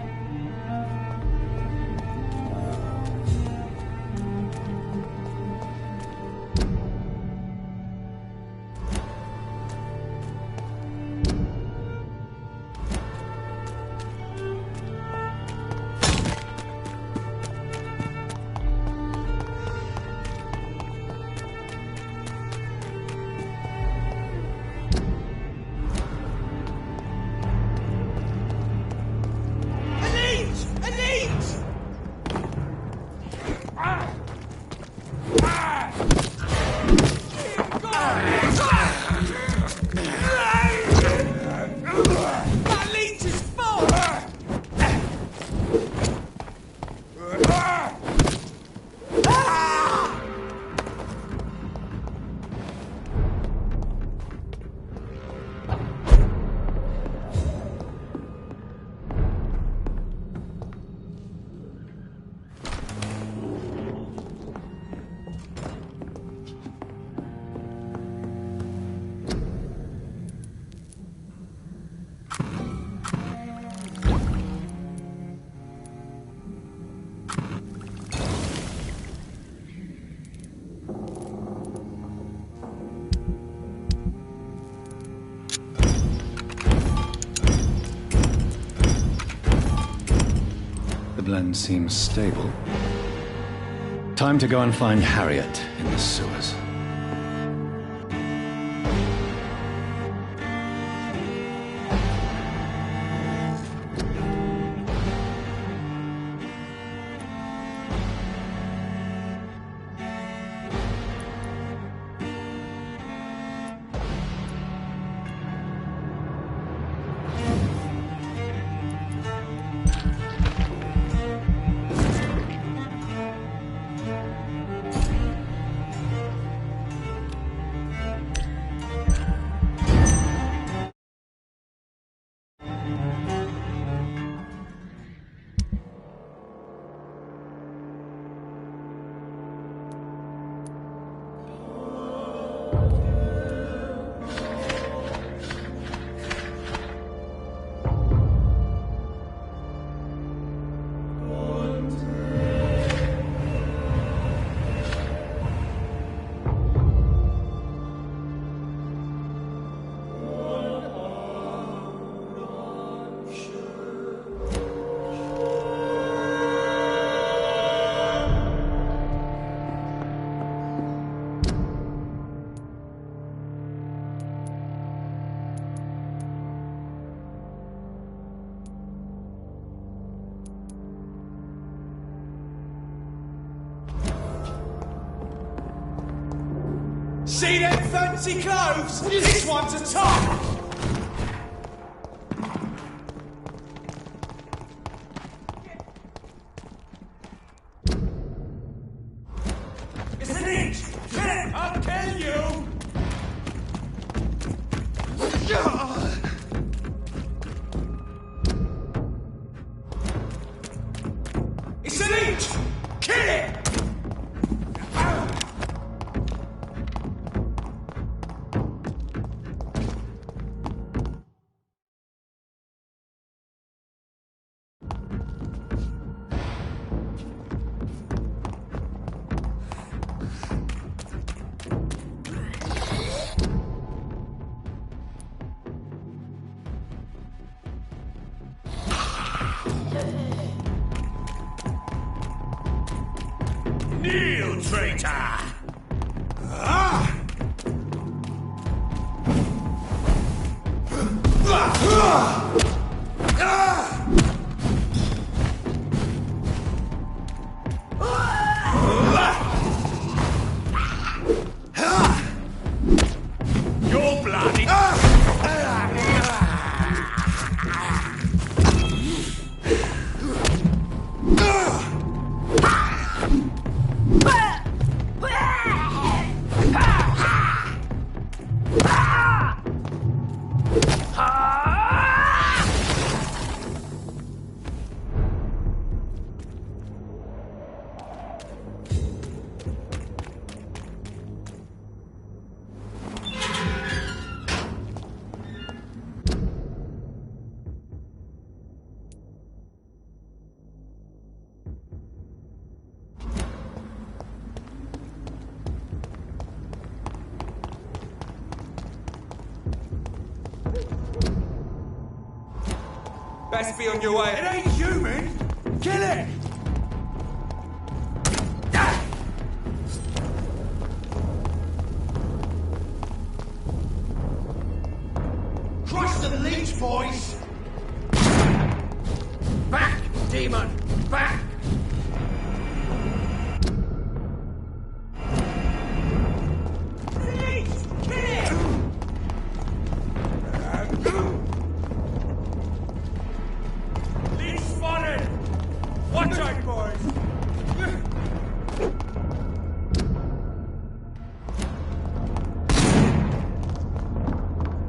Glen seems stable. Time to go and find Harriet in the sewers. See them fancy clothes? This one's a top! It's an inch! Get it! I'll tell you! It's an inch! Kill it! Kneel, traitor! Your bloody... Best be on your way. It ain't human! Kill it! Crush the leech, boys! Back, demon! Back! Watch out, boys!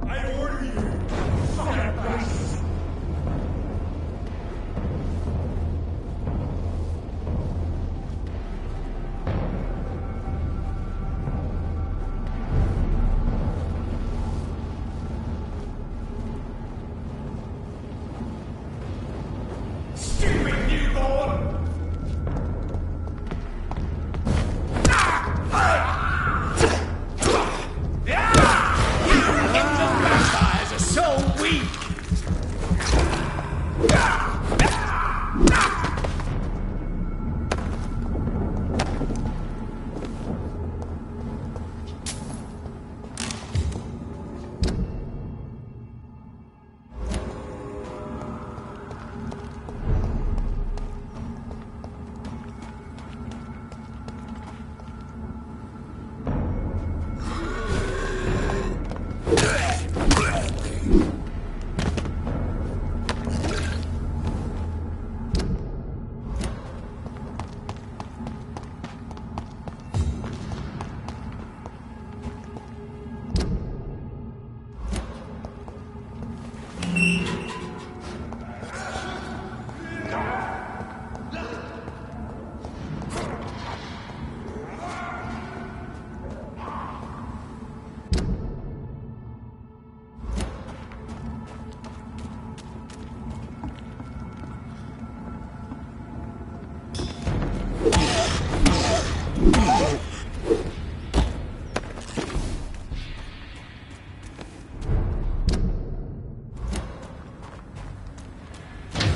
I order you! Son of a bitch! Stupid newborn!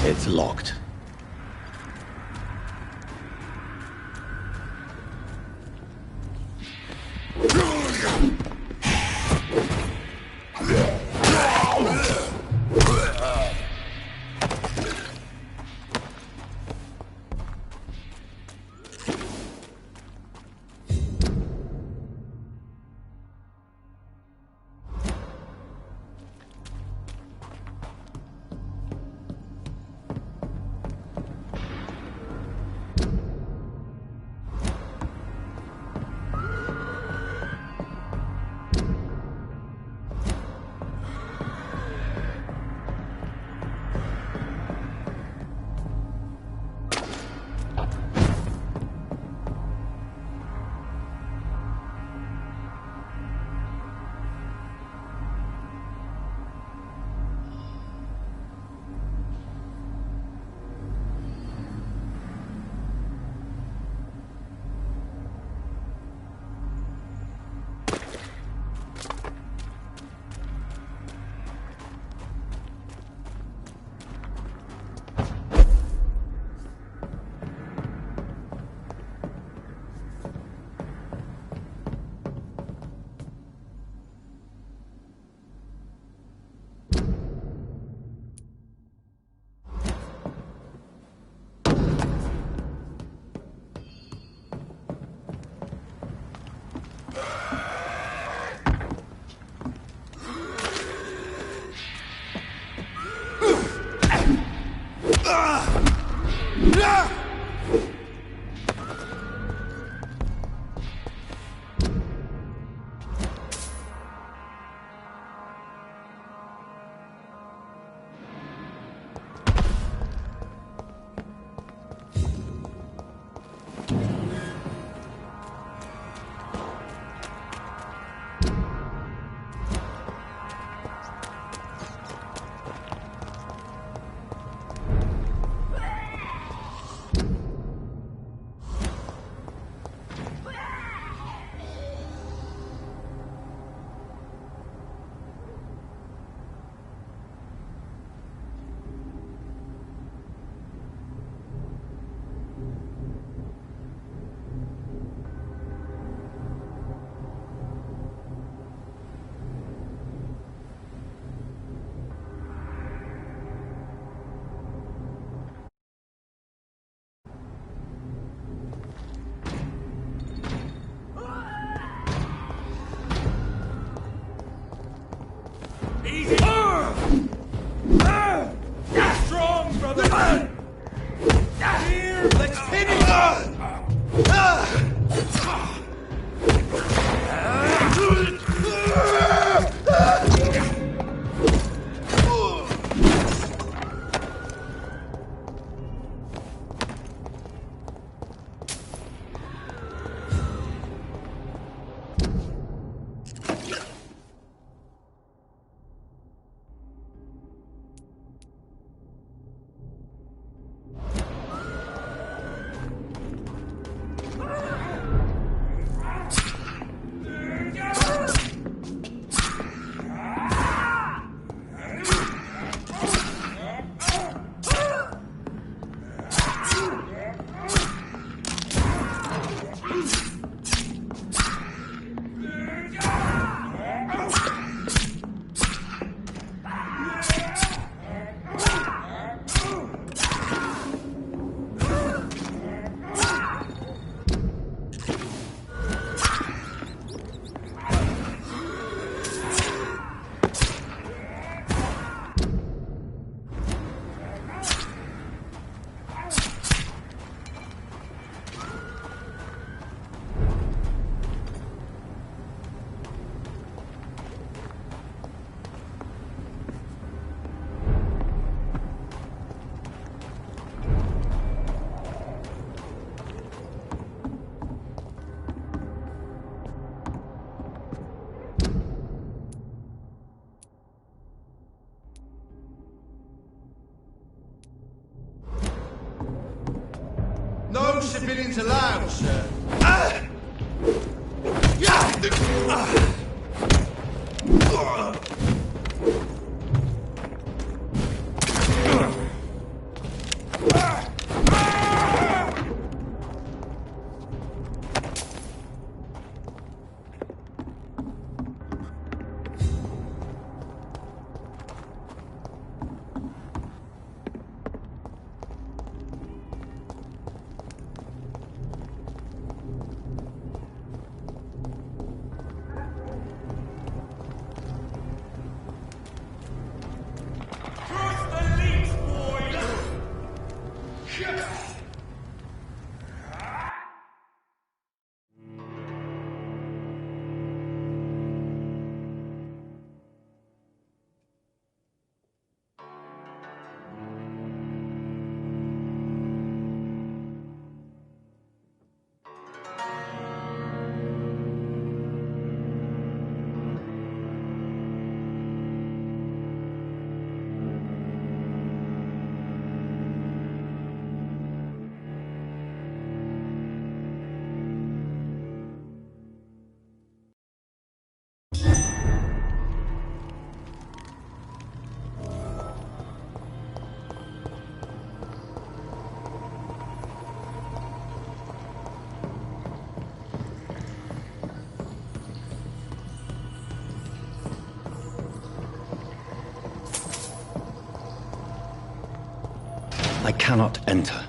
It's locked. Easy! Strong, brother! Here, let's finish! No civilians allowed, sir. I cannot enter.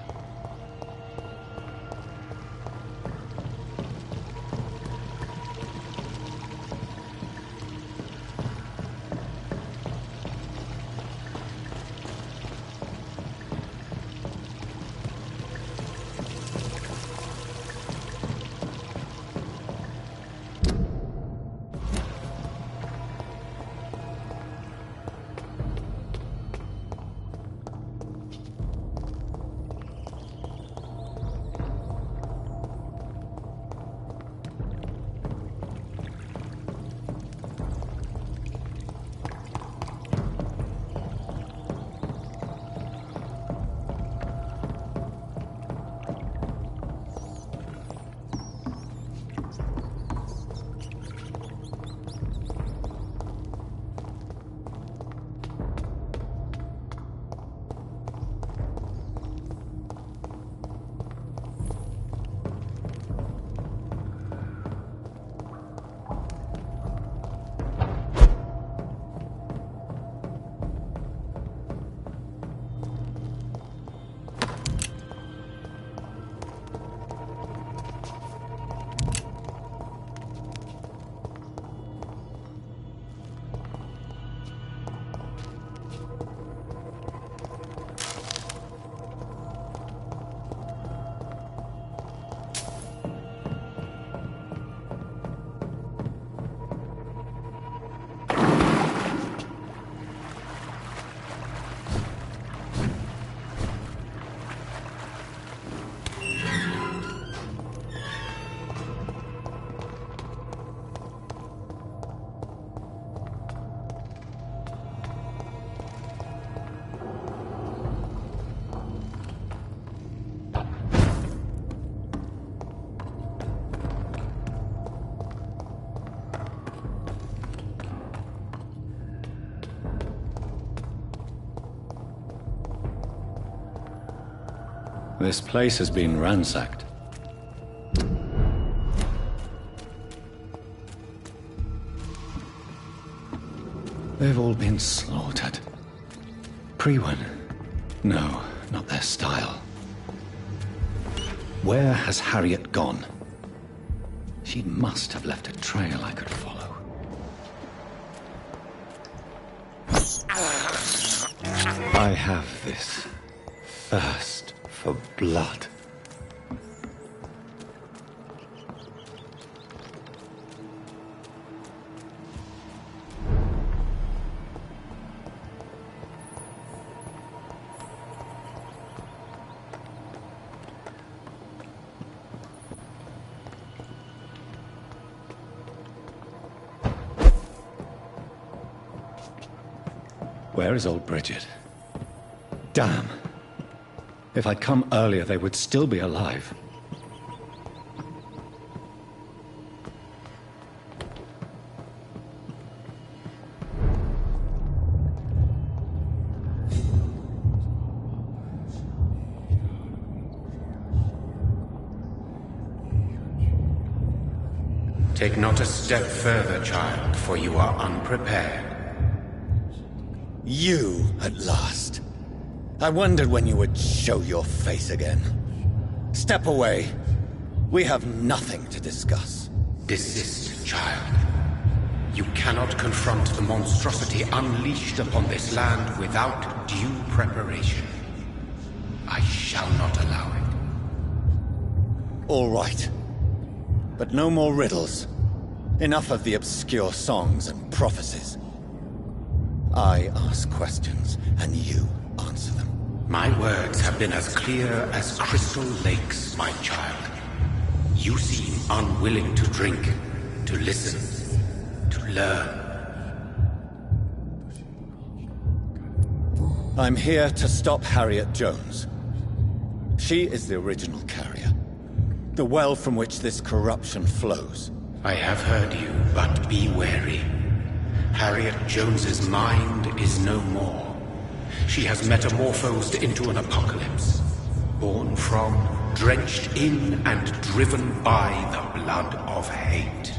This place has been ransacked. They've all been slaughtered. Priwen? No, not their style. Where has Harriet gone? She must have left a trail I could follow. I have this thirst for blood. Where is old Bridget? Damn. If I'd come earlier, they would still be alive. Take not a step further, child, for you are unprepared. You, at last. I wondered when you would show your face again. Step away. We have nothing to discuss. Desist, child. You cannot confront the monstrosity unleashed upon this land without due preparation. I shall not allow it. All right. But no more riddles. Enough of the obscure songs and prophecies. I ask questions, and you answer them. My words have been as clear as crystal lakes, my child. You seem unwilling to drink, to listen, to learn. I'm here to stop Harriet Jones. She is the original carrier. The well from which this corruption flows. I have heard you, but be wary. Harriet Jones's mind is no more. She has metamorphosed into an apocalypse. Born from, drenched in, and driven by the blood of hate.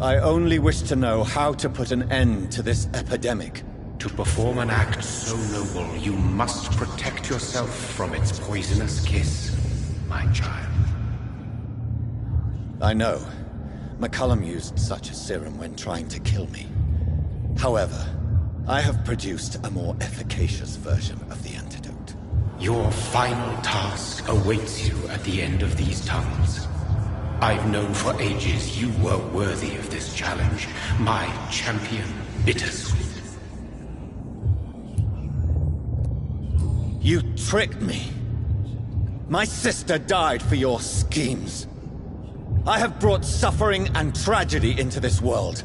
I only wish to know how to put an end to this epidemic. To perform an act so noble, you must protect yourself from its poisonous kiss, my child. I know. McCullum used such a serum when trying to kill me. However, I have produced a more efficacious version of the antidote. Your final task awaits you at the end of these tunnels. I've known for ages you were worthy of this challenge, my champion, Bittersweet. You tricked me. My sister died for your schemes. I have brought suffering and tragedy into this world.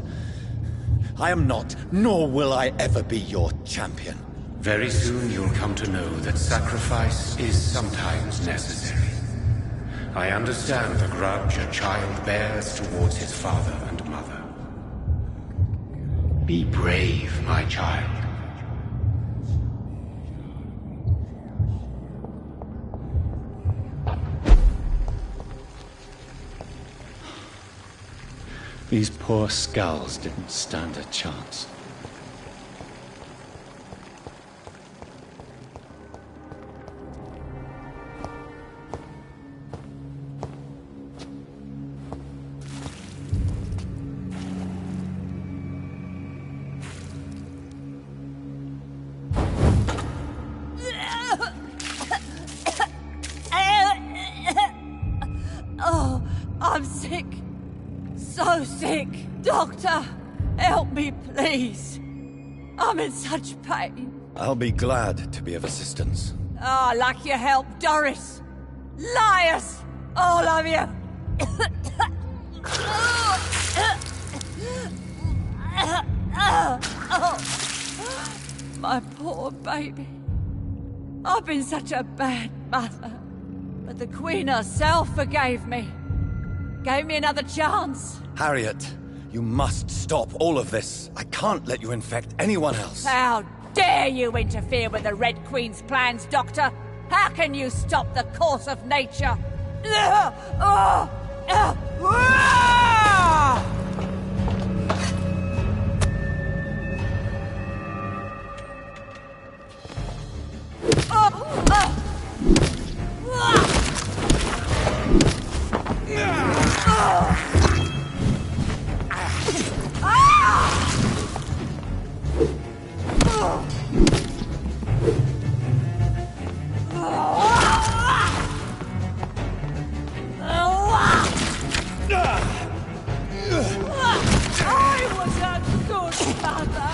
I am not, nor will I ever be your champion. Very soon you'll come to know that sacrifice is sometimes necessary. I understand the grudge a child bears towards his father and mother. Be brave, my child. These poor skulls didn't stand a chance. Oh, I'm sick. So sick. Doctor, help me, please. I'm in such pain. I'll be glad to be of assistance. Ah, like your help, Doris. Liars! All of you! My poor baby. I've been such a bad mother. But the Queen herself forgave me. Gave me another chance. Harriet, you must stop all of this. I can't let you infect anyone else. How dare you interfere with the Red Queen's plans, Doctor? How can you stop the course of nature? I was a good mother.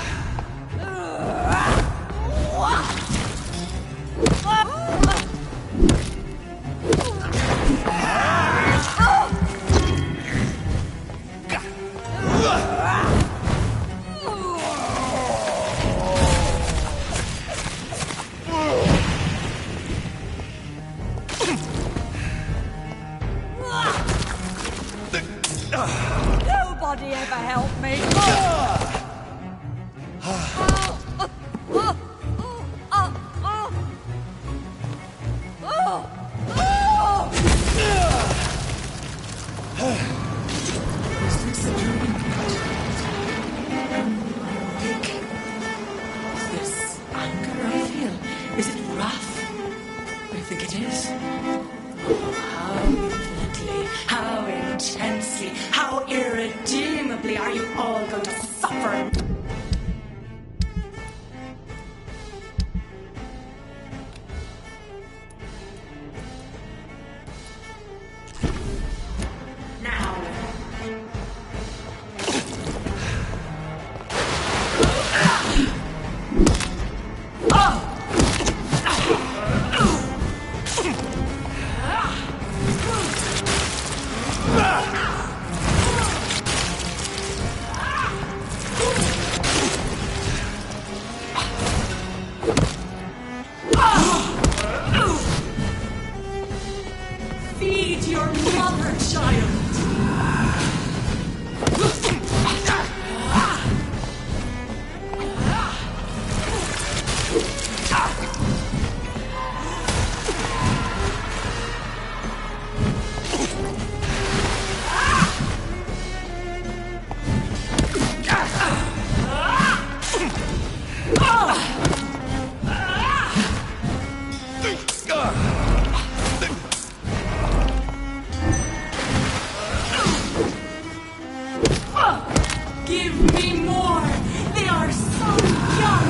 I think it is. Oh, how infinitely, how intensely, how irredeemably are you all going to suffer? Feed your mother, child! Give me more! They are so young!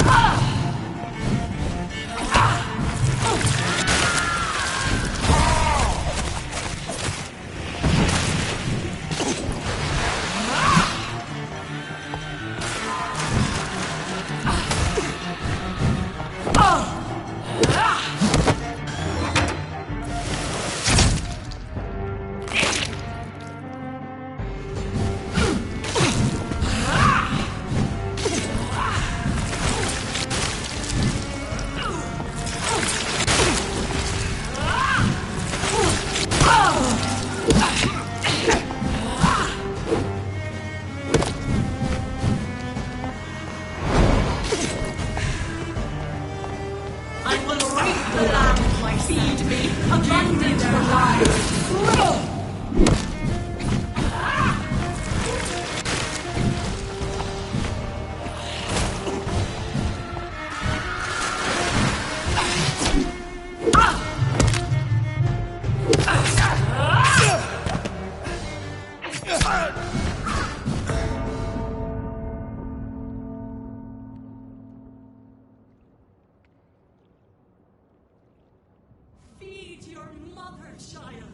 I will rape the land like feed me, abandon their lives. Feed your mother, child.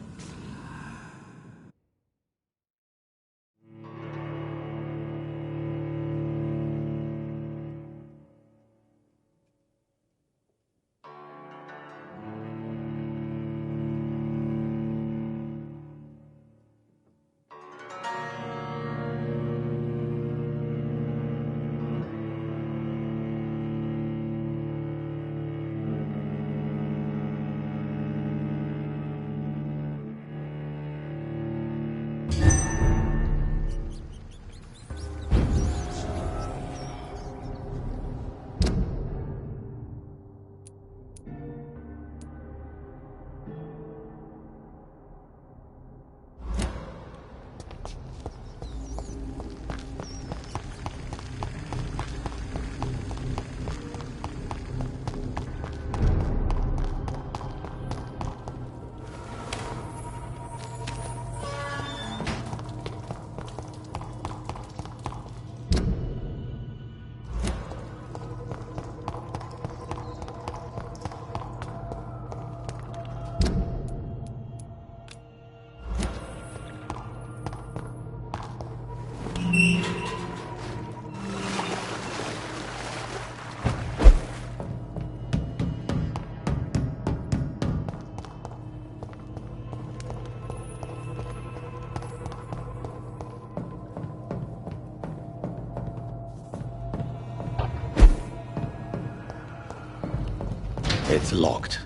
It's locked.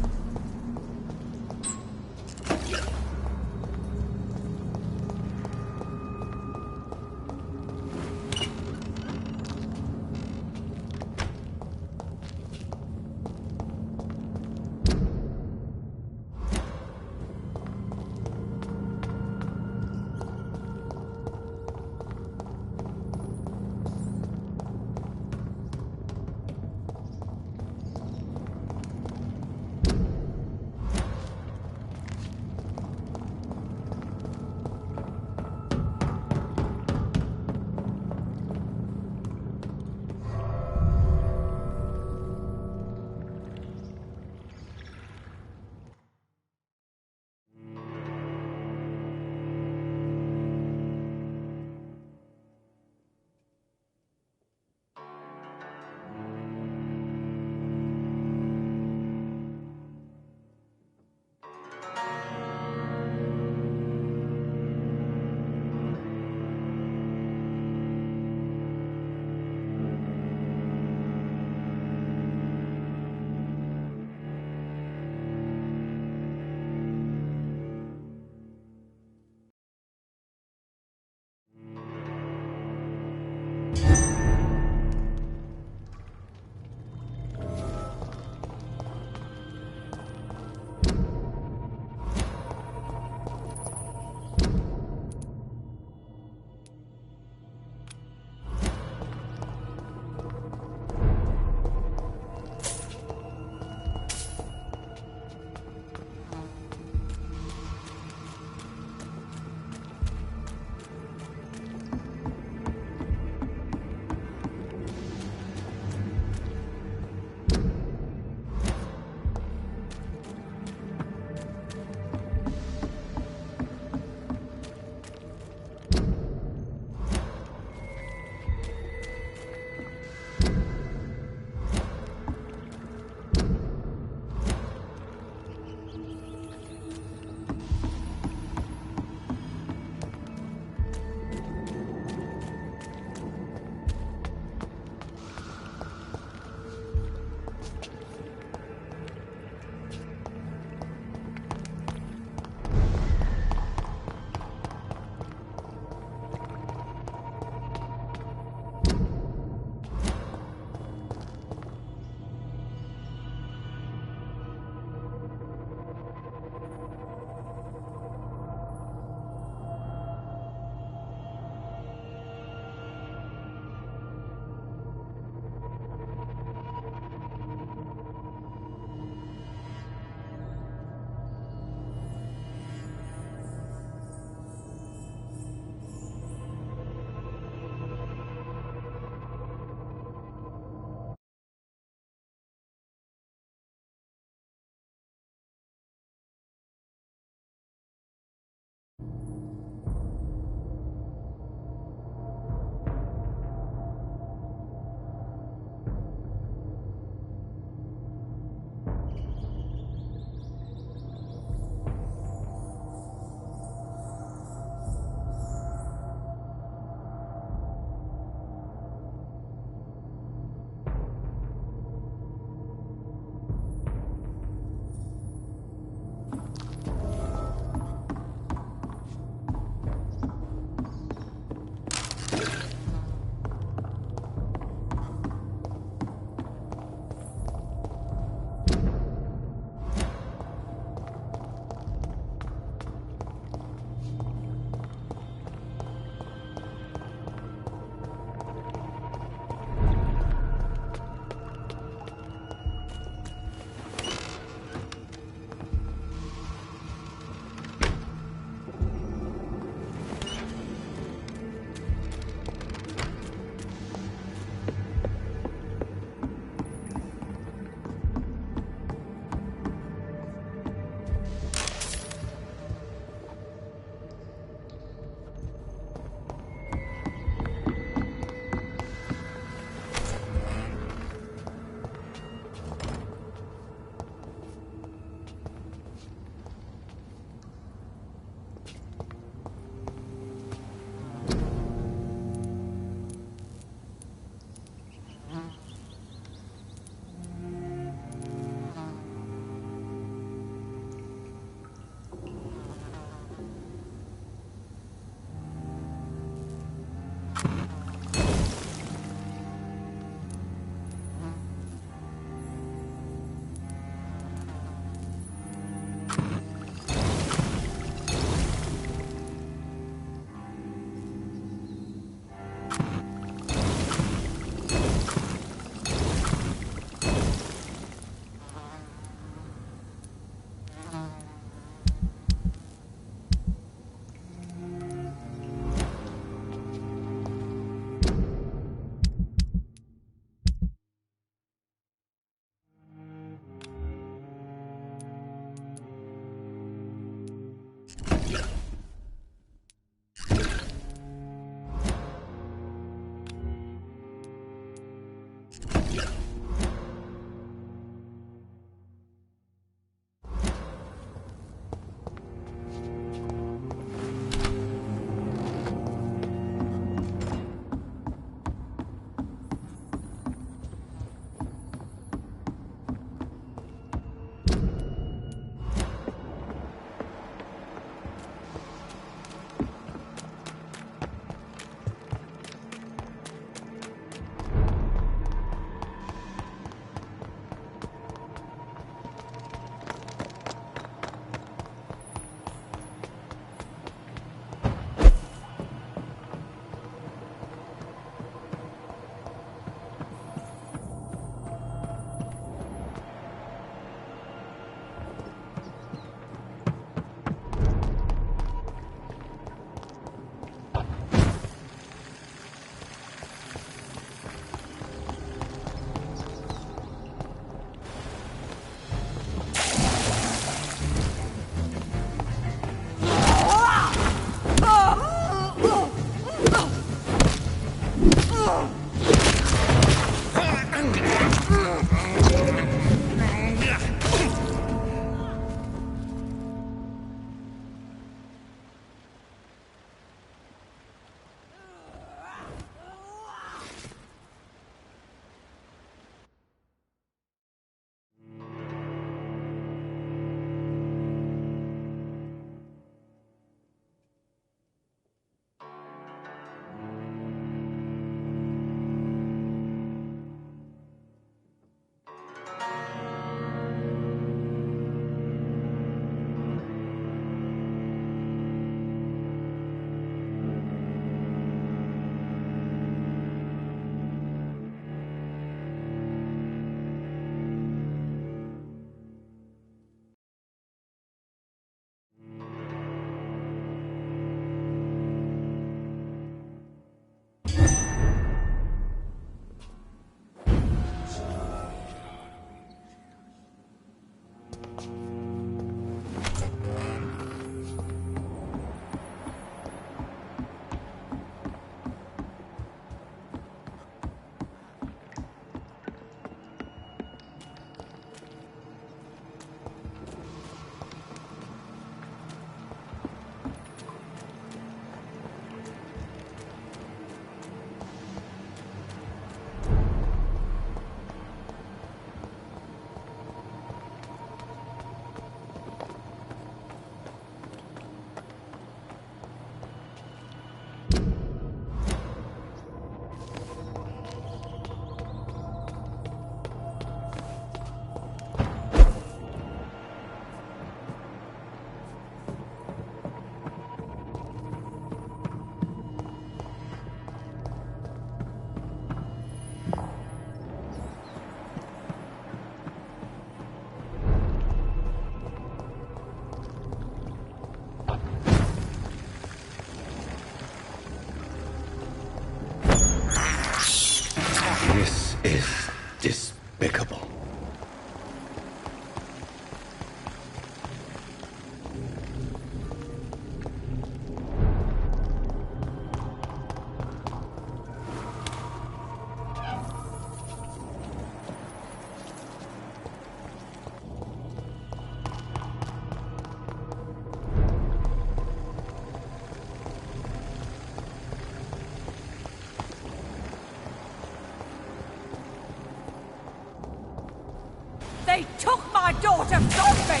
daughter from me!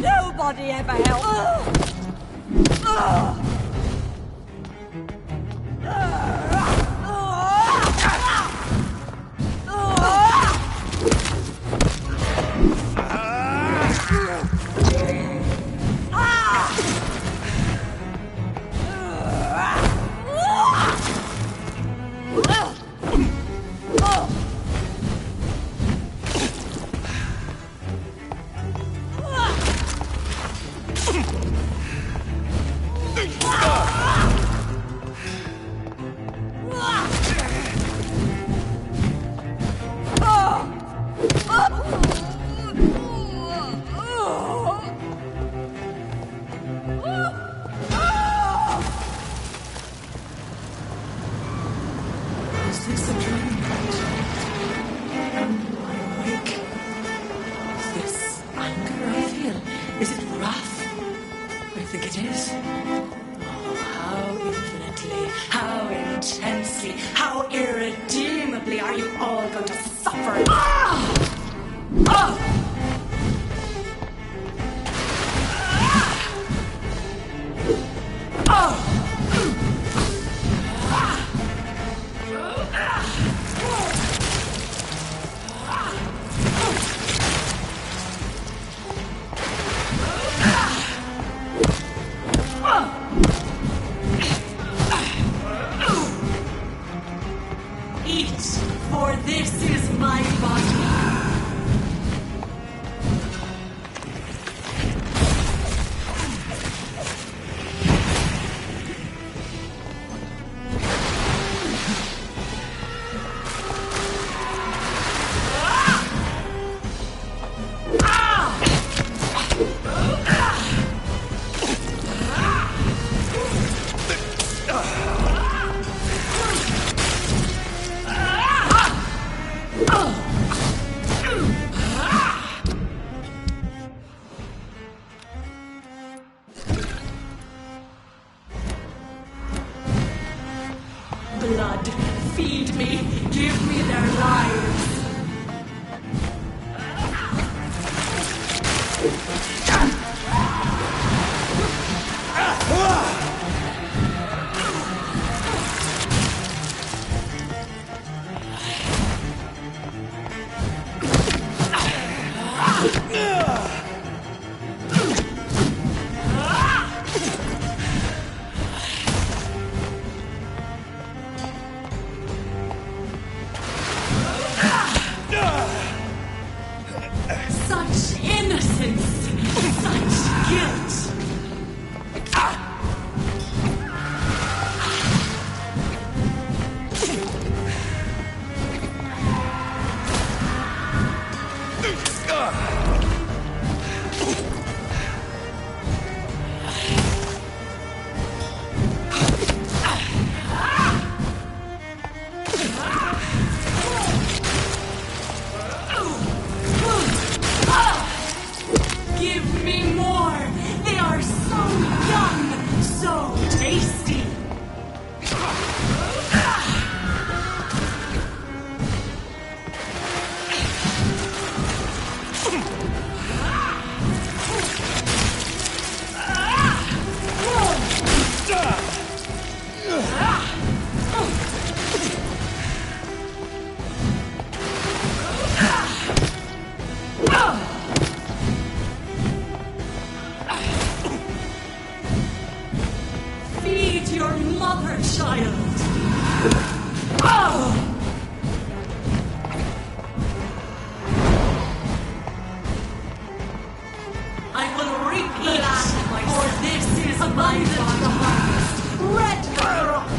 Nobody ever helped. Is this a dream? Am I awake? Is this anger I feel? Is it wrath? I think it is. Oh, how infinitely, how intensely, how irredeemably are you all going to suffer? Eat, for this is my body. Blood, feed me, give me their lives. Such innocence, such guilt. Give me more! They are so young, so tasty! Feed your mother, child! Survive the harvest! Red the rock!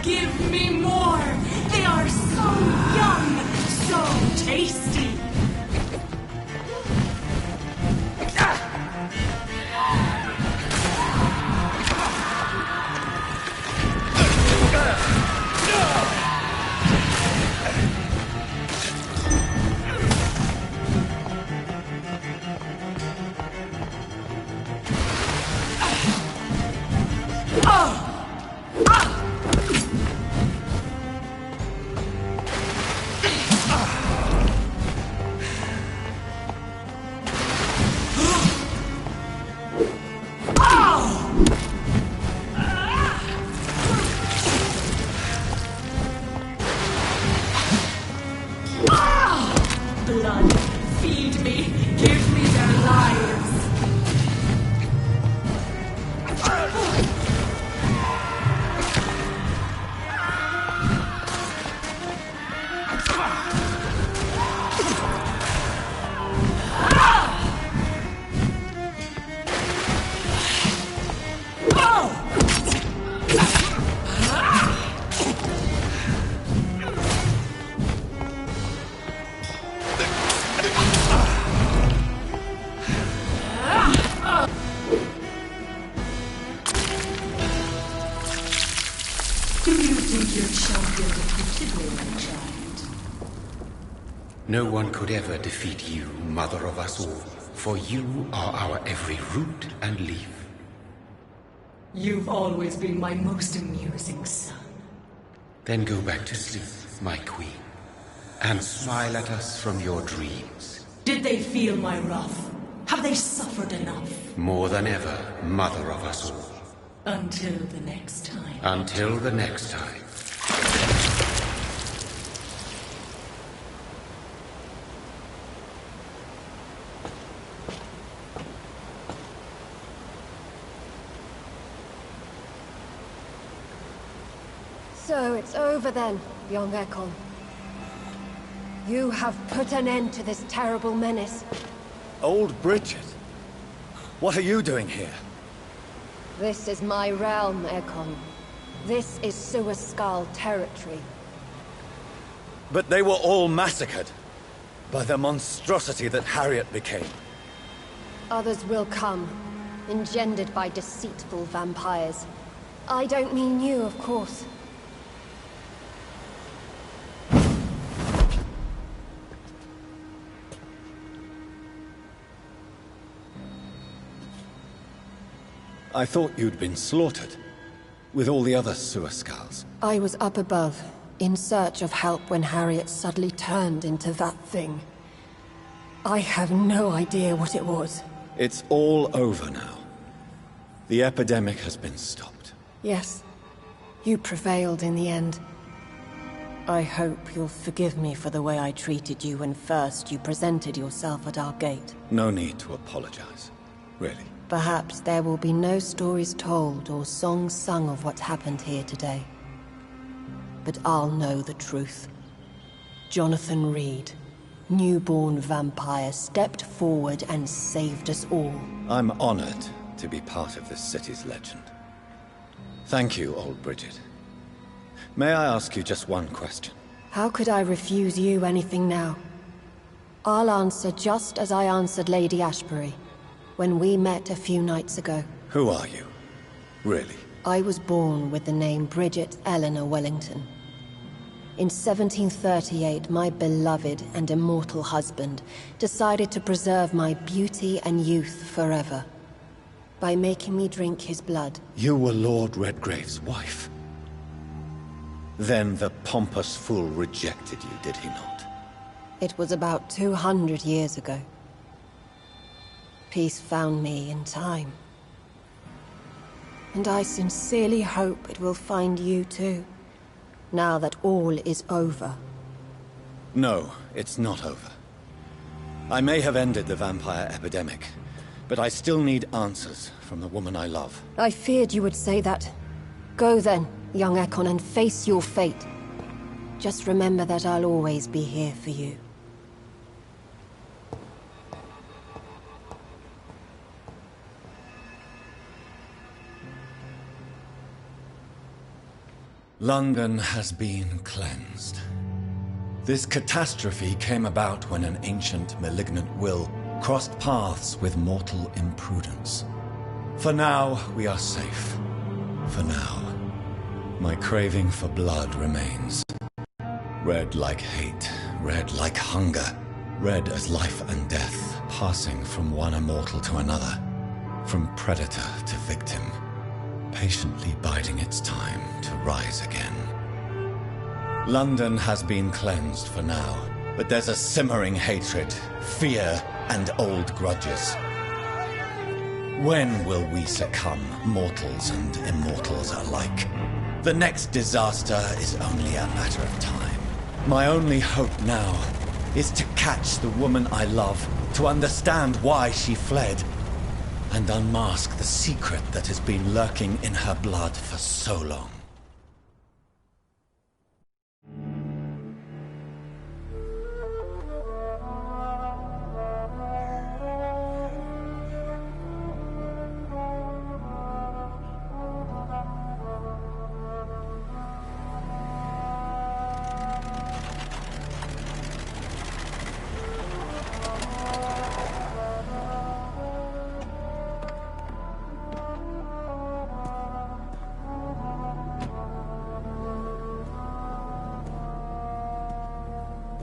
Give me more! They are so young, so tasty! Blood, feed me, give me their lives. Do you think your champion defeated me, my child? No one could ever defeat you, mother of us all, for you are our every root and leaf. You've always been my most amusing son. Then go back to sleep, my queen, and smile at us from your dreams. Did they feel my wrath? Have they suffered enough? More than ever, mother of us all. Until the next time. Until the next time. So it's over then, young Ekon. You have put an end to this terrible menace. Old Bridget? What are you doing here? This is my realm, Ekon. This is Suaskal territory. But they were all massacred by the monstrosity that Harriet became. Others will come, engendered by deceitful vampires. I don't mean you, of course. I thought you'd been slaughtered, with all the other Suaskals. I was up above, in search of help when Harriet suddenly turned into that thing. I have no idea what it was. It's all over now. The epidemic has been stopped. Yes, you prevailed in the end. I hope you'll forgive me for the way I treated you when first you presented yourself at our gate. No need to apologize, really. Perhaps there will be no stories told or songs sung of what happened here today. But I'll know the truth. Jonathan Reed, newborn vampire, stepped forward and saved us all. I'm honored to be part of this city's legend. Thank you, old Bridget. May I ask you just one question? How could I refuse you anything now? I'll answer just as I answered Lady Ashbury when we met a few nights ago. Who are you? Really? I was born with the name Bridget Eleanor Wellington. In 1738, my beloved and immortal husband decided to preserve my beauty and youth forever. By making me drink his blood. You were Lord Redgrave's wife. Then the pompous fool rejected you, did he not? It was about 200 years ago. Peace found me in time. And I sincerely hope it will find you too, now that all is over. No, it's not over. I may have ended the vampire epidemic, but I still need answers from the woman I love. I feared you would say that. Go then, young Ekon, and face your fate. Just remember that I'll always be here for you. London has been cleansed. This catastrophe came about when an ancient, malignant will crossed paths with mortal imprudence. For now, we are safe. For now. My craving for blood remains. Red like hate, red like hunger, red as life and death, passing from one immortal to another, from predator to victim, patiently biding its time to rise again. London has been cleansed for now, but there's a simmering hatred, fear, and old grudges. When will we succumb, mortals and immortals alike? The next disaster is only a matter of time. My only hope now is to catch the woman I love, to understand why she fled, and unmask the secret that has been lurking in her blood for so long.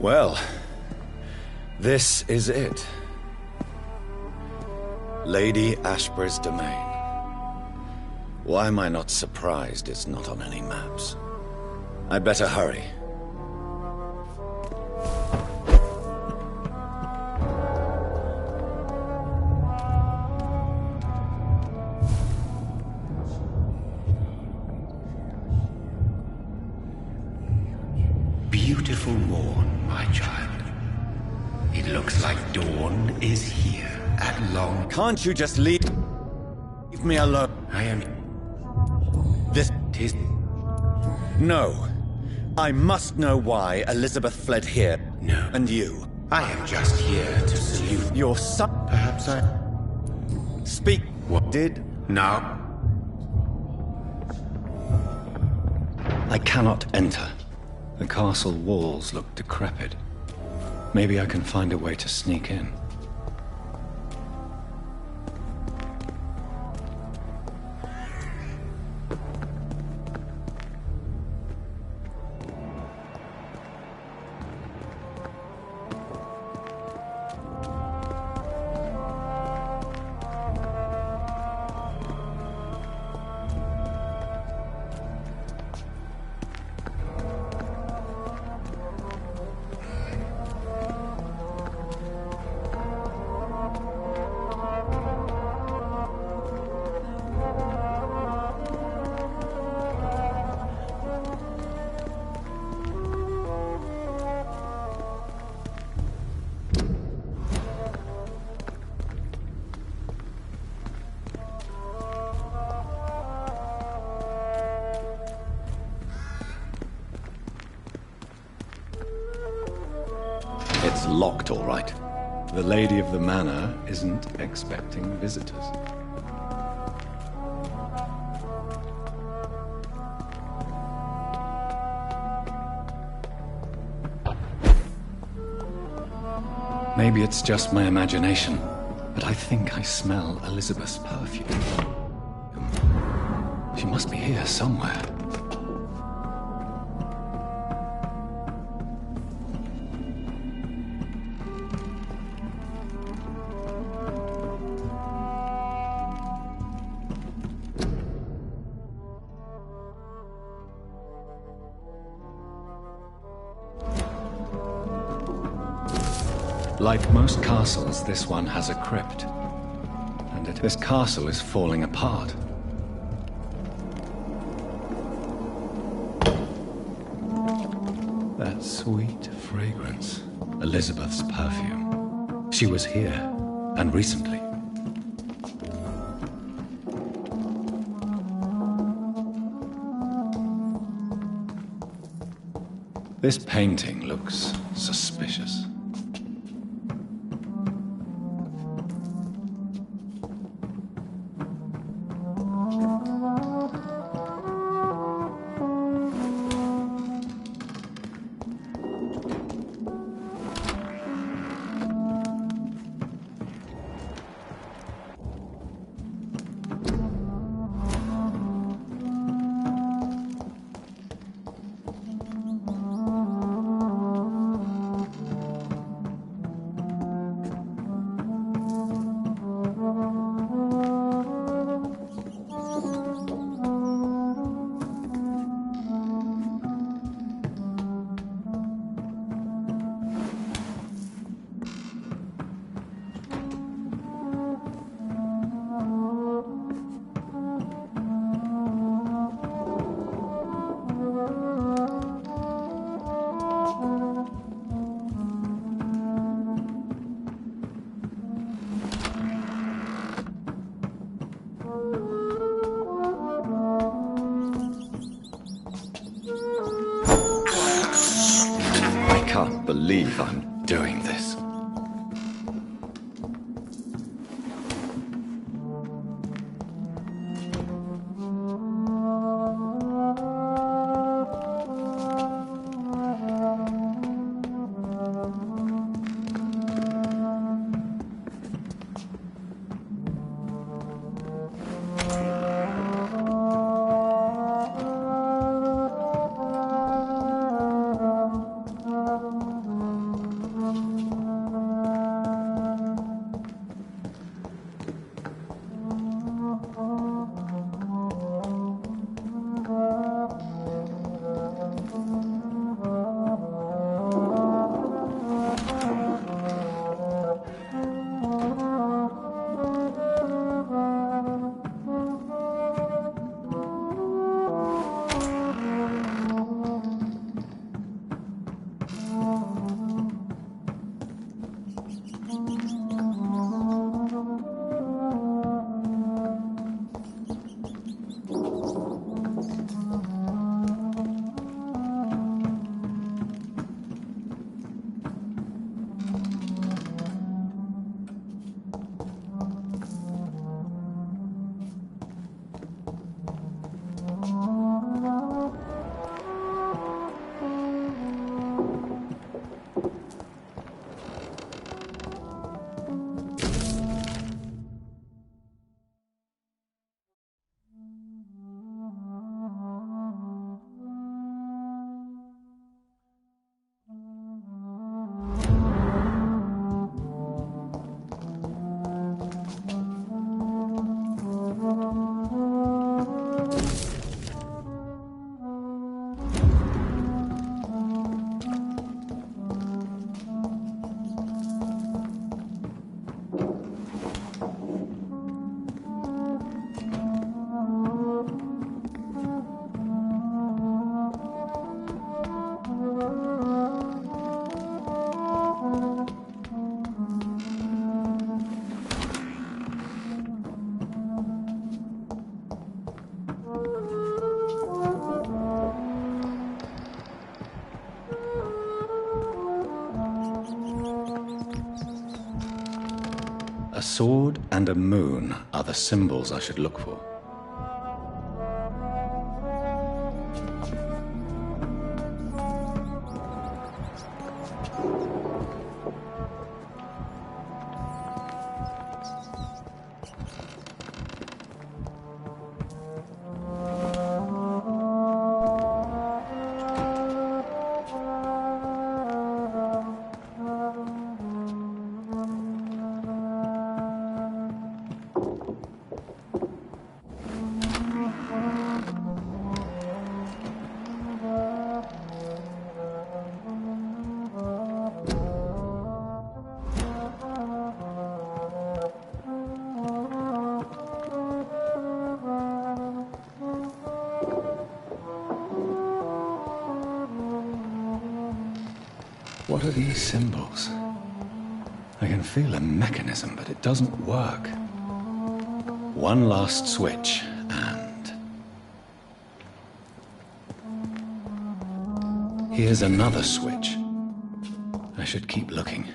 Well, this is it. Lady Ashbur's domain. Why am I not surprised it's not on any maps? I'd better hurry. Beautiful morn, my child. It looks like dawn is here at long. Can't you just leave me alone? I am... This is... No. I must know why Elizabeth fled here. No. And you. I am just here to salute... Your son... Perhaps I... Speak. What? Did... Now? I cannot enter. The castle walls look decrepit. Maybe I can find a way to sneak in. It's locked, all right. The lady of the manor isn't expecting visitors. Maybe it's just my imagination, but I think I smell Elizabeth's perfume. She must be here somewhere. Like most castles, this one has a crypt. And this castle is falling apart. That sweet fragrance. Elizabeth's perfume. She was here, and recently. This painting looks suspicious. I can't believe I'm doing this. A sword and a moon are the symbols I should look for. What are these symbols? I can feel a mechanism, but it doesn't work. One last switch, and... here's another switch. I should keep looking.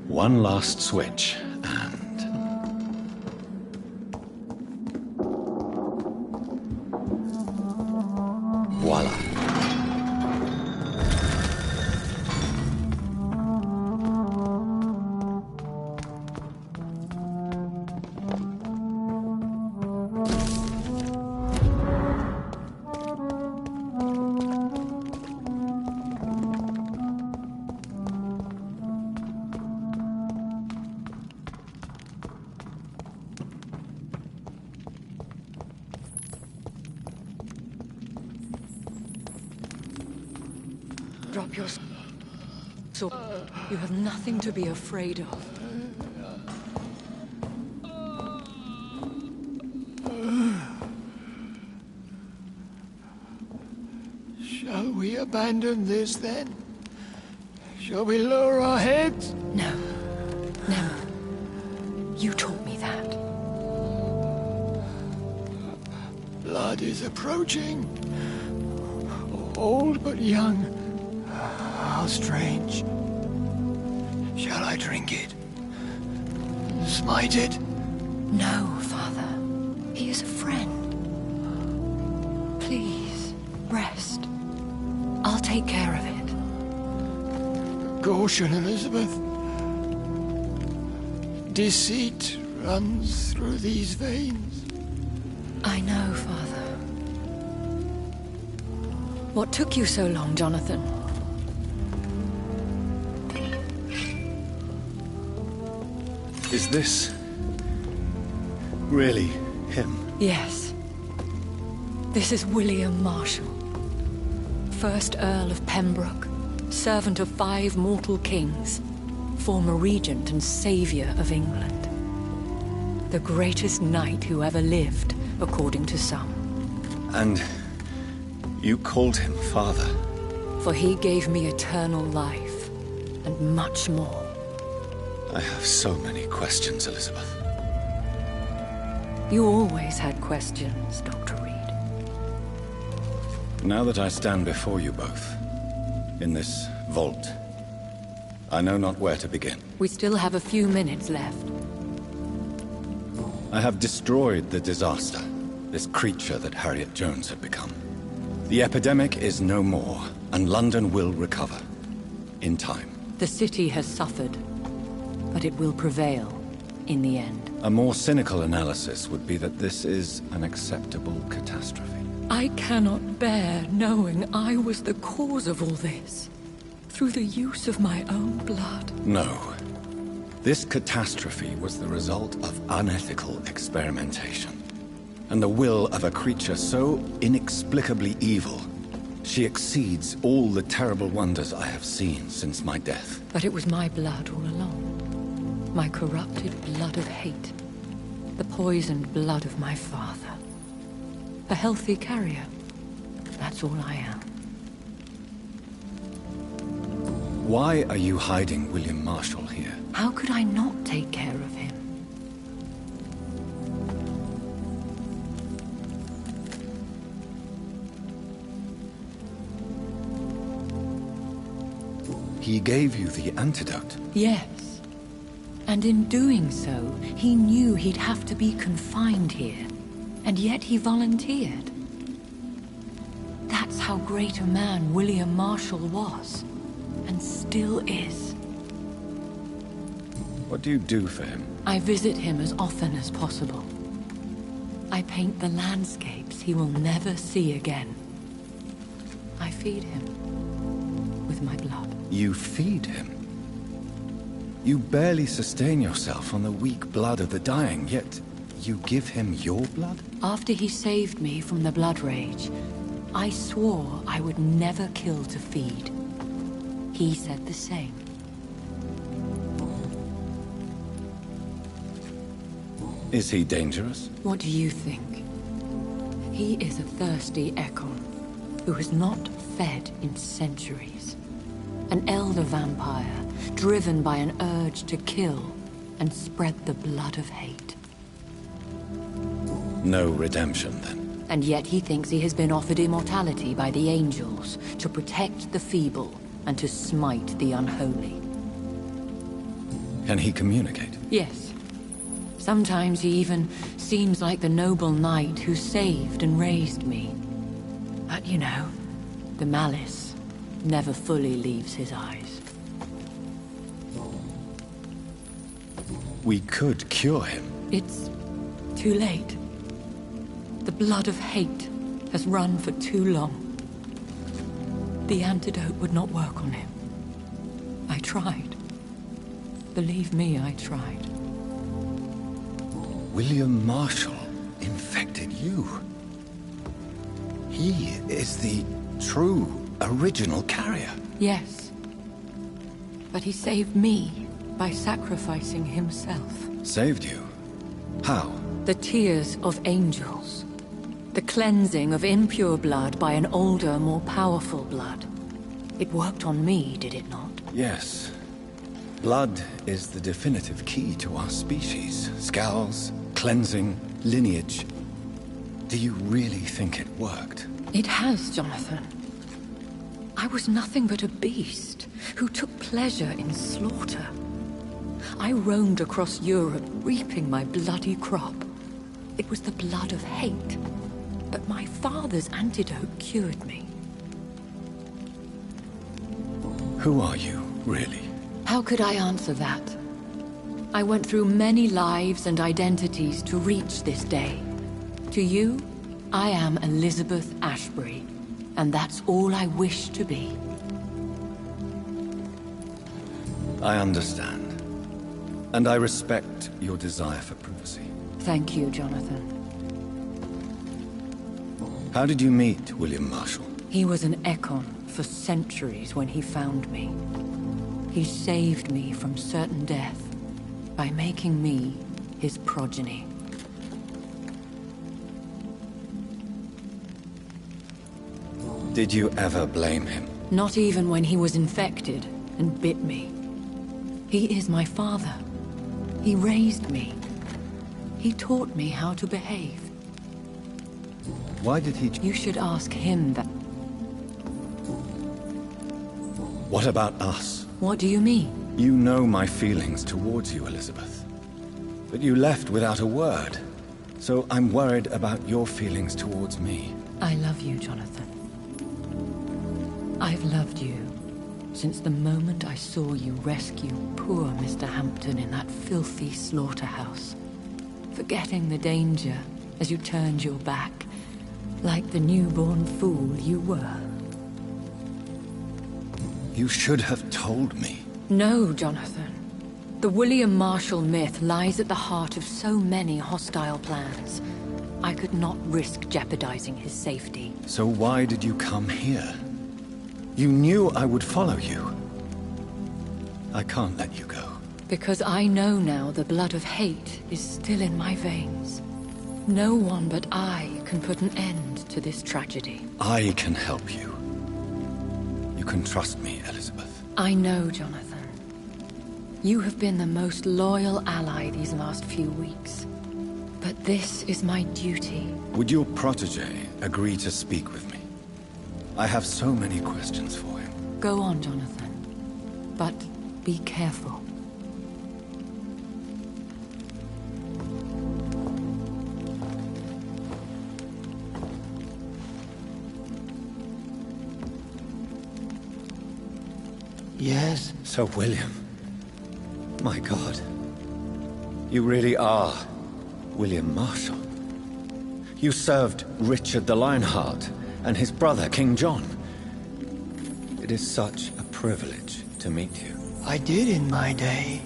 One last switch, and... voila. Drop your sword. You have nothing to be afraid of. Shall we abandon this then? Shall we lower our heads? No. Never. You taught me that. Blood is approaching. Old but young. How strange. Shall I drink it? Smite it? No, Father. He is a friend. Please, rest. I'll take care of it. Caution, Elizabeth. Deceit runs through these veins. I know, Father. What took you so long, Jonathan? Is this... really him? Yes. This is William Marshall, 1st Earl of Pembroke, servant of 5 mortal kings, former regent and saviour of England. The greatest knight who ever lived, according to some. And you called him father? For he gave me eternal life, and much more. I have so many questions, Elizabeth. You always had questions, Dr. Reed. Now that I stand before you both, in this vault, I know not where to begin. We still have a few minutes left. I have destroyed the disaster, this creature that Harriet Jones had become. The epidemic is no more, and London will recover. In time. The city has suffered, but it will prevail in the end. A more cynical analysis would be that this is an acceptable catastrophe. I cannot bear knowing I was the cause of all this, through the use of my own blood. No. This catastrophe was the result of unethical experimentation, and the will of a creature so inexplicably evil, she exceeds all the terrible wonders I have seen since my death. But it was my blood all along. My corrupted blood of hate. The poisoned blood of my father. A healthy carrier. That's all I am. Why are you hiding William Marshall here? How could I not take care of him? He gave you the antidote? Yes. And in doing so, he knew he'd have to be confined here. And yet he volunteered. That's how great a man William Marshall was. And still is. What do you do for him? I visit him as often as possible. I paint the landscapes he will never see again. I feed him with my blood. You feed him? You barely sustain yourself on the weak blood of the dying, yet you give him your blood? After he saved me from the blood rage, I swore I would never kill to feed. he said the same. Is he dangerous? What do you think? He is a thirsty Ekon who has not fed in centuries. An elder vampire, driven by an urge to kill and spread the blood of hate. No redemption, then. And yet he thinks he has been offered immortality by the angels to protect the feeble and to smite the unholy. Can he communicate? Yes. Sometimes he even seems like the noble knight who saved and raised me. But you know, the malice never fully leaves his eyes. We could cure him. It's too late. The blood of hate has run for too long. The antidote would not work on him. I tried. Believe me, I tried. William Marshall infected you. He is the true, original carrier. Yes. But he saved me by sacrificing himself. Saved you? How? The tears of angels. The cleansing of impure blood by an older, more powerful blood. It worked on me, did it not? Yes. Blood is the definitive key to our species. Scowls, cleansing, lineage. Do you really think it worked? It has, Jonathan. I was nothing but a beast who took pleasure in slaughter. I roamed across Europe, reaping my bloody crop. It was the blood of hate. But my father's antidote cured me. Who are you, really? How could I answer that? I went through many lives and identities to reach this day. To you, I am Elizabeth Ashbury, and that's all I wish to be. I understand. And I respect your desire for privacy. Thank you, Jonathan. How did you meet William Marshall? He was an Ekon for centuries when he found me. He saved me from certain death by making me his progeny. Did you ever blame him? Not even when he was infected and bit me. He is my father. He raised me. He taught me how to behave. Why did he... You should ask him that. What about us? What do you mean? You know my feelings towards you, Elizabeth. But you left without a word. So I'm worried about your feelings towards me. I love you, Jonathan. I've loved you since the moment I saw you rescue poor Mr. Hampton in that filthy slaughterhouse. Forgetting the danger as you turned your back, like the newborn fool you were. You should have told me. No, Jonathan. The William Marshall myth lies at the heart of so many hostile plans. I could not risk jeopardizing his safety. So why did you come here? You knew I would follow you. I can't let you go. Because I know now the blood of hate is still in my veins. No one but I can put an end to this tragedy. I can help you. You can trust me, Elizabeth. I know, Jonathan. You have been the most loyal ally these last few weeks. But this is my duty. Would your protégé agree to speak with me? I have so many questions for him. Go on, Jonathan. But be careful. Yes? Sir William. My God. You really are William Marshall. You served Richard the Lionheart and his brother, King John. It is such a privilege to meet you. I did in my day.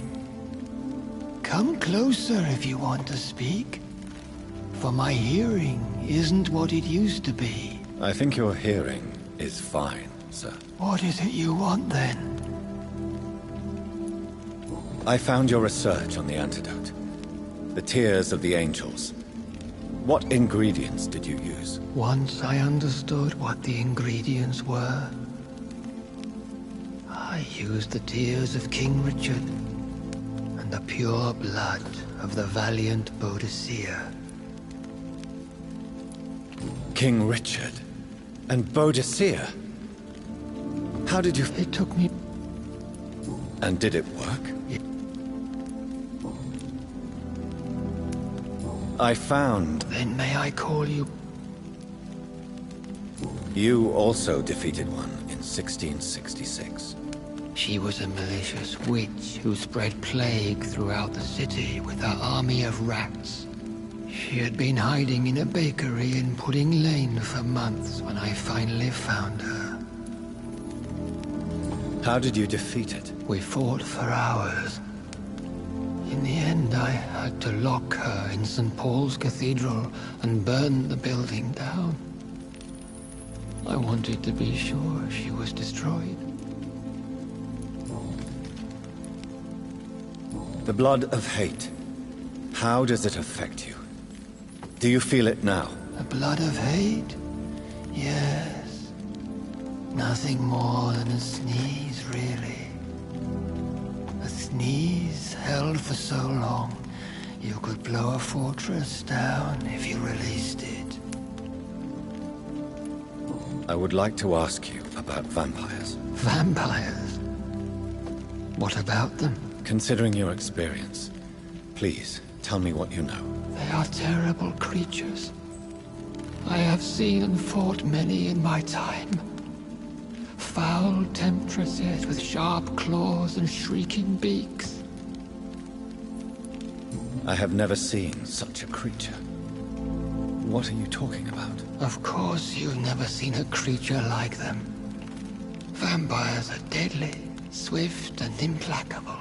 Come closer if you want to speak. For my hearing isn't what it used to be. I think your hearing is fine, sir. What is it you want then? I found your research on the antidote. The tears of the angels. What ingredients did you use? Once I understood what the ingredients were, I used the tears of King Richard and the pure blood of the valiant Boadicea. King Richard and Boadicea? How did you... It took me... And did it work? I found... Then may I call you... You also defeated one in 1666. She was a malicious witch who spread plague throughout the city with her army of rats. She had been hiding in a bakery in Pudding Lane for months when I finally found her. How did you defeat it? We fought for hours. In the end, I had to lock her in St. Paul's Cathedral and burn the building down. I wanted to be sure she was destroyed. The blood of hate. How does it affect you? Do you feel it now? The blood of hate? Yes. Nothing more than a sneeze, really. A sneeze held for so long, you could blow a fortress down if you released it. I would like to ask you about vampires. Vampires? What about them? Considering your experience, please tell me what you know. They are terrible creatures. I have seen and fought many in my time. Foul temptresses with sharp claws and shrieking beaks. I have never seen such a creature. What are you talking about? Of course you've never seen a creature like them. Vampires are deadly, swift and implacable.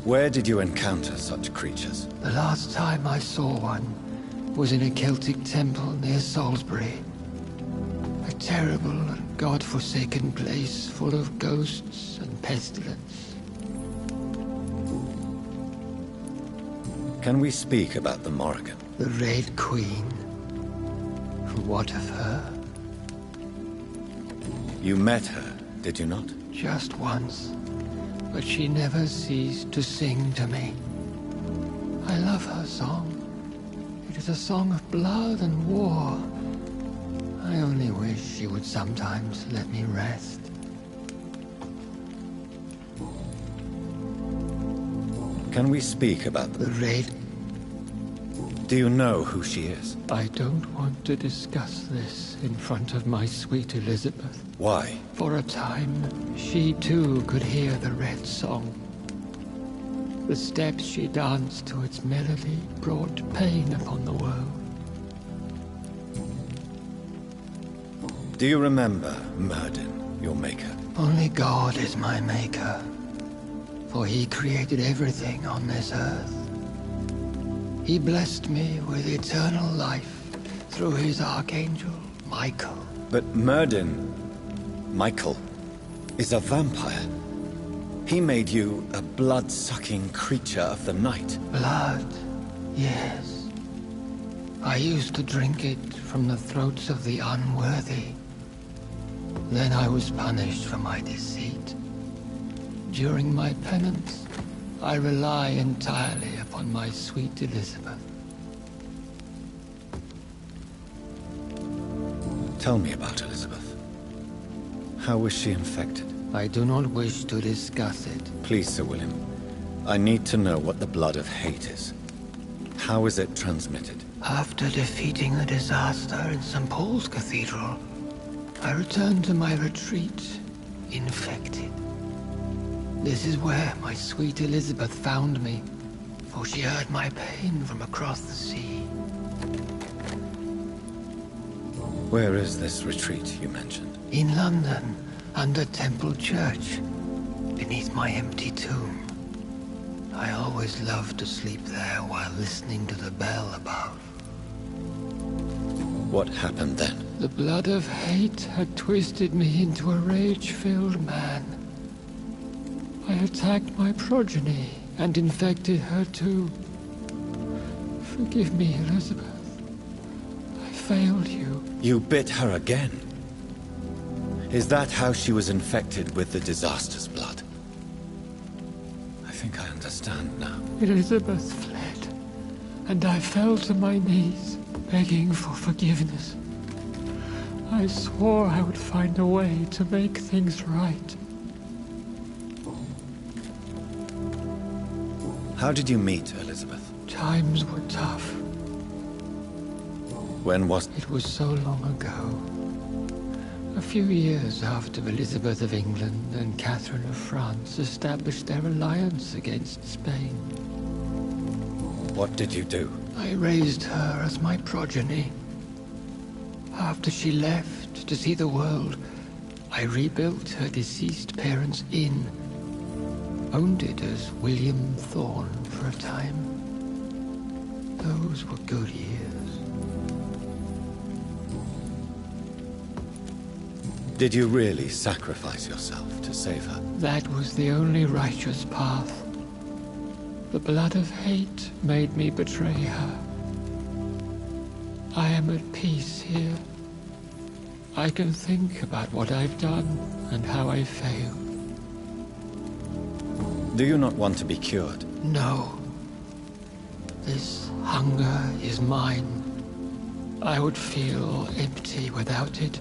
Where did you encounter such creatures? The last time I saw one was in a Celtic temple near Salisbury. A terrible and god-forsaken place full of ghosts and pestilence. Can we speak about the Morrigan? The Red Queen. What of her? You met her, did you not? Just once. But she never ceased to sing to me. I love her song. It is a song of blood and war. I only wish she would sometimes let me rest. Can we speak about the Red? Do you know who she is? I don't want to discuss this in front of my sweet Elizabeth. Why? For a time, she too could hear the Red song. The steps she danced to its melody brought pain upon the world. Do you remember Myrddin, your maker? Only God is my maker, for he created everything on this earth. He blessed me with eternal life through his archangel, Michael. But Myrddin, Michael, is a vampire. He made you a blood-sucking creature of the night. Blood, yes. I used to drink it from the throats of the unworthy. Then I was punished for my deceit. During my penance, I rely entirely upon my sweet Elizabeth. Tell me about Elizabeth. How was she infected? I do not wish to discuss it. Please, Sir William. I need to know what the blood of hate is. How is it transmitted? After defeating the disaster in St. Paul's Cathedral, I returned to my retreat, infected. This is where my sweet Elizabeth found me, for she heard my pain from across the sea. Where is this retreat you mentioned? In London, under Temple Church, beneath my empty tomb. I always loved to sleep there while listening to the bell above. What happened then? The blood of hate had twisted me into a rage-filled man. I attacked my progeny and infected her too. Forgive me, Elizabeth. I failed you. You bit her again? Is that how she was infected with the disaster's blood? I think I understand now. Elizabeth fled, and I fell to my knees, begging for forgiveness. I swore I would find a way to make things right. How did you meet Elizabeth? Times were tough. When was it? Was so long ago. A few years after Elizabeth of England and Catherine of France established their alliance against Spain. What did you do? I raised her as my progeny. After she left to see the world, I rebuilt her deceased parents' inn. Owned it as William Thorne for a time. Those were good years. Did you really sacrifice yourself to save her? That was the only righteous path. The blood of hate made me betray her. I am at peace here. I can think about what I've done and how I failed. Do you not want to be cured? No. This hunger is mine. I would feel empty without it.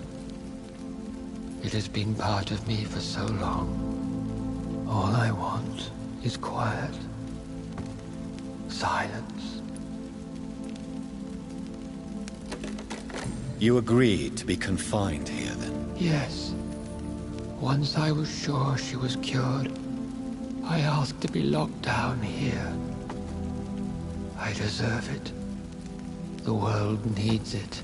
It has been part of me for so long. All I want is quiet. Silence. You agreed to be confined here, then? Yes. Once I was sure she was cured, I asked to be locked down here. I deserve it. The world needs it.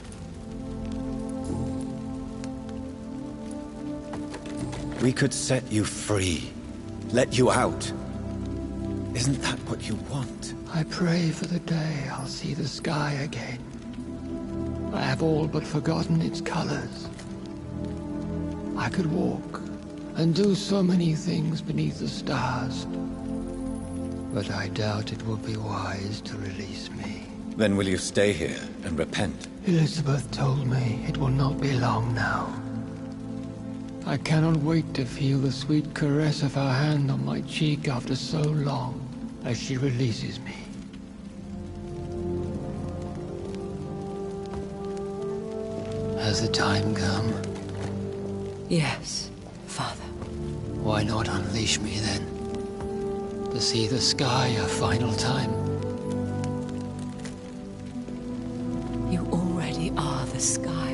We could set you free. Let you out. Isn't that what you want? I pray for the day I'll see the sky again. I have all but forgotten its colors. I could walk and do so many things beneath the stars. But I doubt it will be wise to release me. Then will you stay here and repent? Elizabeth told me it will not be long now. I cannot wait to feel the sweet caress of her hand on my cheek after so long, as she releases me. Has the time come? Yes, Father. Why not unleash me then? To see the sky a final time? You already are the sky,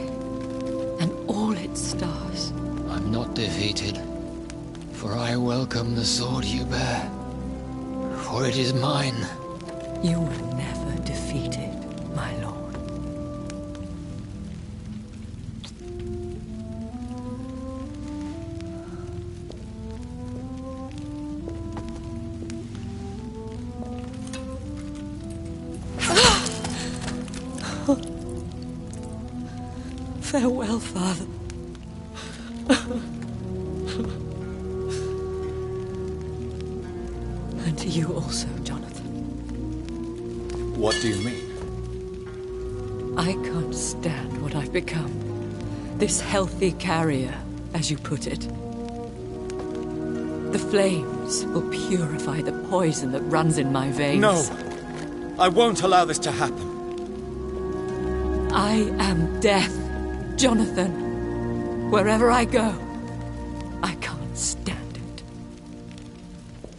and all its stars. I'm not defeated, for I welcome the sword you bear, for it is mine. You were never defeated, my lord. Farewell, Father. And to you also, Jonathan. What do you mean? I can't stand what I've become. This healthy carrier, as you put it. The flames will purify the poison that runs in my veins. No! I won't allow this to happen. I am death, Jonathan. Wherever I go, I can't stand it.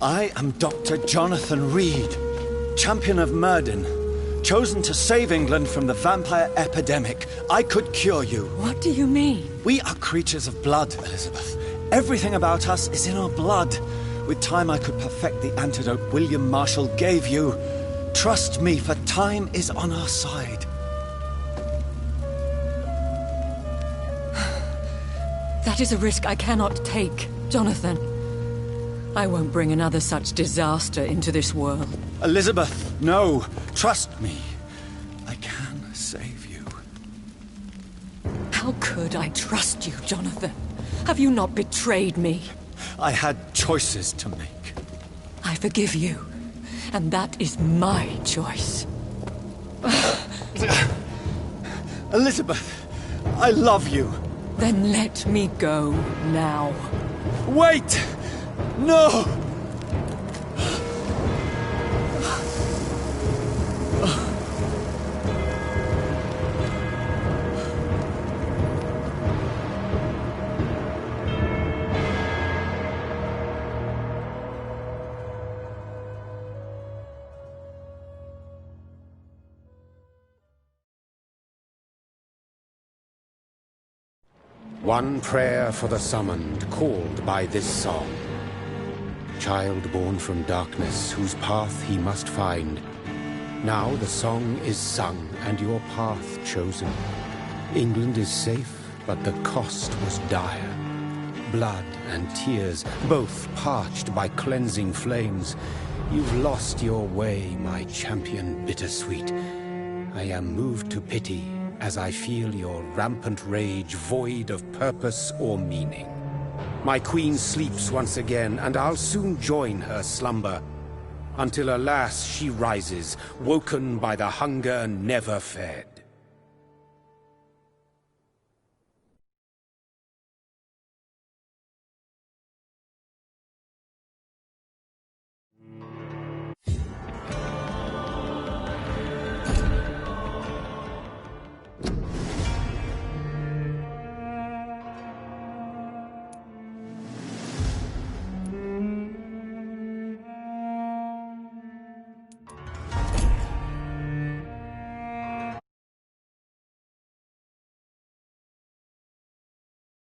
I am Dr. Jonathan Reed, champion of Murden, chosen to save England from the vampire epidemic. I could cure you. What do you mean? We are creatures of blood, Elizabeth. Everything about us is in our blood. With time, I could perfect the antidote William Marshall gave you. Trust me, for time is on our side. That is a risk I cannot take, Jonathan. I won't bring another such disaster into this world. Elizabeth, no. Trust me. I can save you. How could I trust you, Jonathan? Have you not betrayed me? I had choices to make. I forgive you, and that is my choice. Elizabeth, I love you. Then let me go now. Wait! No! One prayer for the summoned, called by this song. Child born from darkness, whose path he must find. Now the song is sung, and your path chosen. England is safe, but the cost was dire. Blood and tears, both parched by cleansing flames. You've lost your way, my champion bittersweet. I am moved to pity, as I feel your rampant rage void of purpose or meaning. My queen sleeps once again, and I'll soon join her slumber, until alas she rises, woken by the hunger never fed.